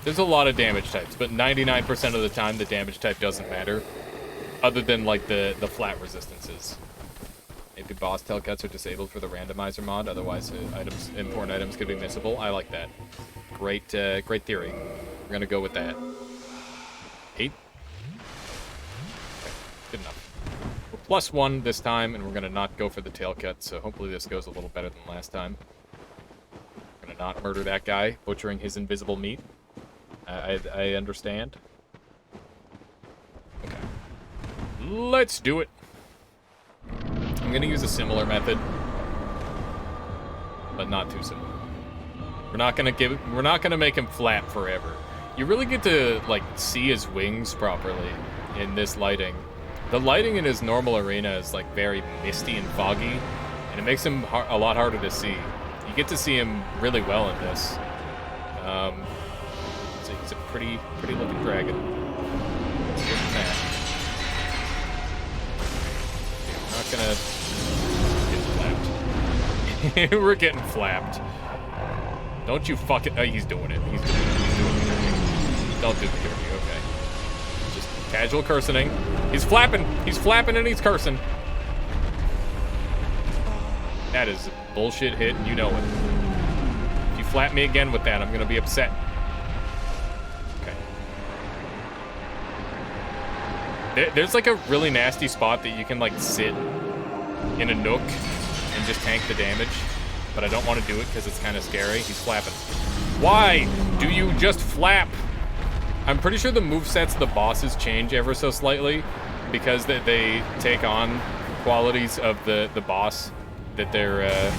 There's a lot of damage types, but 99% of the time, the damage type doesn't matter. Other than, like, the flat resistances. Maybe boss tail cuts are disabled for the randomizer mod, otherwise important items could be missable. I like that. Great theory. We're gonna go with that. 8? Okay, good enough. We're +1 this time, and we're gonna not go for the tail cut, so hopefully this goes a little better than last time. We're gonna not murder that guy, butchering his invisible meat. I understand. Okay. Let's do it. I'm gonna use a similar method, but not too similar. We're not gonna make him flap forever. You really get to like see his wings properly in this lighting. The lighting in his normal arena is like very misty and foggy, and it makes him a lot harder to see. You get to see him really well in this. So he's a pretty looking dragon. Look at that. Not gonna get flapped. We're getting flapped. Don't you fucking... Oh, he's doing it. He's doing it. He's doing it. Don't do the dirty, okay. Just casual cursing. He's flapping. He's flapping and he's cursing. That is a bullshit hit, and you know it. If you flap me again with that, I'm gonna be upset. Okay. There's like a really nasty spot that you can like sit in a nook and just tank the damage, but I don't want to do it because it's kind of scary. He's flapping. Why do you just flap? I'm pretty sure the movesets of the bosses change ever so slightly because they take on qualities of the boss that they're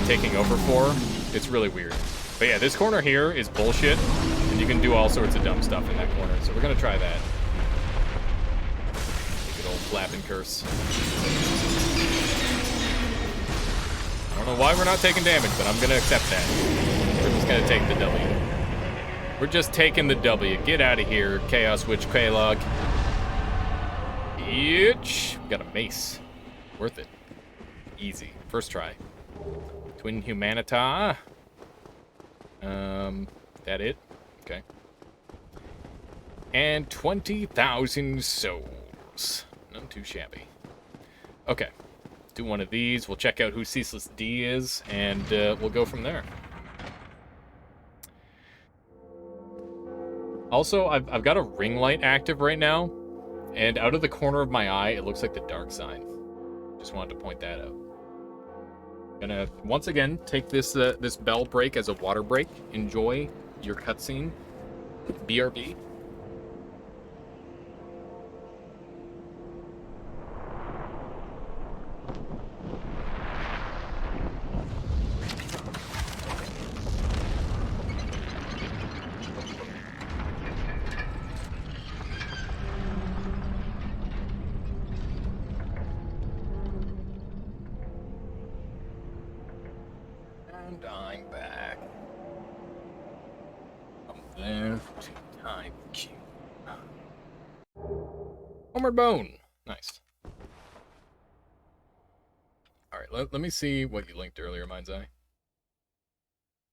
taking over for. It's really weird. But yeah, this corner here is bullshit, and you can do all sorts of dumb stuff in that corner, so we're gonna try that. Good old flapping curse. I don't know why we're not taking damage, but I'm gonna accept that. We're just gonna take the W. We're just taking the W. Get out of here, Chaos Witch Kalog. Itch. We got a mace. Worth it. Easy. First try. Twin Humanita. That it? Okay. And 20,000 souls. Not too shabby. Okay. Do one of these. We'll check out who Ceaseless D is, and we'll go from there. Also, I've got a ring light active right now, and out of the corner of my eye, it looks like the dark sign. Just wanted to point that out. Gonna once again take this this bell break as a water break. Enjoy your cutscene. BRB. And I'm back. I'm there to time cube. Homeward Bone. Nice. Alright, let me see what you linked earlier, Mind's Eye.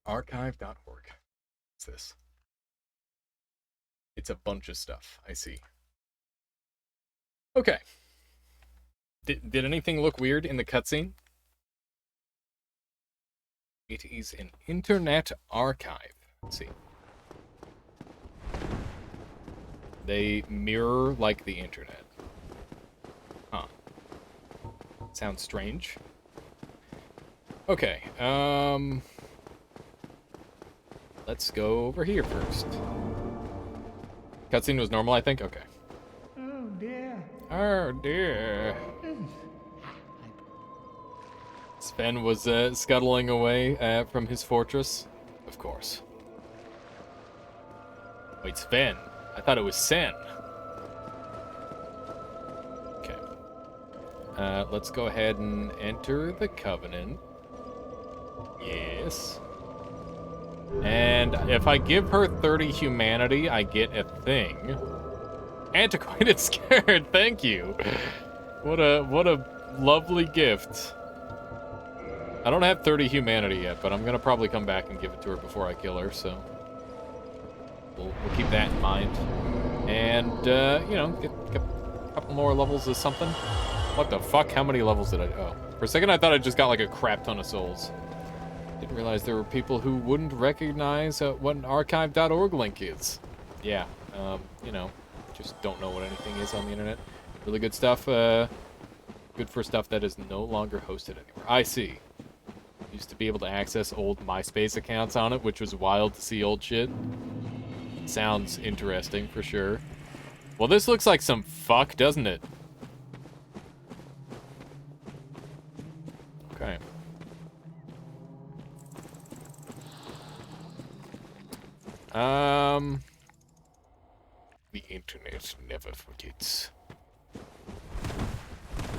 Archive.org. What's this? It's a bunch of stuff. I see. Okay. Did anything look weird in the cutscene? It is an internet archive. Let's see. They mirror like the internet. Huh. Sounds strange. Okay, let's go over here first. Cutscene was normal, I think? Okay. Oh dear. Oh dear. Sven was scuttling away from his fortress. Of course. Wait, Sven? I thought it was Sen. Okay. Let's go ahead and enter the Covenant. Yes. And if I give her 30 humanity, I get a thing. Antiquated Scared, thank you. What a lovely gift. I don't have 30 humanity yet, but I'm gonna probably come back and give it to her before I kill her, so we'll keep that in mind. And, you know, get a couple couple more levels of something. What the fuck? How many levels did I... Oh. For a second, I thought I just got, like, a crap ton of souls. Didn't realize there were people who wouldn't recognize what an archive.org link is. Yeah, you know, just don't know what anything is on the internet. Really good stuff, good for stuff that is no longer hosted anywhere. I see. Used to be able to access old MySpace accounts on it, which was wild to see old shit. Sounds interesting, for sure. Well, this looks like some fuck, doesn't it? Okay. The internet never forgets.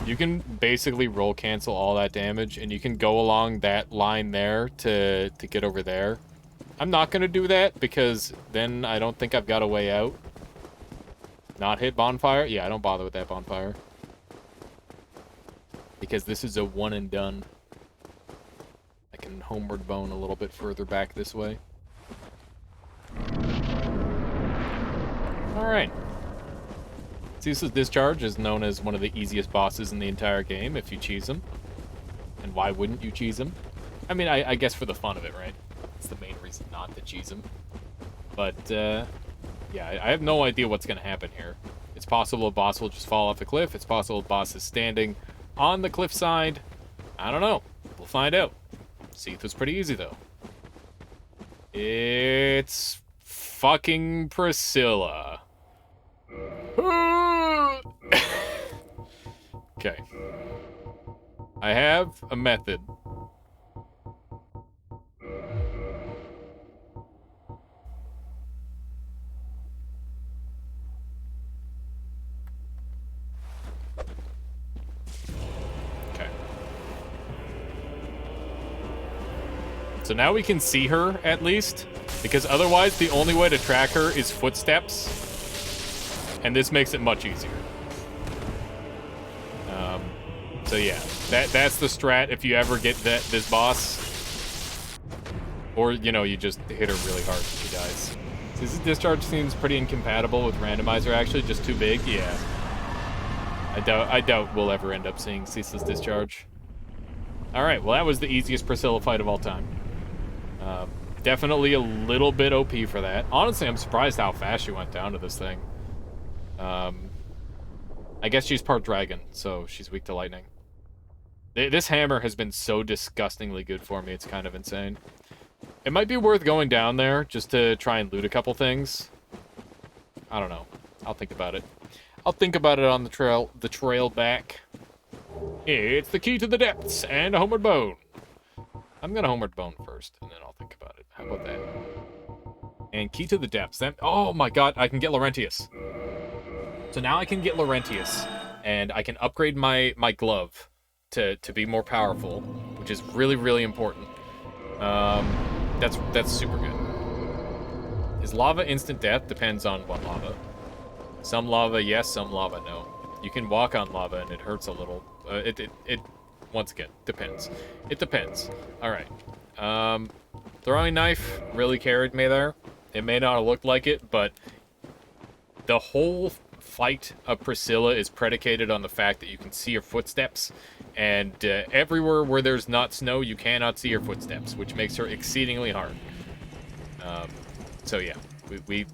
You can basically roll cancel all that damage, and you can go along that line there to get over there. I'm not going to do that, because then I don't think I've got a way out. Not hit bonfire? Yeah, I don't bother with that bonfire. Because this is a one and done. I can homeward bone a little bit further back this way. Alright. Ceaseless Discharge is known as one of the easiest bosses in the entire game, if you cheese him. And why wouldn't you cheese him? I mean, I guess for the fun of it, right? It's the main reason not to cheese him. But, yeah, I have no idea what's going to happen here. It's possible a boss will just fall off a cliff. It's possible a boss is standing on the cliffside. I don't know. We'll find out. Seath was pretty easy, though. It's fucking Priscilla. Okay. I have a method. Okay. So now we can see her, at least. Because otherwise, the only way to track her is footsteps. And this makes it much easier. So yeah, that's the strat if you ever get this boss. Or, you know, you just hit her really hard and she dies. This Discharge seems pretty incompatible with Randomizer, actually, just too big, yeah. I doubt we'll ever end up seeing Ceaseless Discharge. Alright, well that was the easiest Priscilla fight of all time. Definitely a little bit OP for that. Honestly, I'm surprised how fast she went down to this thing. I guess she's part dragon, so she's weak to lightning. This hammer has been so disgustingly good for me, it's kind of insane. It might be worth going down there just to try and loot a couple things. I don't know. I'll think about it. I'll think about it on the trail back. It's the key to the depths and a homeward bone. I'm gonna homeward bone first, and then I'll think about it. How about that? And key to the depths. Then, oh my god, I can get Laurentius. So now I can get Laurentius, and I can upgrade my glove to be more powerful, which is really, really important. That's super good. Is lava instant death? Depends on what lava. Some lava, yes. Some lava, no. You can walk on lava, and it hurts a little. It once again, depends. It depends. All right. Throwing knife really carried me there. It may not have looked like it, but the whole fight of Priscilla is predicated on the fact that you can see her footsteps, and everywhere where there's not snow, you cannot see her footsteps, which makes her exceedingly hard. So yeah,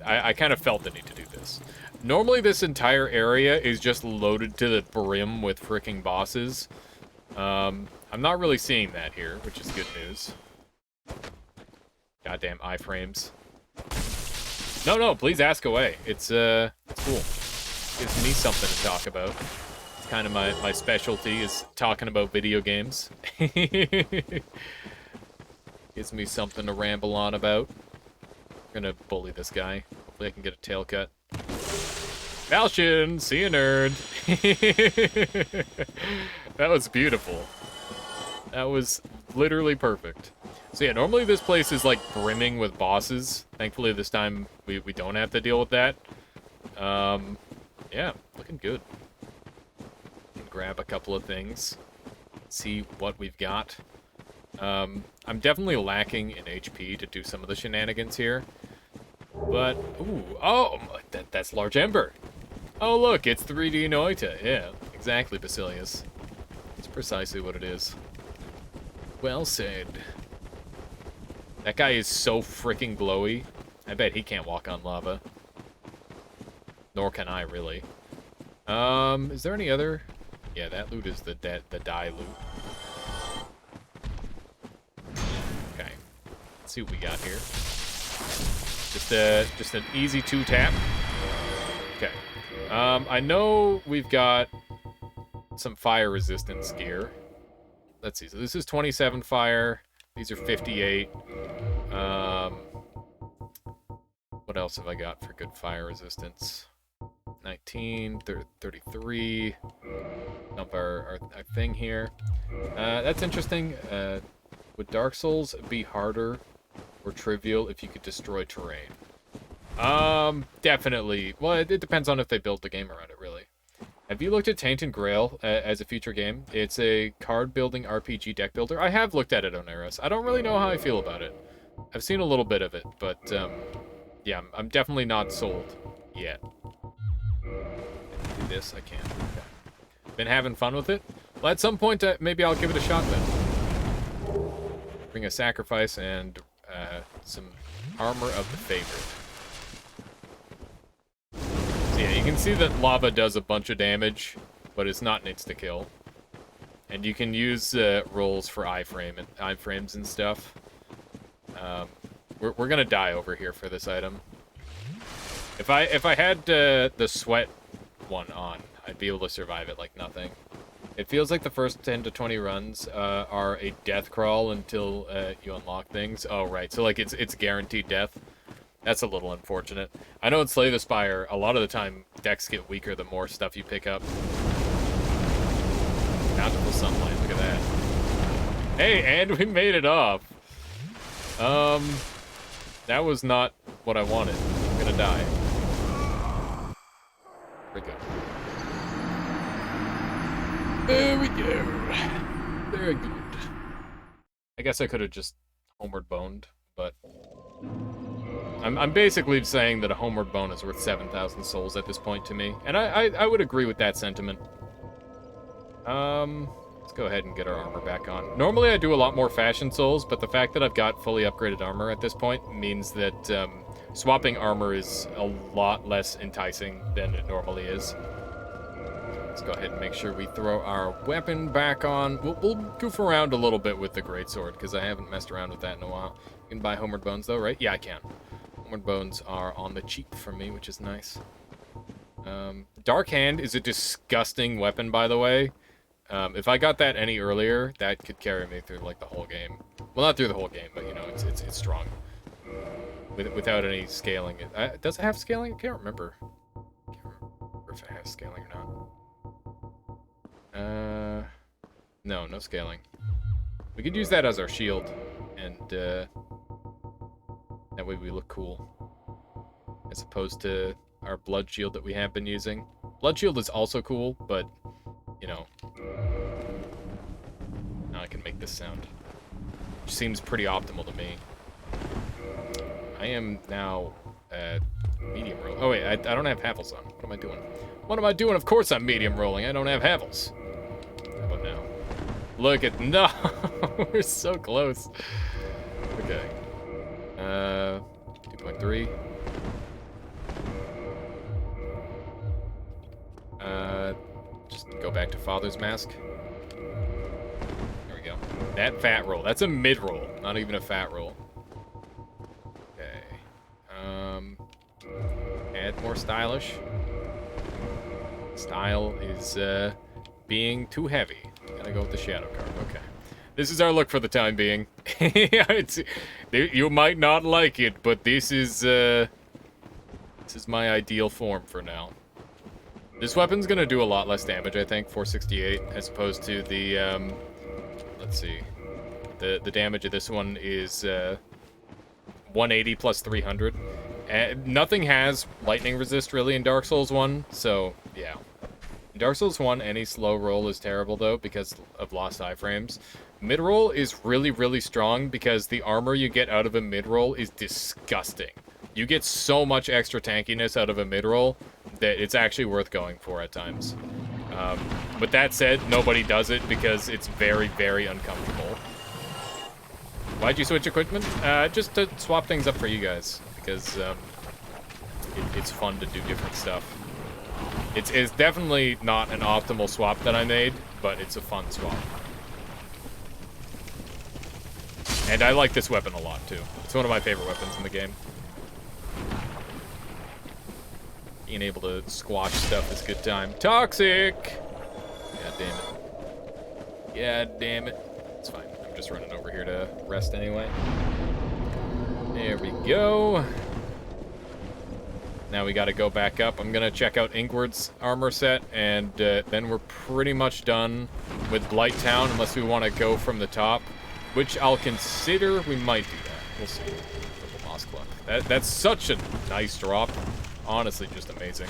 I kind of felt the need to do this. Normally, this entire area is just loaded to the brim with freaking bosses. I'm not really seeing that here, which is good news. Goddamn iframes. No, please ask away. It's cool. Gives me something to talk about. It's kind of my specialty is talking about video games. Gives me something to ramble on about. I'm gonna bully this guy. Hopefully I can get a tail cut. Falchion, see you, nerd. That was beautiful. That was literally perfect. So yeah, normally this place is like brimming with bosses. Thankfully this time we don't have to deal with that. Yeah, looking good. Can grab a couple of things. See what we've got. I'm definitely lacking in HP to do some of the shenanigans here. But, ooh, oh, that's Large Ember. Oh, look, it's 3D Noita. Yeah, exactly, Basilius. It's precisely what it is. Well said. That guy is so freaking glowy. I bet he can't walk on lava. Nor can I, really. Is there any other? Yeah, that loot is the die loot. Okay. Let's see what we got here. Just an easy 2-tap. Okay. I know we've got some fire resistance gear. Let's see. So this is 27 fire. These are 58. What else have I got for good fire resistance? 19, 33. Dump our thing here. That's interesting. Would Dark Souls be harder or trivial if you could destroy terrain? Definitely. Well, it depends on if they built the game around it, really. Have you looked at Tainted Grail as a future game? It's a card-building RPG deck builder. I have looked at it on Eris. I don't really know how I feel about it. I've seen a little bit of it, but, yeah, I'm definitely not sold yet. Do this, I can. Okay. Been having fun with it? Well, at some point, maybe I'll give it a shot then. Bring a sacrifice and some armor of the favorite. So yeah, you can see that lava does a bunch of damage, but it's not an insta-kill. And you can use rolls for iframes and stuff. We're gonna die over here for this item. If I had the sweat one on, I'd be able to survive it like nothing. It feels like the first 10 to 20 runs are a death crawl until you unlock things. Oh, right. So, like, it's guaranteed death. That's a little unfortunate. I know in Slay the Spire, a lot of the time, decks get weaker the more stuff you pick up. Bountiful sunlight. Look at that. Hey, and we made it off. That was not what I wanted. I'm gonna die. Very good. There we go. Very good. I guess I could have just homeward boned, but I'm basically saying that a homeward bone is worth 7,000 souls at this point to me, and I would agree with that sentiment. Let's go ahead and get our armor back on. Normally I do a lot more fashion souls, but the fact that I've got fully upgraded armor at this point means that swapping armor is a lot less enticing than it normally is. Let's go ahead and make sure we throw our weapon back on. We'll goof around a little bit with the greatsword, because I haven't messed around with that in a while. You can buy Homeward Bones, though, right? Yeah, I can. Homeward Bones are on the cheap for me, which is nice. Dark Hand is a disgusting weapon, by the way. If I got that any earlier, that could carry me through, like, the whole game. Well, not through the whole game, but, you know, it's strong. Without any scaling. Does it have scaling? I can't remember. I can't remember if it has scaling or not. No scaling. We could use that as our shield, and that way we look cool. As opposed to our blood shield that we have been using. Blood shield is also cool, but, you know. Now I can make this sound. Which seems pretty optimal to me. I am now medium roll. Oh wait, I don't have Havels on. What am I doing? What am I doing? Of course I'm medium rolling. I don't have Havels. How about now? Look at... No! We're so close. Okay. 2.3. Just go back to Father's Mask. There we go. That fat roll. That's a mid roll, not even a fat roll. Okay. Add more stylish. Style is being too heavy. Gotta go with the shadow card. Okay. This is our look for the time being. You might not like it, but this is my ideal form for now. This weapon's gonna do a lot less damage, I think, 468, as opposed to the, let's see. The damage of this one is 180 plus 300. Nothing has lightning resist, really, in Dark Souls 1, so, yeah. In Dark Souls 1, any slow roll is terrible, though, because of lost iframes. Mid-roll is really, really strong, because the armor you get out of a mid-roll is disgusting. You get so much extra tankiness out of a mid-roll that it's actually worth going for at times. With that said, nobody does it because it's very, very uncomfortable. Why'd you switch equipment? Just to swap things up for you guys, because it's fun to do different stuff. It's definitely not an optimal swap that I made, but it's a fun swap. And I like this weapon a lot, too. It's one of my favorite weapons in the game. Being able to squash stuff is a good time. Toxic! God damn it. God damn it. It's fine. I'm just running over here to rest anyway. There we go. Now we gotta go back up. I'm gonna check out Inkward's armor set, and then we're pretty much done with Blighttown, unless we want to go from the top, which I'll consider. We might do that. We'll see. Purple Moss Club. That's such a nice drop. Honestly, just amazing.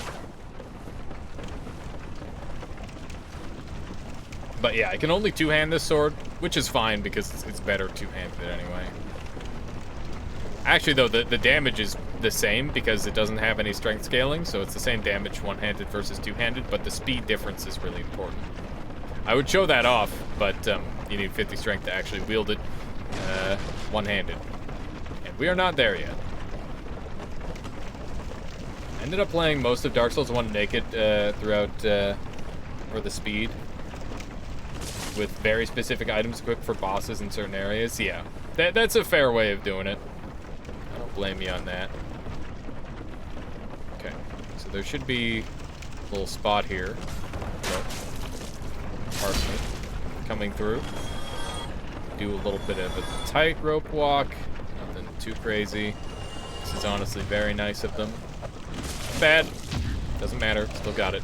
But yeah, I can only two-hand this sword, which is fine because it's better two-handed anyway. Actually, though, the damage is the same because it doesn't have any strength scaling, so it's the same damage one-handed versus two-handed, but the speed difference is really important. I would show that off, but you need 50 strength to actually wield it one-handed. And we are not there yet. I ended up playing most of Dark Souls 1 naked throughout, for the speed, with very specific items equipped for bosses in certain areas. Yeah, that's a fair way of doing it. I don't blame you on that. Okay, so there should be a little spot here. Parsnip coming through. Do a little bit of a tightrope walk. Nothing too crazy. This is honestly very nice of them. Bad. Doesn't matter. Still got it.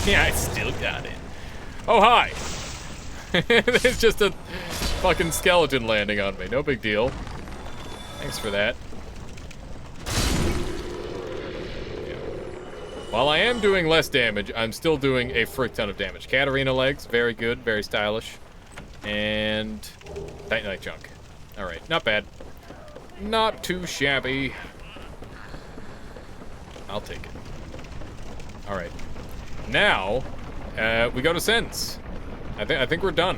Yeah, I still got it. Oh, hi! There's just a fucking skeleton landing on me. No big deal. Thanks for that. Yeah. While I am doing less damage, I'm still doing a frick ton of damage. Katarina legs, very good, very stylish. And Titanite chunk. Alright, not bad. Not too shabby. I'll take it. Alright. Now, we go to Sens. I think we're done.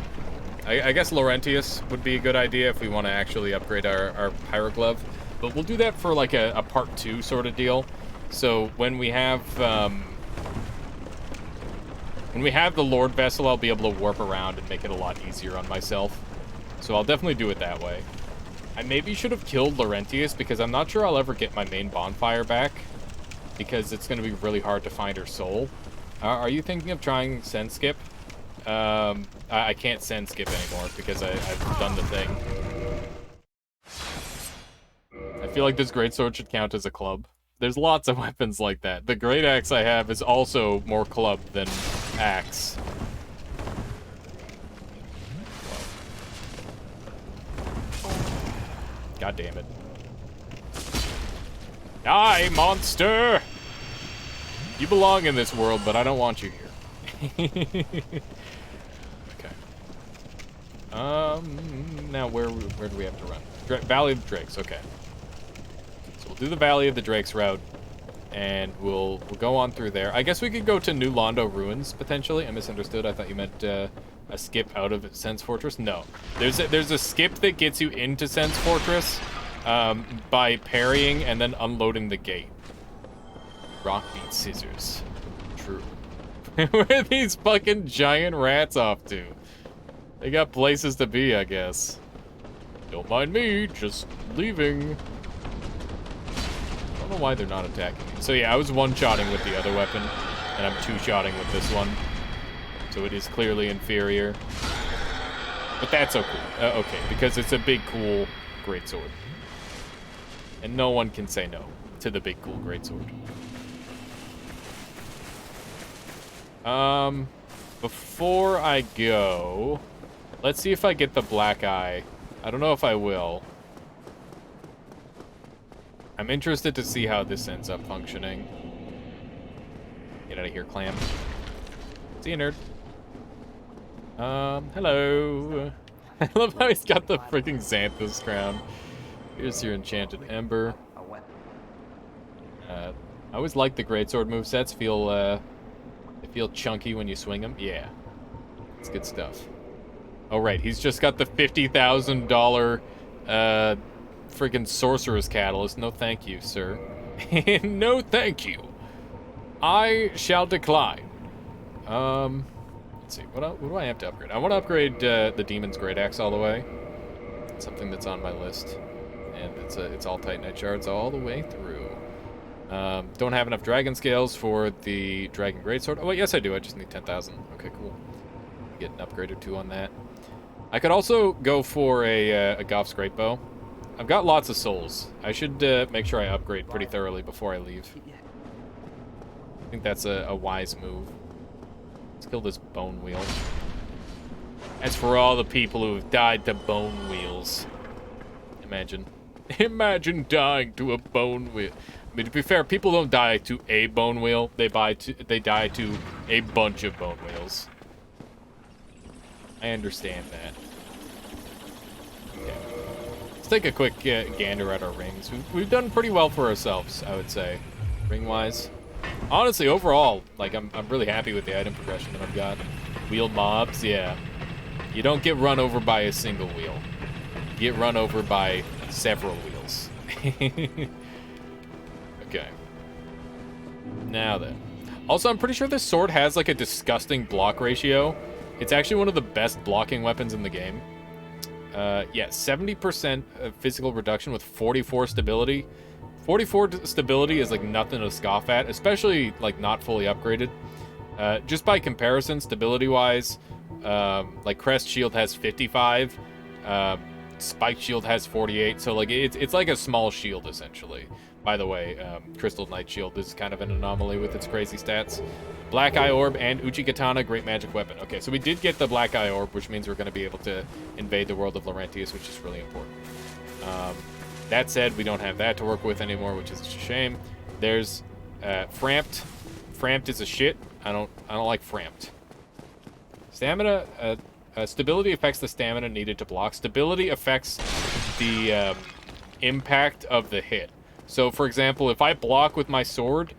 I guess Laurentius would be a good idea if we want to actually upgrade our Pyroglove. But we'll do that for like a part 2 sort of deal. So when we have the Lord Vessel, I'll be able to warp around and make it a lot easier on myself. So I'll definitely do it that way. I maybe should have killed Laurentius because I'm not sure I'll ever get my main bonfire back, because it's going to be really hard to find her soul. Are you thinking of trying send skip? I can't send skip anymore because I've done the thing. I feel like this greatsword should count as a club. There's lots of weapons like that. The great axe I have is also more club than axe. God damn it. Die, monster! You belong in this world, but I don't want you here. Okay. Now where do we have to run? Valley of the Drakes, okay. So we'll do the Valley of the Drakes route, and we'll go on through there. I guess we could go to New Londo Ruins, potentially. I misunderstood. I thought you meant a skip out of Sen's Fortress. No. There's a skip that gets you into Sen's Fortress by parrying and then unloading the gate. Rock beats scissors. True. Where are these fucking giant rats off to? They got places to be, I guess. Don't mind me, just leaving. I don't know why they're not attacking me. So yeah, I was one-shotting with the other weapon, and I'm two-shotting with this one. So it is clearly inferior. But that's okay. Okay, because it's a big, cool greatsword. And no one can say no to the big, cool greatsword. Before I go, let's see if I get the black eye. I don't know if I will. I'm interested to see how this ends up functioning. Get out of here, clam. See you, nerd. Hello. I love how he's got the freaking Xanthus crown. Here's your enchanted ember. I always like the greatsword movesets. They feel chunky when you swing them. Yeah, it's good stuff. Oh right, he's just got the $50,000 freaking sorcerer's catalyst. No, thank you, sir. No, thank you. I shall decline. Let's see. What do I have to upgrade? I want to upgrade the Demon's Great Axe all the way. It's something that's on my list, and it's all Titanite shards all the way through. Don't have enough dragon scales for the Dragon Greatsword. Oh, wait, yes, I do. I just need 10,000. Okay, cool. Get an upgrade or two on that. I could also go for a Goff's Great Bow. I've got lots of souls. I should make sure I upgrade pretty thoroughly before I leave. I think that's a wise move. Let's kill this bone wheel. As for all the people who have died to bone wheels. Imagine. Imagine dying to a bone wheel. I mean, to be fair, people don't die to a bone wheel. They die to a bunch of bone wheels. I understand that. Okay. Let's take a quick gander at our rings. We've done pretty well for ourselves, I would say, ring-wise. Honestly, overall, like, I'm really happy with the item progression that I've got. Wheel mobs, yeah. You don't get run over by a single wheel. You get run over by several wheels. Okay. Now then. Also, I'm pretty sure this sword has, like, a disgusting block ratio. It's actually one of the best blocking weapons in the game. Yeah, 70% of physical reduction with 44 stability. 44 stability is like nothing to scoff at, especially like not fully upgraded. Just by comparison, stability-wise, like Crest Shield has 55, Spike Shield has 48, so like it's like a small shield essentially. By the way, Crystal Knight Shield is kind of an anomaly with its crazy stats. Black Eye Orb and Uchi Katana, great magic weapon. Okay, so we did get the Black Eye Orb, which means we're going to be able to invade the world of Laurentius, which is really important. That said, we don't have that to work with anymore, which is a shame. There's Framped. Framped is a shit. I don't like Framped. Stamina, stability affects the stamina needed to block. Stability affects the impact of the hit. So, for example, if I block with my sword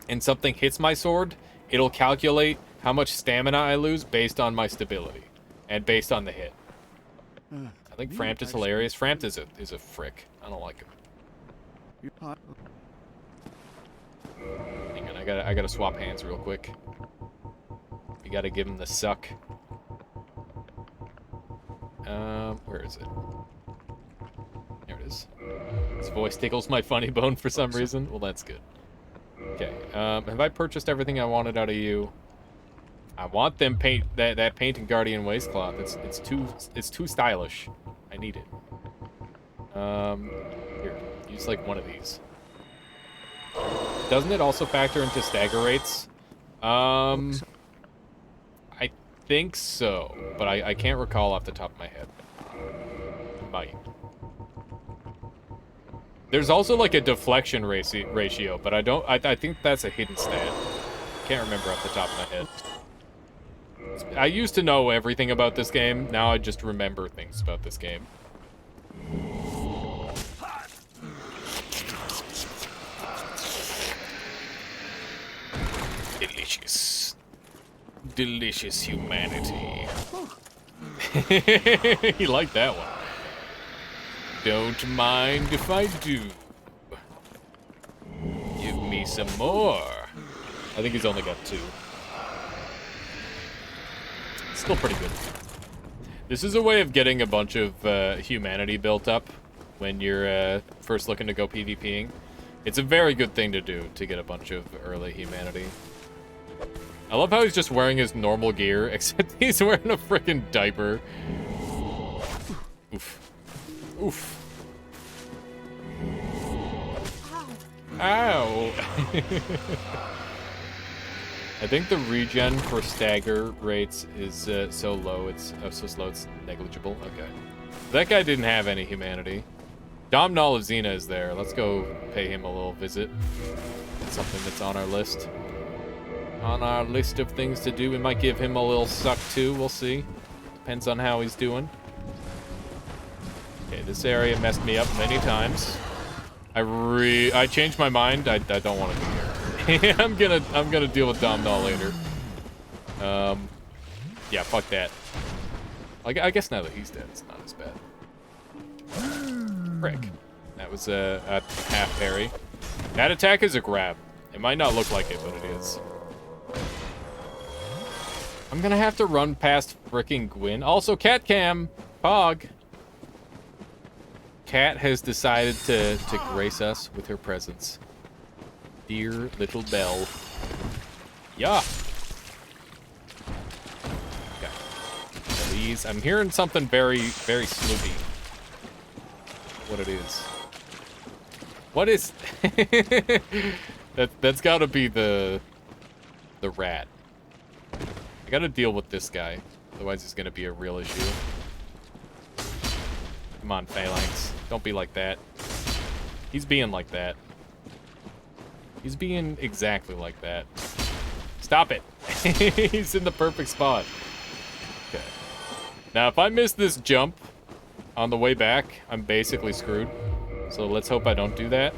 and something hits my sword, it'll calculate how much stamina I lose based on my stability and based on the hit. I think Framped is hilarious. Framped is a frick. I don't like him. Hang on, I gotta swap hands real quick. You gotta give him the suck. Where is it? There it is. His voice tickles my funny bone for some reason. Well, that's good. Okay. Have I purchased everything I wanted out of you? I want them paint that paint and Guardian waistcloth. It's too stylish. I need it. Here, use like one of these. Doesn't it also factor into stagger rates? I think so, but I can't recall off the top of my head. It might. There's also like a deflection ratio, but I think that's a hidden stat. Can't remember off the top of my head. I used to know everything about this game. Now I just remember things about this game. Delicious. Delicious humanity. You like that one. Don't mind if I do. Give me some more. I think he's only got 2. Still pretty good. This is a way of getting a bunch of humanity built up when you're first looking to go PvPing. It's a very good thing to do to get a bunch of early humanity. I love how he's just wearing his normal gear, except he's wearing a freaking diaper. Oof. Oof. Ow. I think the regen for stagger rates is so low, it's so slow, it's negligible. Okay. That guy didn't have any humanity. Dom Null of Xena is there. Let's go pay him a little visit. It's something that's on our list. On our list of things to do. We might give him a little suck too, we'll see. Depends on how he's doing. Okay, this area messed me up many times. I changed my mind. I don't want to be here. I'm gonna deal with Domhnall later. Yeah, fuck that. I guess now that he's dead, it's not as bad. Frick. That was a half parry. That attack is a grab. It might not look like it, but it is. I'm gonna have to run past fricking Gwyn. Also, Cat Cam. Pog. Cat has decided to grace us with her presence. Dear little Belle. Yeah. Okay. These. I'm hearing something very, very sloopy. What it is. What is... That's gotta be the rat. I gotta deal with this guy. Otherwise it's gonna be a real issue. Come on, Phalanx. Don't be like that. He's being like that. He's being exactly like that. Stop it. He's in the perfect spot. Okay. Now, if I miss this jump on the way back, I'm basically screwed. So let's hope I don't do that.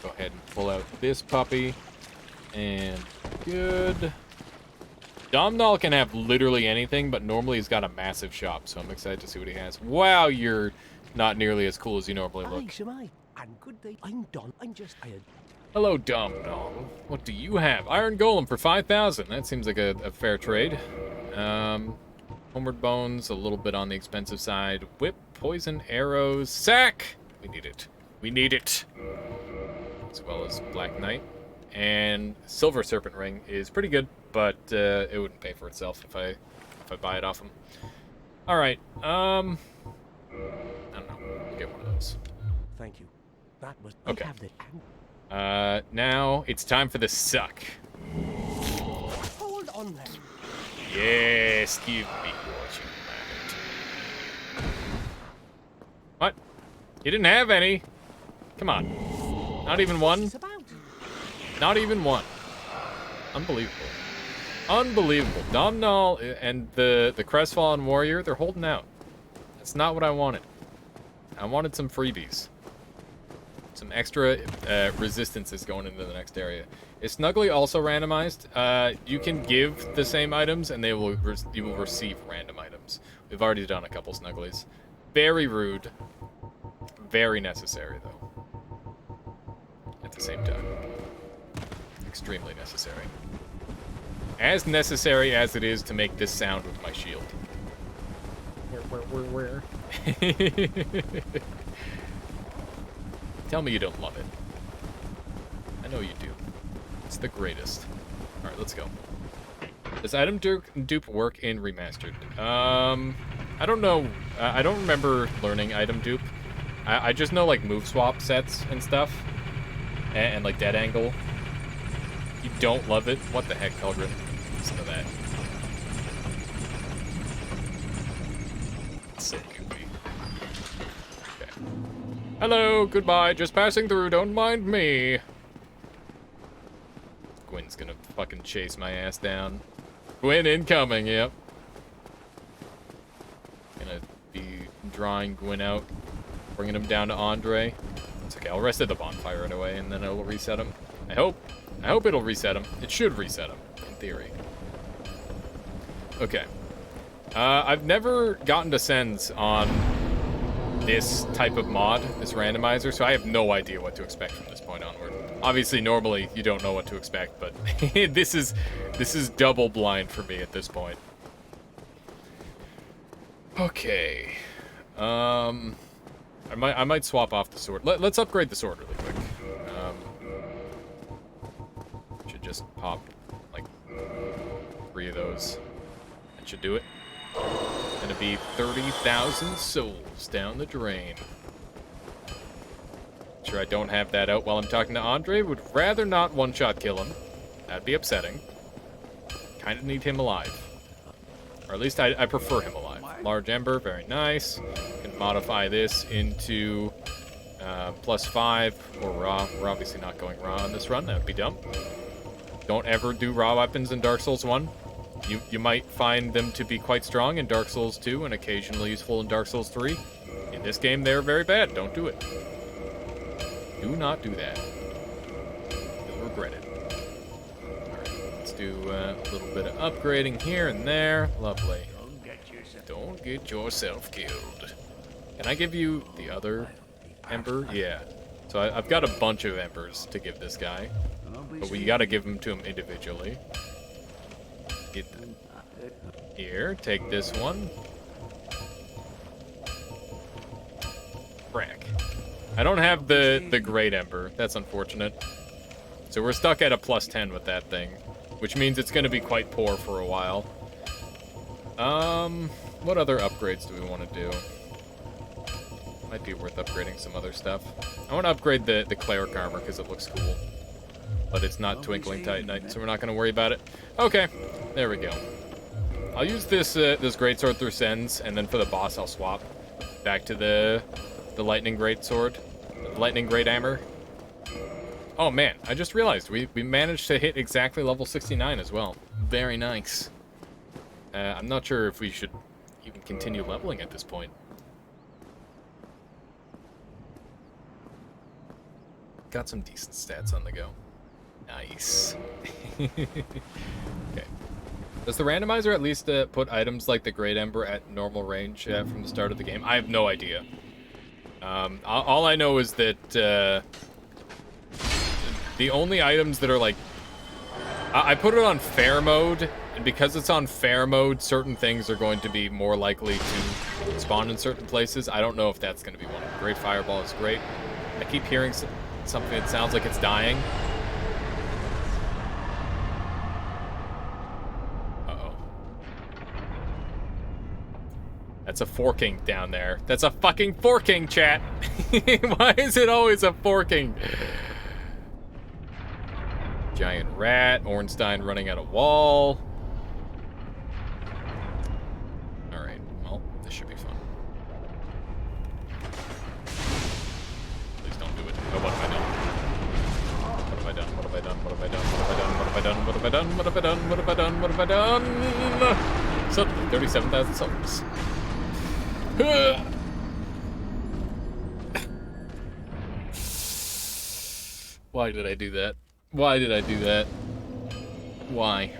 Go ahead and pull out this puppy. And good. Domhnall can have literally anything, but normally he's got a massive shop, so I'm excited to see what he has. Wow, you're not nearly as cool as you normally look. I'm Don. I'm just tired. Hello, Domhnall. What do you have? Iron Golem for 5,000. That seems like a fair trade. Homeward Bones, a little bit on the expensive side. Whip, poison, arrows, sack! We need it. We need it. As well as Black Knight. And Silver Serpent Ring is pretty good, but it wouldn't pay for itself if I buy it off him. All right. I don't know. We'll get one of those. Thank you. That was okay. I have the Now it's time for the suck. Hold on then. Yes, give me what you want. What? You didn't have any. Come on. Not even one. It's about. Not even one. Unbelievable. Unbelievable. Domhnall and the Crestfallen Warrior, they're holding out. That's not what I wanted. I wanted some freebies. Some extra resistances going into the next area. Is Snuggly also randomized? You can give the same items and you will receive random items. We've already done a couple Snugglies. Very rude. Very necessary, though. At the same time. Extremely necessary. As necessary as it is to make this sound with my shield. Where? Tell me you don't love it. I know you do. It's the greatest. Alright, let's go. Does item dupe work in remastered? I don't know. I don't remember learning item dupe. I just know like move swap sets and stuff. And like dead angle. You don't love it? What the heck, Pelgrim? Listen to that. So goofy. Okay. Hello, goodbye, just passing through, don't mind me. Gwyn's gonna fucking chase my ass down. Gwyn incoming, yep. Gonna be drawing Gwyn out, bringing him down to Andre. It's okay, I'll rest at the bonfire right away, and then it'll reset him. I hope it'll reset him. It should reset him, in theory. Okay. I've never gotten to sends on this type of mod, this randomizer, so I have no idea what to expect from this point onward. Obviously, normally, you don't know what to expect, but this is double blind for me at this point. Okay. I might swap off the sword. Let's upgrade the sword really quick. Should just pop, like, 3 of those. That should do it. Gonna be 30,000 souls down the drain. Sure I don't have that out while I'm talking to Andre. Would rather not one-shot kill him. That'd be upsetting. Kinda need him alive. Or at least I prefer him alive. Large Ember, very nice. Can modify this into +5 or raw. We're obviously not going raw on this run. That would be dumb. Don't ever do raw weapons in Dark Souls 1. You might find them to be quite strong in Dark Souls 2 and occasionally useful in Dark Souls 3. In this game, they're very bad. Don't do it. Do not do that. You'll regret it. Alright, let's do a little bit of upgrading here and there. Lovely. Don't get yourself killed. Can I give you the other ember? Yeah. So I've got a bunch of embers to give this guy. But we gotta give them to him individually. Get them. Here, take this one. Frack. I don't have the great ember. That's unfortunate. So we're stuck at a +10 with that thing, which means it's going to be quite poor for a while. What other upgrades do we want to do? Might be worth upgrading some other stuff. I want to upgrade the cleric armor because it looks cool. But it's not Twinkling Titanite, so we're not going to worry about it. Okay, there we go. I'll use this greatsword through Sens, and then for the boss I'll swap back to the lightning greatsword, lightning great hammer. Oh man, I just realized we managed to hit exactly level 69 as well. Very nice. I'm not sure if we should even continue leveling at this point. Got some decent stats on the go. Nice. Okay. Does the randomizer at least put items like the Great Ember at normal range from the start of the game? I have no idea. All I know is that the only items that are like... I put it on fair mode, and because it's on fair mode, certain things are going to be more likely to spawn in certain places. I don't know if that's going to be one. Great Fireball is great. I keep hearing something that sounds like it's dying. Uh-oh. That's a forking down there. That's a fucking forking, chat. Why is it always a forking? Giant rat. Ornstein running at a wall. Alright, well, this should be fun. Please don't do it. Oh, what have I done? What have I done? What have I done? What have I done? What have I done? What have I done? What have I done? What have I done? What have I done? What have I done? Suddenly, 37,000 souls. Why did I do that? Why did I do that? Why?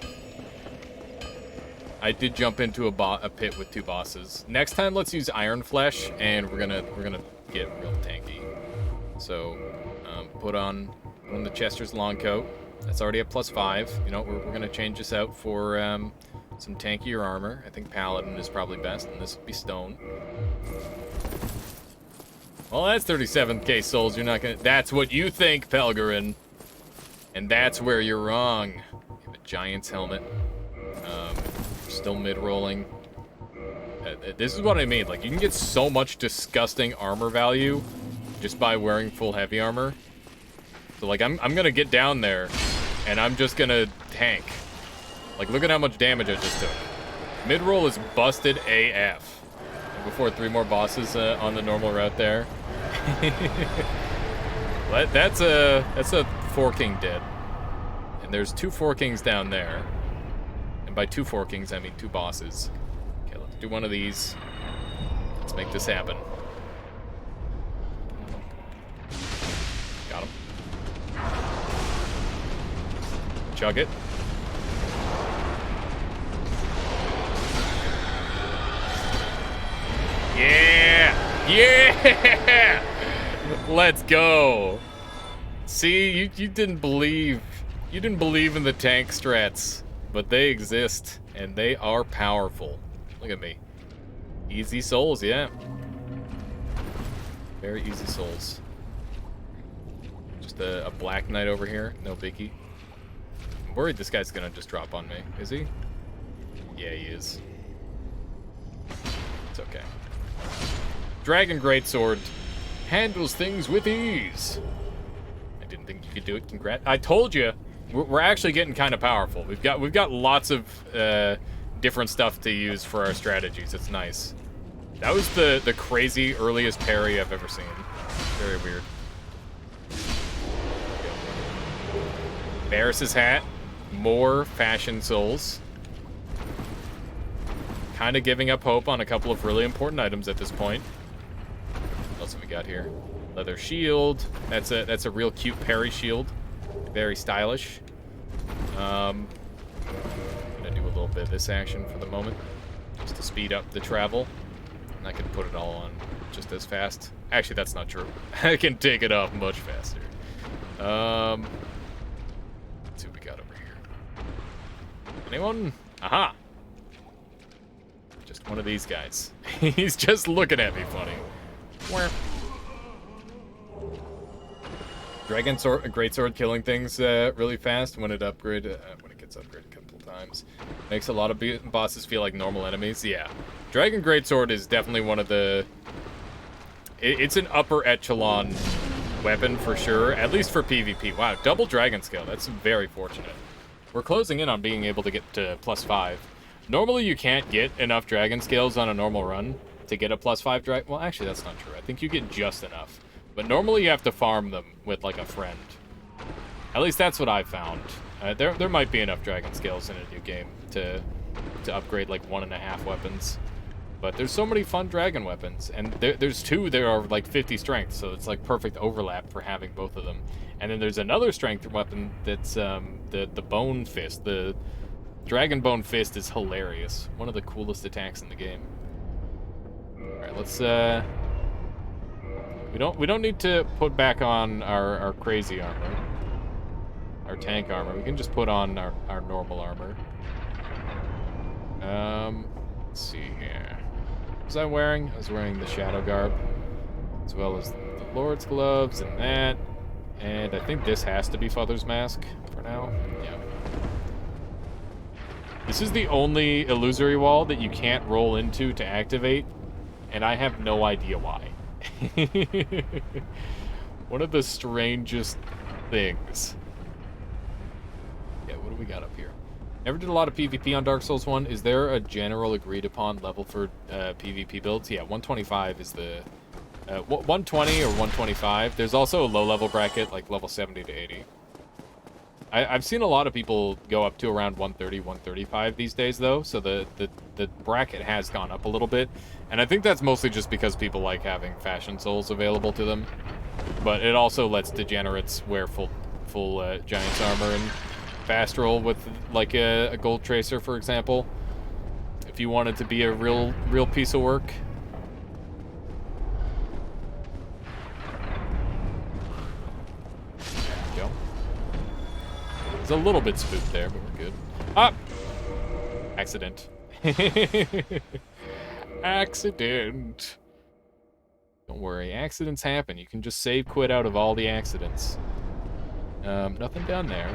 I did jump into a pit with 2 bosses. Next time, let's use Iron Flesh, and we're gonna get real tanky. So, put on the Chester's long coat. That's already at +5. You know, we're gonna change this out for some tankier armor. I think Paladin is probably best, and this would be Stone. Well, that's 37k souls. You're not gonna. That's what you think, Pelgarin. And that's where you're wrong. You have a Giant's helmet. Still mid-rolling. This is what I mean. Like, you can get so much disgusting armor value just by wearing full heavy armor. So, like, I'm gonna get down there, and I'm just gonna tank. Like, look at how much damage I just took. Mid-roll is busted AF. And before 3 more bosses on the normal route there. That's a forking dead. And there's 2 forkings down there. And by 2 forkings, I mean 2 bosses. Okay, let's do one of these. Let's make this happen. Got him. Chug it. Yeah! Yeah! Let's go. See, you didn't believe. You didn't believe in the tank strats, but they exist, and they are powerful. Look at me. Easy souls, yeah. Very easy souls. Just a Black Knight over here, no biggie. I'm worried this guy's gonna just drop on me. Is he? Yeah, he is. It's okay. Dragon Greatsword handles things with ease. I didn't think you could do it. Congrats. I told you. We're actually getting kind of powerful. We've got lots of different stuff to use for our strategies. It's nice. That was the crazy earliest parry I've ever seen. Very weird. Varys' hat. More fashion souls. Kind of giving up hope on a couple of really important items at this point. What else have we got here? Leather shield. That's a real cute parry shield. Very stylish. I'm gonna do a little bit of this action for the moment, just to speed up the travel. And I can put it all on just as fast. Actually, that's not true. I can take it off much faster. Let's see what we got over here. Anyone? Aha! Just one of these guys. He's just looking at me funny. Where? Dragon sword, greatsword killing things really fast when it gets upgraded a couple times. Makes a lot of bosses feel like normal enemies. Yeah, Dragon greatsword is definitely one of the. It's an upper echelon weapon for sure, at least for PvP. Wow, double dragon scale. That's very fortunate. We're closing in on being able to get to +5. Normally, you can't get enough dragon scales on a normal run to get a +5 dragon. Well, actually, that's not true. I think you get just enough. But normally, you have to farm them with, like, a friend. At least that's what I found. There might be enough dragon scales in a new game to upgrade, like, 1.5 weapons. But there's so many fun dragon weapons. And there's 2 that are, like, 50 strength. So it's, like, perfect overlap for having both of them. And then there's another strength weapon that's the Bone Fist. The Dragon Bone Fist is hilarious. One of the coolest attacks in the game. Alright, let's we don't need to put back on our crazy armor. Our tank armor. We can just put on our normal armor. Let's see here. What was I wearing? I was wearing the Shadow Garb, as well as the Lord's Gloves and that. And I think this has to be Father's Mask for now. Yeah. This is the only illusory wall that you can't roll into to activate, and I have no idea why. One of the strangest things. Yeah, what do we got up here? Never did a lot of PvP on Dark Souls 1. Is there a general agreed upon level for PvP builds? Yeah, 125 is the... 120 or 125. There's also a low level bracket, like level 70 to 80. I've seen a lot of people go up to around 130, 135 these days, though, so the bracket has gone up a little bit. And I think that's mostly just because people like having fashion souls available to them. But it also lets degenerates wear full Giant's armor and fast roll with, like, a gold tracer, for example. If you want it to be a real piece of work. A little bit spooked there, but we're good. Ah! Accident. Accident. Don't worry, accidents happen. You can just save quit out of all the accidents. Nothing down there.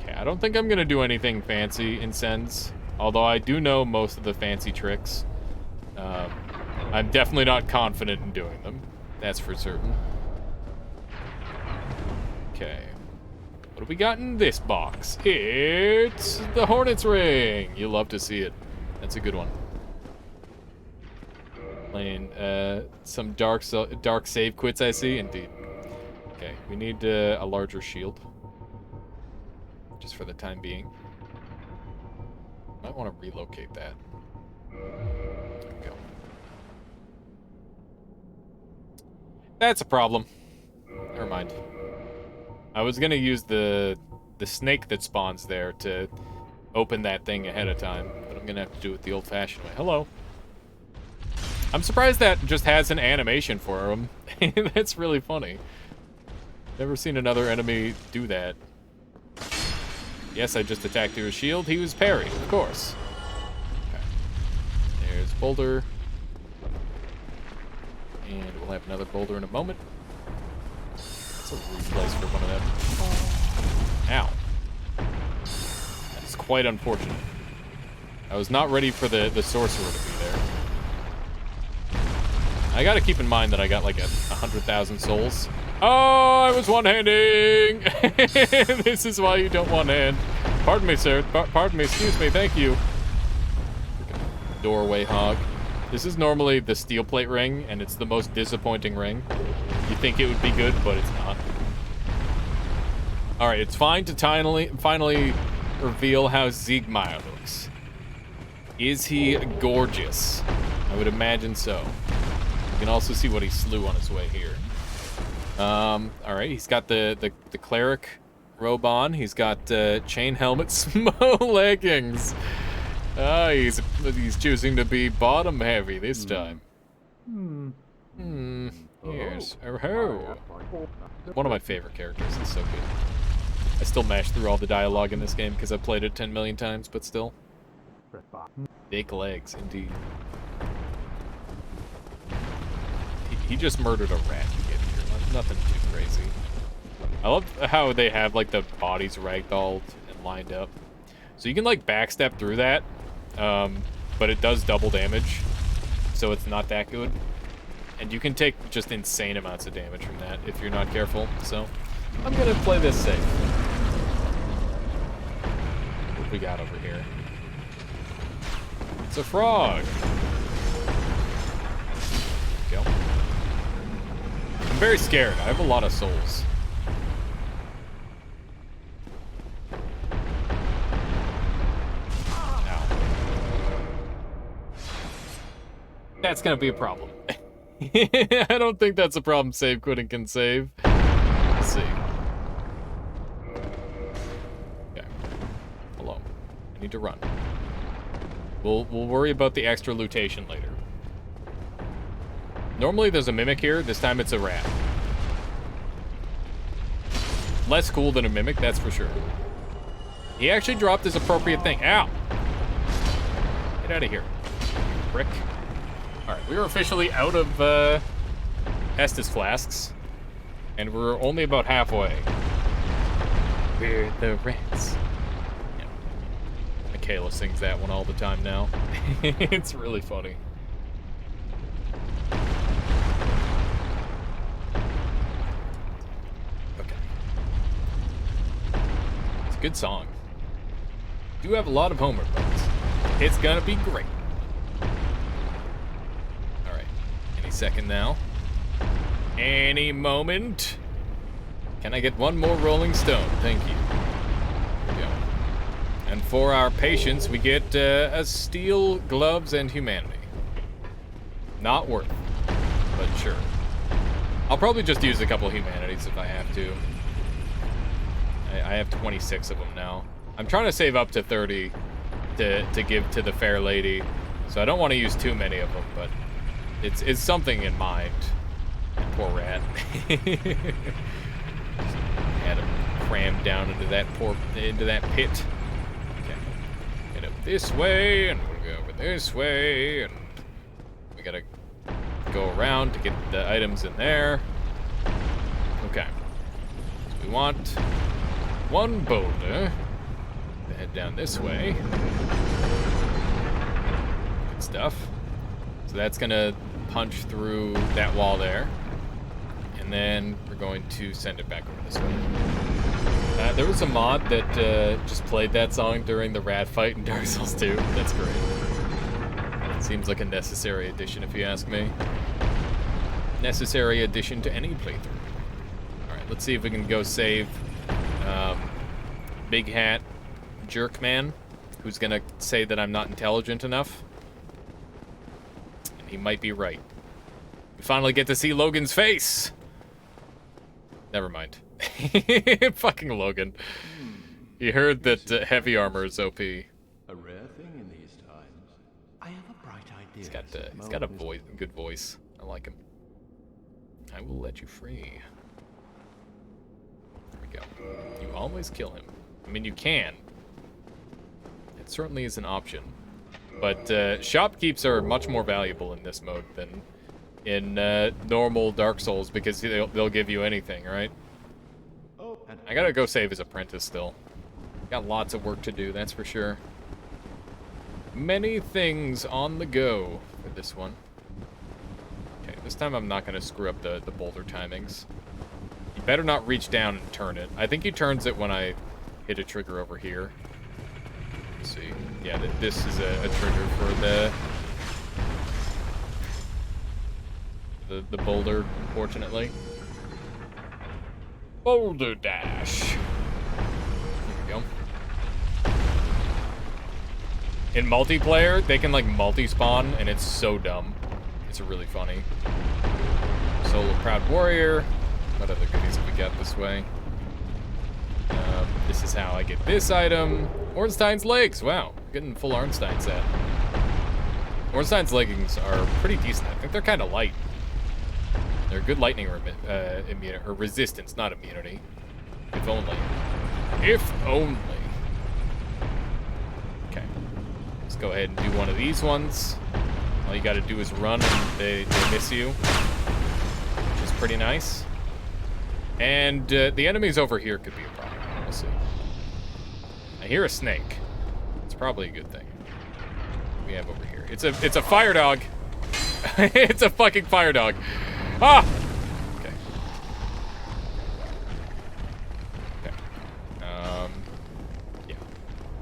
Okay, I don't think I'm gonna do anything fancy in Sens, although I do know most of the fancy tricks. I'm definitely not confident in doing them. That's for certain. Okay. What have we got in this box? It's the Hornet's Ring. You love to see it. That's a good one. Playing some dark save quits, I see. Indeed. Okay, we need a larger shield. Just for the time being. Might want to relocate that. There we go. That's a problem. Never mind. I was gonna use the snake that spawns there to open that thing ahead of time, but I'm gonna have to do it the old-fashioned way. Hello. I'm surprised that just has an animation for him. That's really funny. Never seen another enemy do that. Yes, I just attacked through his shield. He was parried, of course. Okay. There's boulder. And we'll have another boulder in a moment. That's a rude place for one of them. Ow. That's quite unfortunate. I was not ready for the sorcerer to be there. I gotta keep in mind that I got like 100,000 souls. Oh, I was one-handing! This is why you don't one-hand. Pardon me, sir. Pardon me. Excuse me. Thank you. Freaking doorway hog. This is normally the steel plate ring, and it's the most disappointing ring. You think it would be good, but it's not. Alright, it's fine to finally reveal how Siegmeyer looks. Is he gorgeous? I would imagine so. You can also see what he slew on his way here. Alright, he's got the cleric robe on. He's got chain helmet, smo leggings. Ah, he's choosing to be bottom heavy this time. Yes. Oh. One of my favorite characters. He's so good. I still mash through all the dialogue in this game because I've played it 10 million times, but still. Thick legs, indeed. He just murdered a rat to get here. Nothing too crazy. I love how they have, like, the bodies ragdolled and lined up. So you can, like, backstep through that, but it does double damage, so it's not that good. And you can take just insane amounts of damage from that if you're not careful, so I'm gonna play this safe. What we got over here? It's a frog. There we go. I'm very scared. I have a lot of souls. That's gonna be a problem. I don't think that's a problem save quitting can save. Let's see. Okay. Hello. I need to run. We'll worry about the extra lootation later. Normally there's a mimic here. This time it's a rat. Less cool than a mimic, that's for sure. He actually dropped his appropriate thing. Ow! Get out of here, prick. Alright, we are officially out of Estus flasks, and we're only about halfway. We're the rats. Yeah. Michaela sings that one all the time now. It's really funny. Okay. It's a good song. Do have a lot of homework buttons. It's gonna be great. Second now. Any moment. Can I get one more Rolling Stone? Thank you. There we go. And for our patience, we get a steel, gloves, and humanity. Not worth it, but sure. I'll probably just use a couple humanities if I have to. I have 26 of them now. I'm trying to save up to 30 to give to the fair lady, so I don't want to use too many of them, but it's something in mind. Poor rat. Had him crammed down into that pit. Okay. Get up this way, and we'll go over this way, and we gotta go around to get the items in there. Okay. So we want one boulder to head down this way. Good stuff. So that's gonna punch through that wall there. And then we're going to send it back over this way. There was a mod that just played that song during the rat fight in Dark Souls 2. That's great. It seems like a necessary addition if you ask me. Necessary addition to any playthrough. Alright, let's see if we can go save Big Hat Jerkman, who's gonna say that I'm not intelligent enough. He might be right. We finally get to see Logan's face. Never mind. Fucking Logan. He heard that heavy armor is OP. A rare thing in these times. I have a bright idea. He's got a good voice. I like him. I will let you free. There we go. You always kill him. I mean, you can. It certainly is an option. But shopkeeps are much more valuable in this mode than in normal Dark Souls because they'll give you anything, right? Oh, and I gotta go save his apprentice still. Got lots of work to do, that's for sure. Many things on the go for this one. Okay, this time I'm not gonna screw up the boulder timings. You better not reach down and turn it. I think he turns it when I hit a trigger over here. Let's see. Yeah, this is a trigger for the boulder, fortunately. Boulder dash. There we go. In multiplayer, they can like multi-spawn, and it's so dumb. are really funny. Soul of Proud Warrior. What other goodies have we got this way? This is how I get this item. Ornstein's legs. Wow, getting full Ornstein set. Ornstein's leggings are pretty decent. I think they're kind of light. They're good lightning immunity, or resistance, not immunity. If only. If only. Okay. Let's go ahead and do one of these ones. All you gotta do is run and they miss you. Which is pretty nice. And the enemies over here could be a problem. We'll see. I hear a snake. It's probably a good thing. What do we have over here? It's a fire dog. It's a fucking fire dog. Ah! Okay. Okay. Yeah.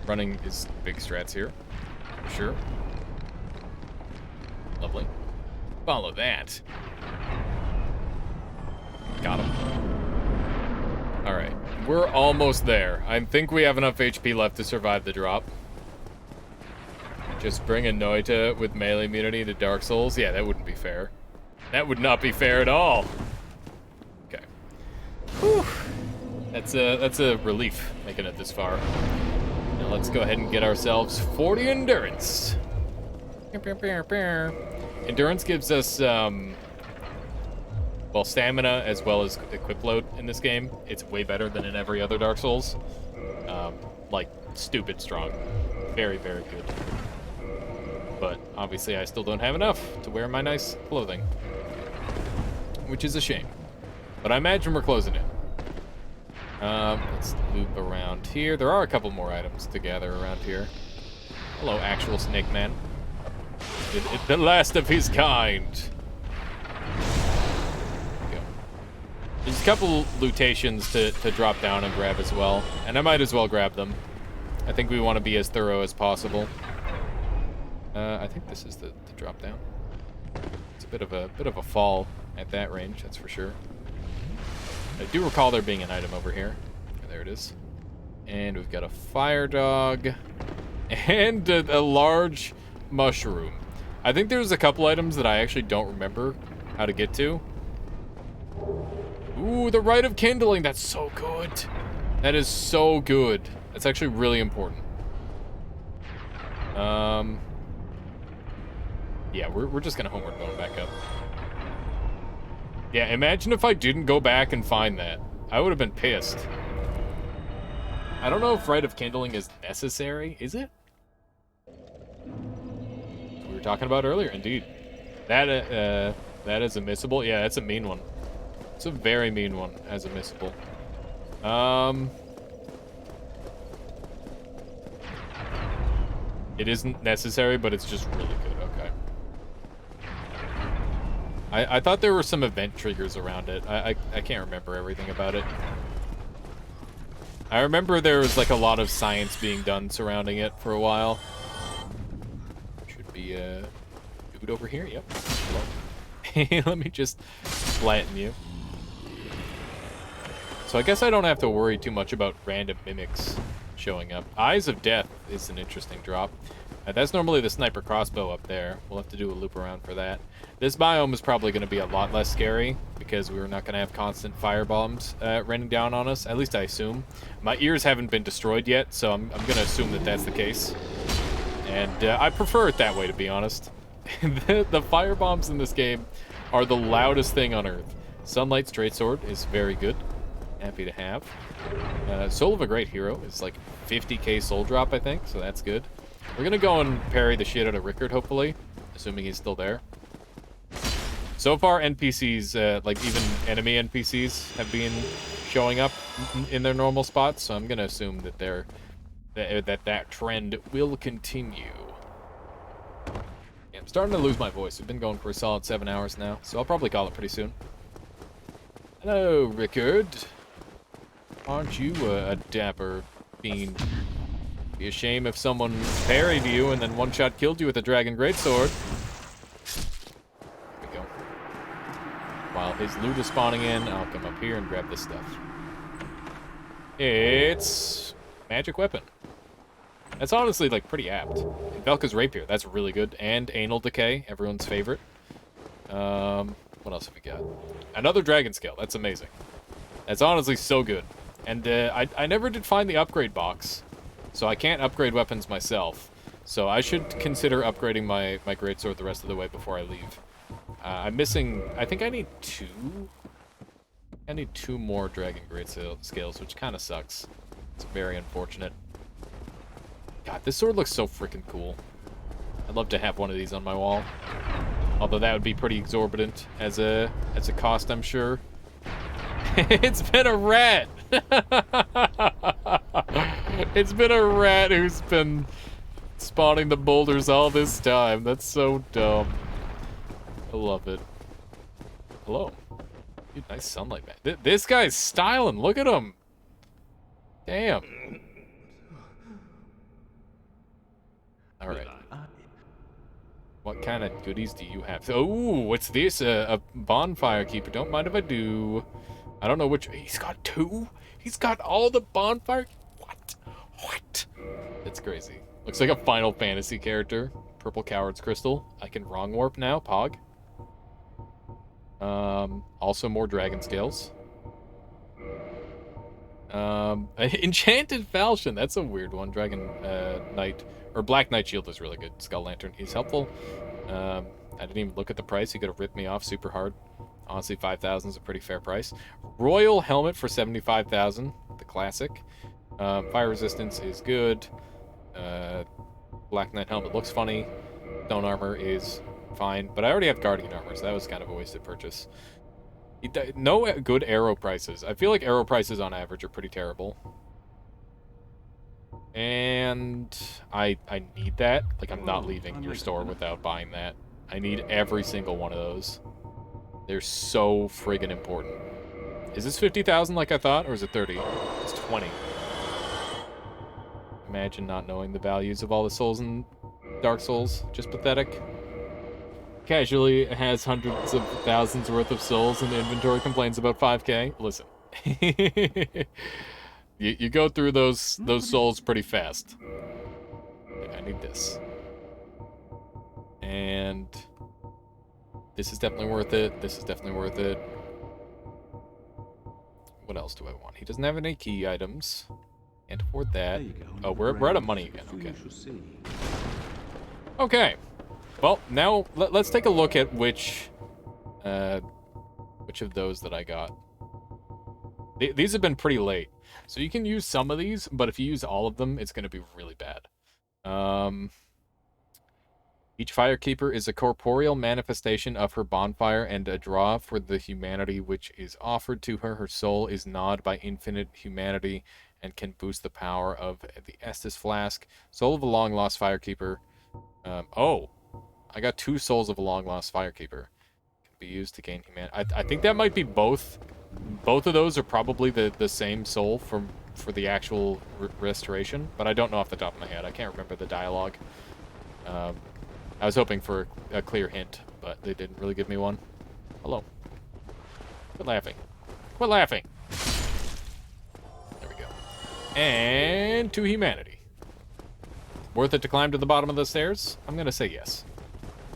Running is big strats here. For sure. Lovely. Follow that. Got him. Alright. We're almost there. I think we have enough HP left to survive the drop. Just bring a Noita with melee immunity to Dark Souls? Yeah, that wouldn't be fair. That would not be fair at all. Okay. Whew. That's a relief making it this far. Now let's go ahead and get ourselves 40 endurance. Endurance gives us well, stamina as well as equip load in this game. It's way better than in every other Dark Souls. Like stupid strong. Very, very good. But obviously I still don't have enough to wear my nice clothing. Which is a shame. But I imagine we're closing in. Let's loop around here. There are a couple more items to gather around here. Hello, actual snake man. The last of his kind. Go. There's a couple lootations to drop down and grab as well. And I might as well grab them. I think we want to be as thorough as possible. I think this is the drop down. It's a bit of a fall at that range, that's for sure. I do recall there being an item over here. There it is. And we've got a fire dog and a large mushroom. I think there's a couple items that I actually don't remember how to get to. Ooh, the Rite of Kindling. That's so good. That is so good. That's actually really important. Yeah, we're just gonna homeward bone back up. Yeah, imagine if I didn't go back and find that. I would have been pissed. I don't know if Rite of Kindling is necessary. Is it? We were talking about earlier, indeed. That is a missable. Yeah, that's a mean one. It's a very mean one as a missable. It isn't necessary, but it's just really good. Okay. I thought there were some event triggers around it. I can't remember everything about it. I remember there was like a lot of science being done surrounding it for a while. Should be a dude over here. Yep. Let me just flatten you. So I guess I don't have to worry too much about random mimics showing up. Eyes of Death is an interesting drop. That's normally the sniper crossbow up there. We'll have to do a loop around for that. This biome is probably going to be a lot less scary because we're not going to have constant fire bombs raining down on us. At least I assume. My ears haven't been destroyed yet, so I'm going to assume that that's the case. And I prefer it that way, to be honest. The fire bombs in this game are the loudest thing on Earth. Sunlight Straight Sword is very good. Happy to have. Soul of a Great Hero is like 50k soul drop, I think, so that's good. We're going to go and parry the shit out of Rickard, hopefully, assuming he's still there. So far, NPCs, like even enemy NPCs, have been showing up in their normal spots, so I'm going to assume that that trend will continue. Yeah, I'm starting to lose my voice. We've been going for a solid 7 hours now, so I'll probably call it pretty soon. Hello, Rickard. Aren't you a dapper fiend? Be a shame if someone parried you and then one-shot killed you with a dragon greatsword. There we go. While his loot is spawning in, I'll come up here and grab this stuff. It's magic weapon. That's honestly like pretty apt. Velka's rapier, that's really good. And anal decay, everyone's favorite. What else have we got? Another dragon scale. That's amazing. That's honestly so good. And I never did find the upgrade box, so I can't upgrade weapons myself. So I should consider upgrading my greatsword the rest of the way before I leave. I'm missing... I think I need 2. I need 2 more dragon great scales, which kind of sucks. It's very unfortunate. God, this sword looks so freaking cool. I'd love to have one of these on my wall. Although that would be pretty exorbitant as a cost, I'm sure. It's been a rat! It's been a rat who's been spawning the boulders all this time. That's so dumb. I love it. Hello. Dude, nice sunlight, man. This guy's styling. Look at him. Damn. Alright. What kind of goodies do you have? Oh, what's this? A bonfire keeper. Don't mind if I do. I don't know which... He's got 2? He's got all the bonfire... What? What? That's crazy. Looks like a Final Fantasy character. Purple Coward's Crystal. I can wrong warp now. Pog. Also more dragon scales. Enchanted Falchion. That's a weird one. Dragon Knight. Or Black Knight Shield is really good. Skull Lantern. He's helpful. I didn't even look at the price. He could have ripped me off super hard. Honestly, 5,000 is a pretty fair price. Royal Helmet for 75,000. The classic. Fire Resistance is good. Black Knight Helmet looks funny. Stone Armor is fine. But I already have Guardian Armor, so that was kind of a wasted purchase. No good arrow prices. I feel like arrow prices on average are pretty terrible. And I need that. Like, I'm not leaving your store without buying that. I need every single one of those. They're so friggin' important. Is this 50,000 like I thought, or is it 30? It's 20. Imagine not knowing the values of all the souls in Dark Souls. Just pathetic. Casually has hundreds of thousands worth of souls and inventory complains about 5k. Listen. You go through those souls pretty fast. I need this. And this is definitely worth it. This is definitely worth it. What else do I want? He doesn't have any key items. Can't afford that. Oh, we're out of money again. Okay. Okay. Well, now let's take a look at which of those that I got. These have been pretty late. So you can use some of these, but if you use all of them, it's going to be really bad. Each Firekeeper is a corporeal manifestation of her bonfire and a draw for the humanity which is offered to her. Her soul is gnawed by infinite humanity and can boost the power of the Estus Flask. Soul of a long-lost Firekeeper. Oh, I got 2 souls of a long-lost Firekeeper. Can be used to gain humanity. I think that might be both. Both of those are probably the same soul for the actual restoration, but I don't know off the top of my head. I can't remember the dialogue. I was hoping for a clear hint, but they didn't really give me one. Hello. Quit laughing. Quit laughing! There we go. And to humanity. Worth it to climb to the bottom of the stairs? I'm gonna say yes.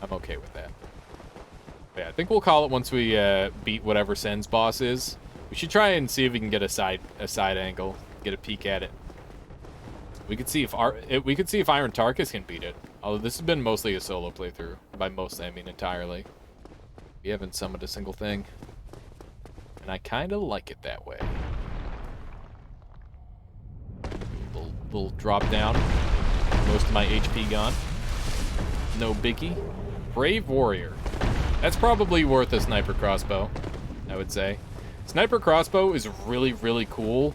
I'm okay with that. But yeah, I think we'll call it once we beat whatever Sen's boss is. We should try and see if we can get a side angle, get a peek at it. We could see if Iron Tarkus can beat it. Although this has been mostly a solo playthrough. By most, I mean entirely. We haven't summoned a single thing. And I kind of like it that way. Little drop down. Most of my HP gone. No biggie. Brave Warrior. That's probably worth a sniper crossbow, I would say. Sniper crossbow is really, really cool,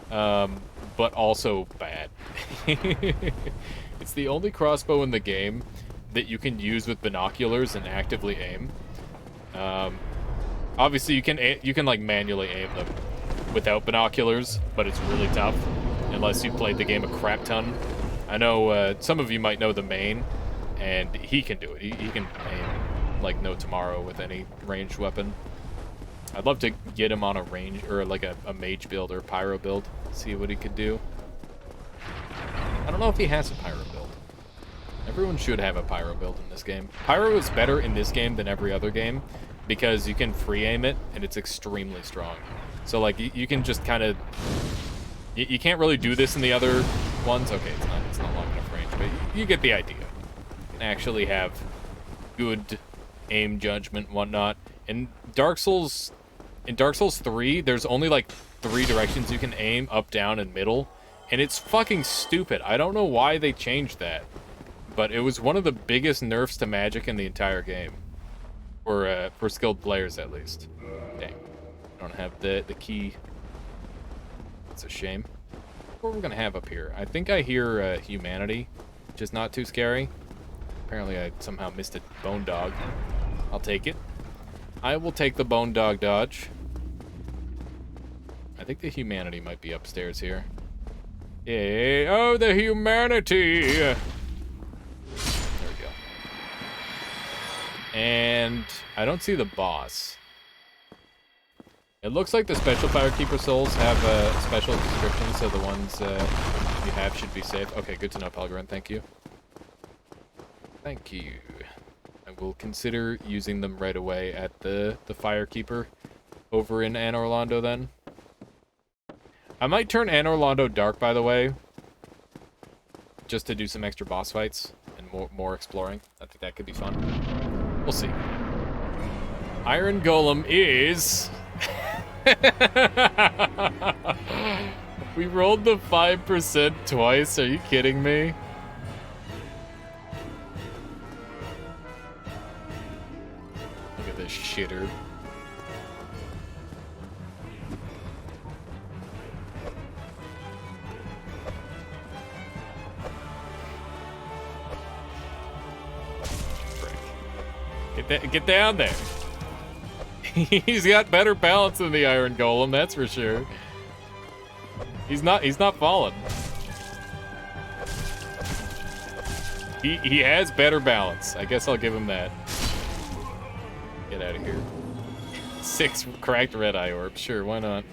but also bad. It's the only crossbow in the game that you can use with binoculars and actively aim. Obviously, you can like manually aim them without binoculars, but it's really tough unless you played the game a crap ton. I know some of you might know the main, and he can do it. He can aim like no tomorrow with any ranged weapon. I'd love to get him on a range or like a mage build or pyro build, see what he could do. I don't know if he has a pyro build. Never Everyone should have a pyro build in this game. Pyro is better in this game than every other game because you can free aim it and it's extremely strong. So like you can just kind of, you can't really do this in the other ones. Okay, it's not long enough range, but you get the idea. You can actually have good aim judgment and whatnot. In Dark Souls 3, there's only like 3 directions you can aim, up, down, and middle. And it's fucking stupid. I don't know why they changed that. But it was one of the biggest nerfs to magic in the entire game. For skilled players, at least. Dang. I don't have the key. It's a shame. What are we gonna have up here? I think I hear humanity, which is not too scary. Apparently I somehow missed a bone dog. I'll take it. I will take the bone dog dodge. I think the humanity might be upstairs here. Yeah, oh, the humanity! There we go. And I don't see the boss. It looks like the special Firekeeper souls have a special description, so the ones you have should be safe. Okay, good to know, Pelgrin. Thank you. Thank you. I will consider using them right away at the Firekeeper over in Anor Londo then. I might turn Anor Londo dark, by the way, just to do some extra boss fights and more exploring. I think that could be fun. We'll see. Iron Golem is... We rolled the 5% twice. Are you kidding me? Look at this shitter. Get down there. He's got better balance than the Iron Golem, that's for sure. He's not falling. He has better balance. I guess I'll give him that. Get out of here. 6 cracked red eye orbs. Sure, why not?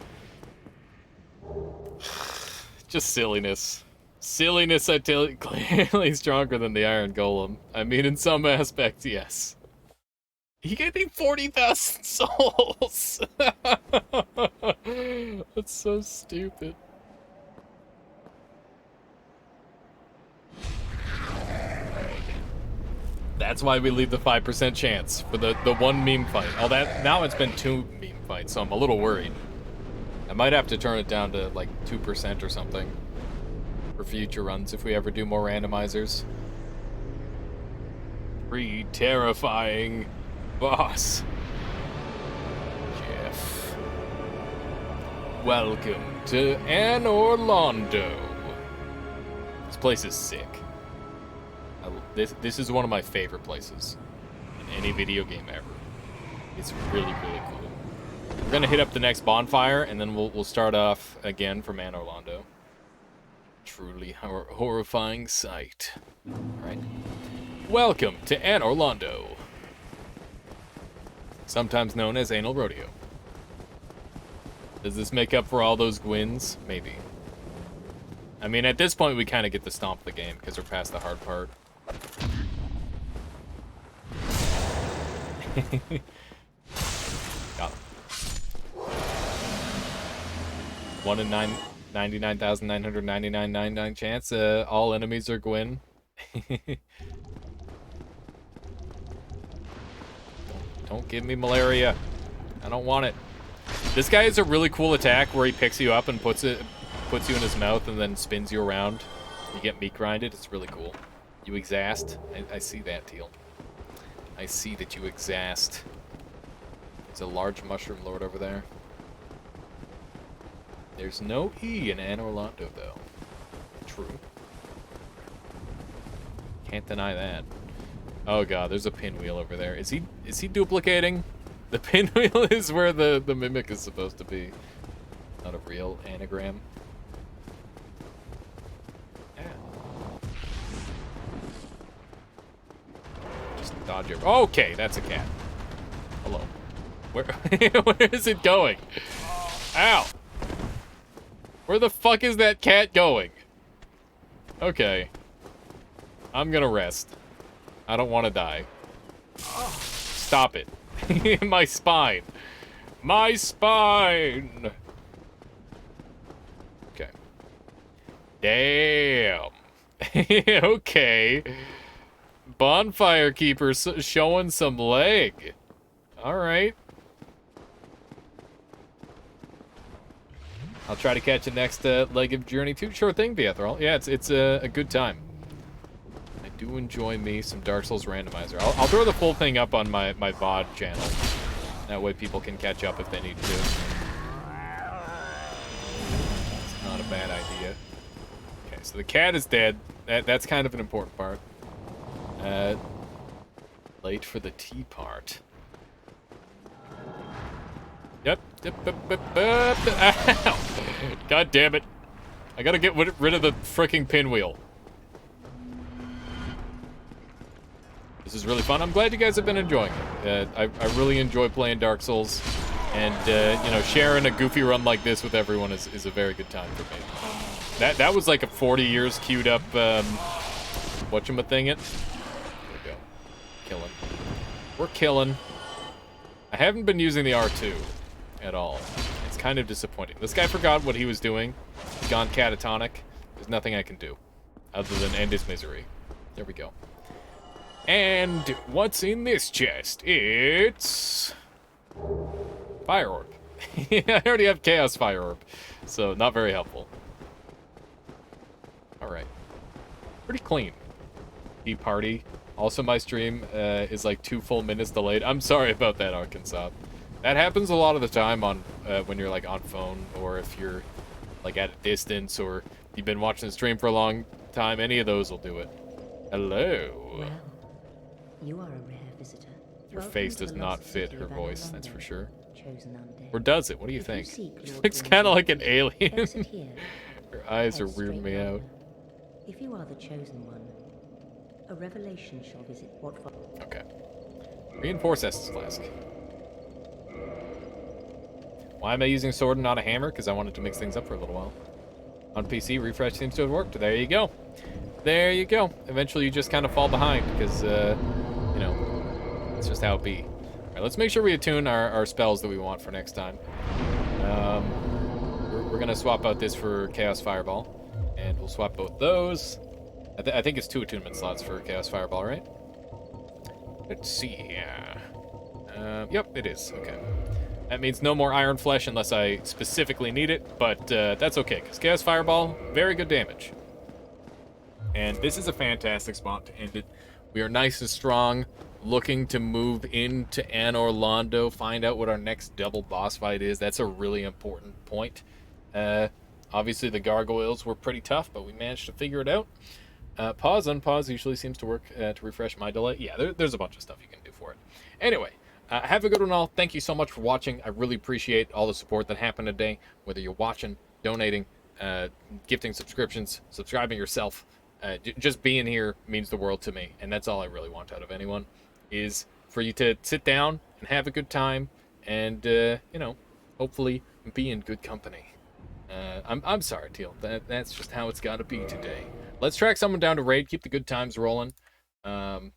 Just silliness. Silliness, I tell you, clearly stronger than the Iron Golem. I mean, in some aspects, yes. He gave me 40,000 souls! That's so stupid. That's why we leave the 5% chance for the one meme fight. Oh, now it's been 2 meme fights, so I'm a little worried. I might have to turn it down to like 2% or something for future runs if we ever do more randomizers. Terrifying boss. Jeff. Welcome to Anor Londo. This place is sick. This is one of my favorite places in any video game ever. It's really, really cool. We're gonna hit up the next bonfire, and then we'll start off again from Anor Londo. Truly horrifying sight. All right. Welcome to Anor Londo, sometimes known as Anal Rodeo. Does this make up for all those Gwins? Maybe. I mean, at this point, we kind of get to stomp the game because we're past the hard part. Got him. 1 in 99,999 chance. All enemies are Gwyn. Don't give me malaria. I don't want it. This guy has a really cool attack where he picks you up and puts you in his mouth and then spins you around. You get meat grinded. It's really cool. You exhaust. I see that, Teal. I see that you exhaust. There's a large mushroom lord over there. There's no E in Anor Londo, though. True. Can't deny that. Oh god, there's a pinwheel over there. Is he duplicating? The pinwheel is where the mimic is supposed to be. Not a real anagram. Yeah. Just dodge it. Okay, that's a cat. Hello. Where is it going? Ow! Where the fuck is that cat going? Okay. I'm gonna rest. I don't want to die. Stop it. My spine. My spine! Okay. Damn. Okay. Bonfire Keeper showing some leg. Alright. I'll try to catch the next leg of Journey 2. Sure thing, Beathrol. Yeah, it's a good time. I do enjoy me some Dark Souls randomizer. I'll throw the full thing up on my VOD channel. That way people can catch up if they need to. It's not a bad idea. Okay, so the cat is dead. That's kind of an important part. Late for the tea part. Yep. Ow. God damn it. I gotta get rid of the freaking pinwheel. This is really fun. I'm glad you guys have been enjoying it. I really enjoy playing Dark Souls. And, you know, sharing a goofy run like this with everyone is a very good time for me. That was like a 40 years queued up, whatchamethingit. There we go. Killing. We're killing. I haven't been using the R2 at all. It's kind of disappointing. This guy forgot what he was doing. He's gone catatonic. There's nothing I can do other than end his misery. There we go. And what's in this chest? It's Fire Orb. I already have Chaos Fire Orb, so not very helpful. Alright. Pretty clean. Tea party. Also, my stream is like 2 full minutes delayed. I'm sorry about that, Arkansas. That happens a lot of the time on when you're like on phone, or if you're like at a distance, or you've been watching the stream for a long time. Any of those will do it. Hello. Well, you are a rare visitor. Her Welcome face to does the not lost fit city her of voice, that's for Anorondo, sure. chosen undead. Or does it? What do you If think? seek She Lord looks kind of Grim's like an alien. exit here. Her eyes are Head weirding straight me out. yonder. If you are the chosen one, a revelation shall visit what follows. Okay. Reinforce Estus Flask. Why am I using a sword and not a hammer? Because I wanted to mix things up for a little while. On PC, refresh seems to have worked. There you go. There you go. Eventually you just kind of fall behind because, you know, it's just how it be. All right, let's make sure we attune our spells that we want for next time. We're going to swap out this for Chaos Fireball. And we'll swap both those. I think it's 2 attunement slots for Chaos Fireball, right? Let's see here. Yep, it is. Okay. That means no more Iron Flesh unless I specifically need it, but that's okay, because Chaos Fireball, very good damage. And this is a fantastic spot to end it. We are nice and strong, looking to move into Anor Londo, find out what our next double boss fight is. That's a really important point. Obviously, the gargoyles were pretty tough, but we managed to figure it out. Pause, unpause usually seems to work to refresh my delay. Yeah, there's a bunch of stuff you can do for it. Anyway, have a good one all. Thank you so much for watching. I really appreciate all the support that happened today, whether you're watching, donating, gifting subscriptions, subscribing yourself. Just being here means the world to me, and that's all I really want out of anyone, is for you to sit down and have a good time and, you know, hopefully be in good company. I'm sorry, Teal. That's just how it's got to be today. Let's track someone down to raid. Keep the good times rolling. Let's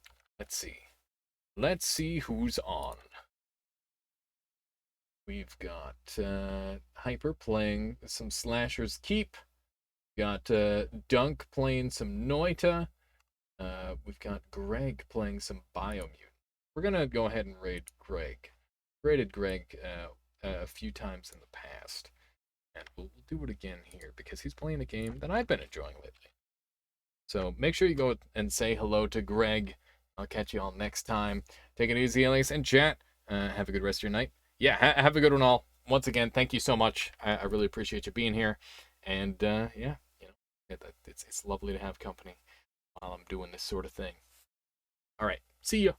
see. Let's see who's on. We've got Hyper playing some Slashers Keep. Got Dunk playing some Noita. We've got Greg playing some Biomutant. We're going to go ahead and raid Greg. Raided Greg a few times in the past. And we'll do it again here because he's playing a game that I've been enjoying lately. So make sure you go and say hello to Greg. I'll catch you all next time. Take it easy, Alias, and chat. Have a good rest of your night. Yeah, have a good one all. Once again, thank you so much. I really appreciate you being here. And, yeah, you know, it's lovely to have company while I'm doing this sort of thing. All right, see ya.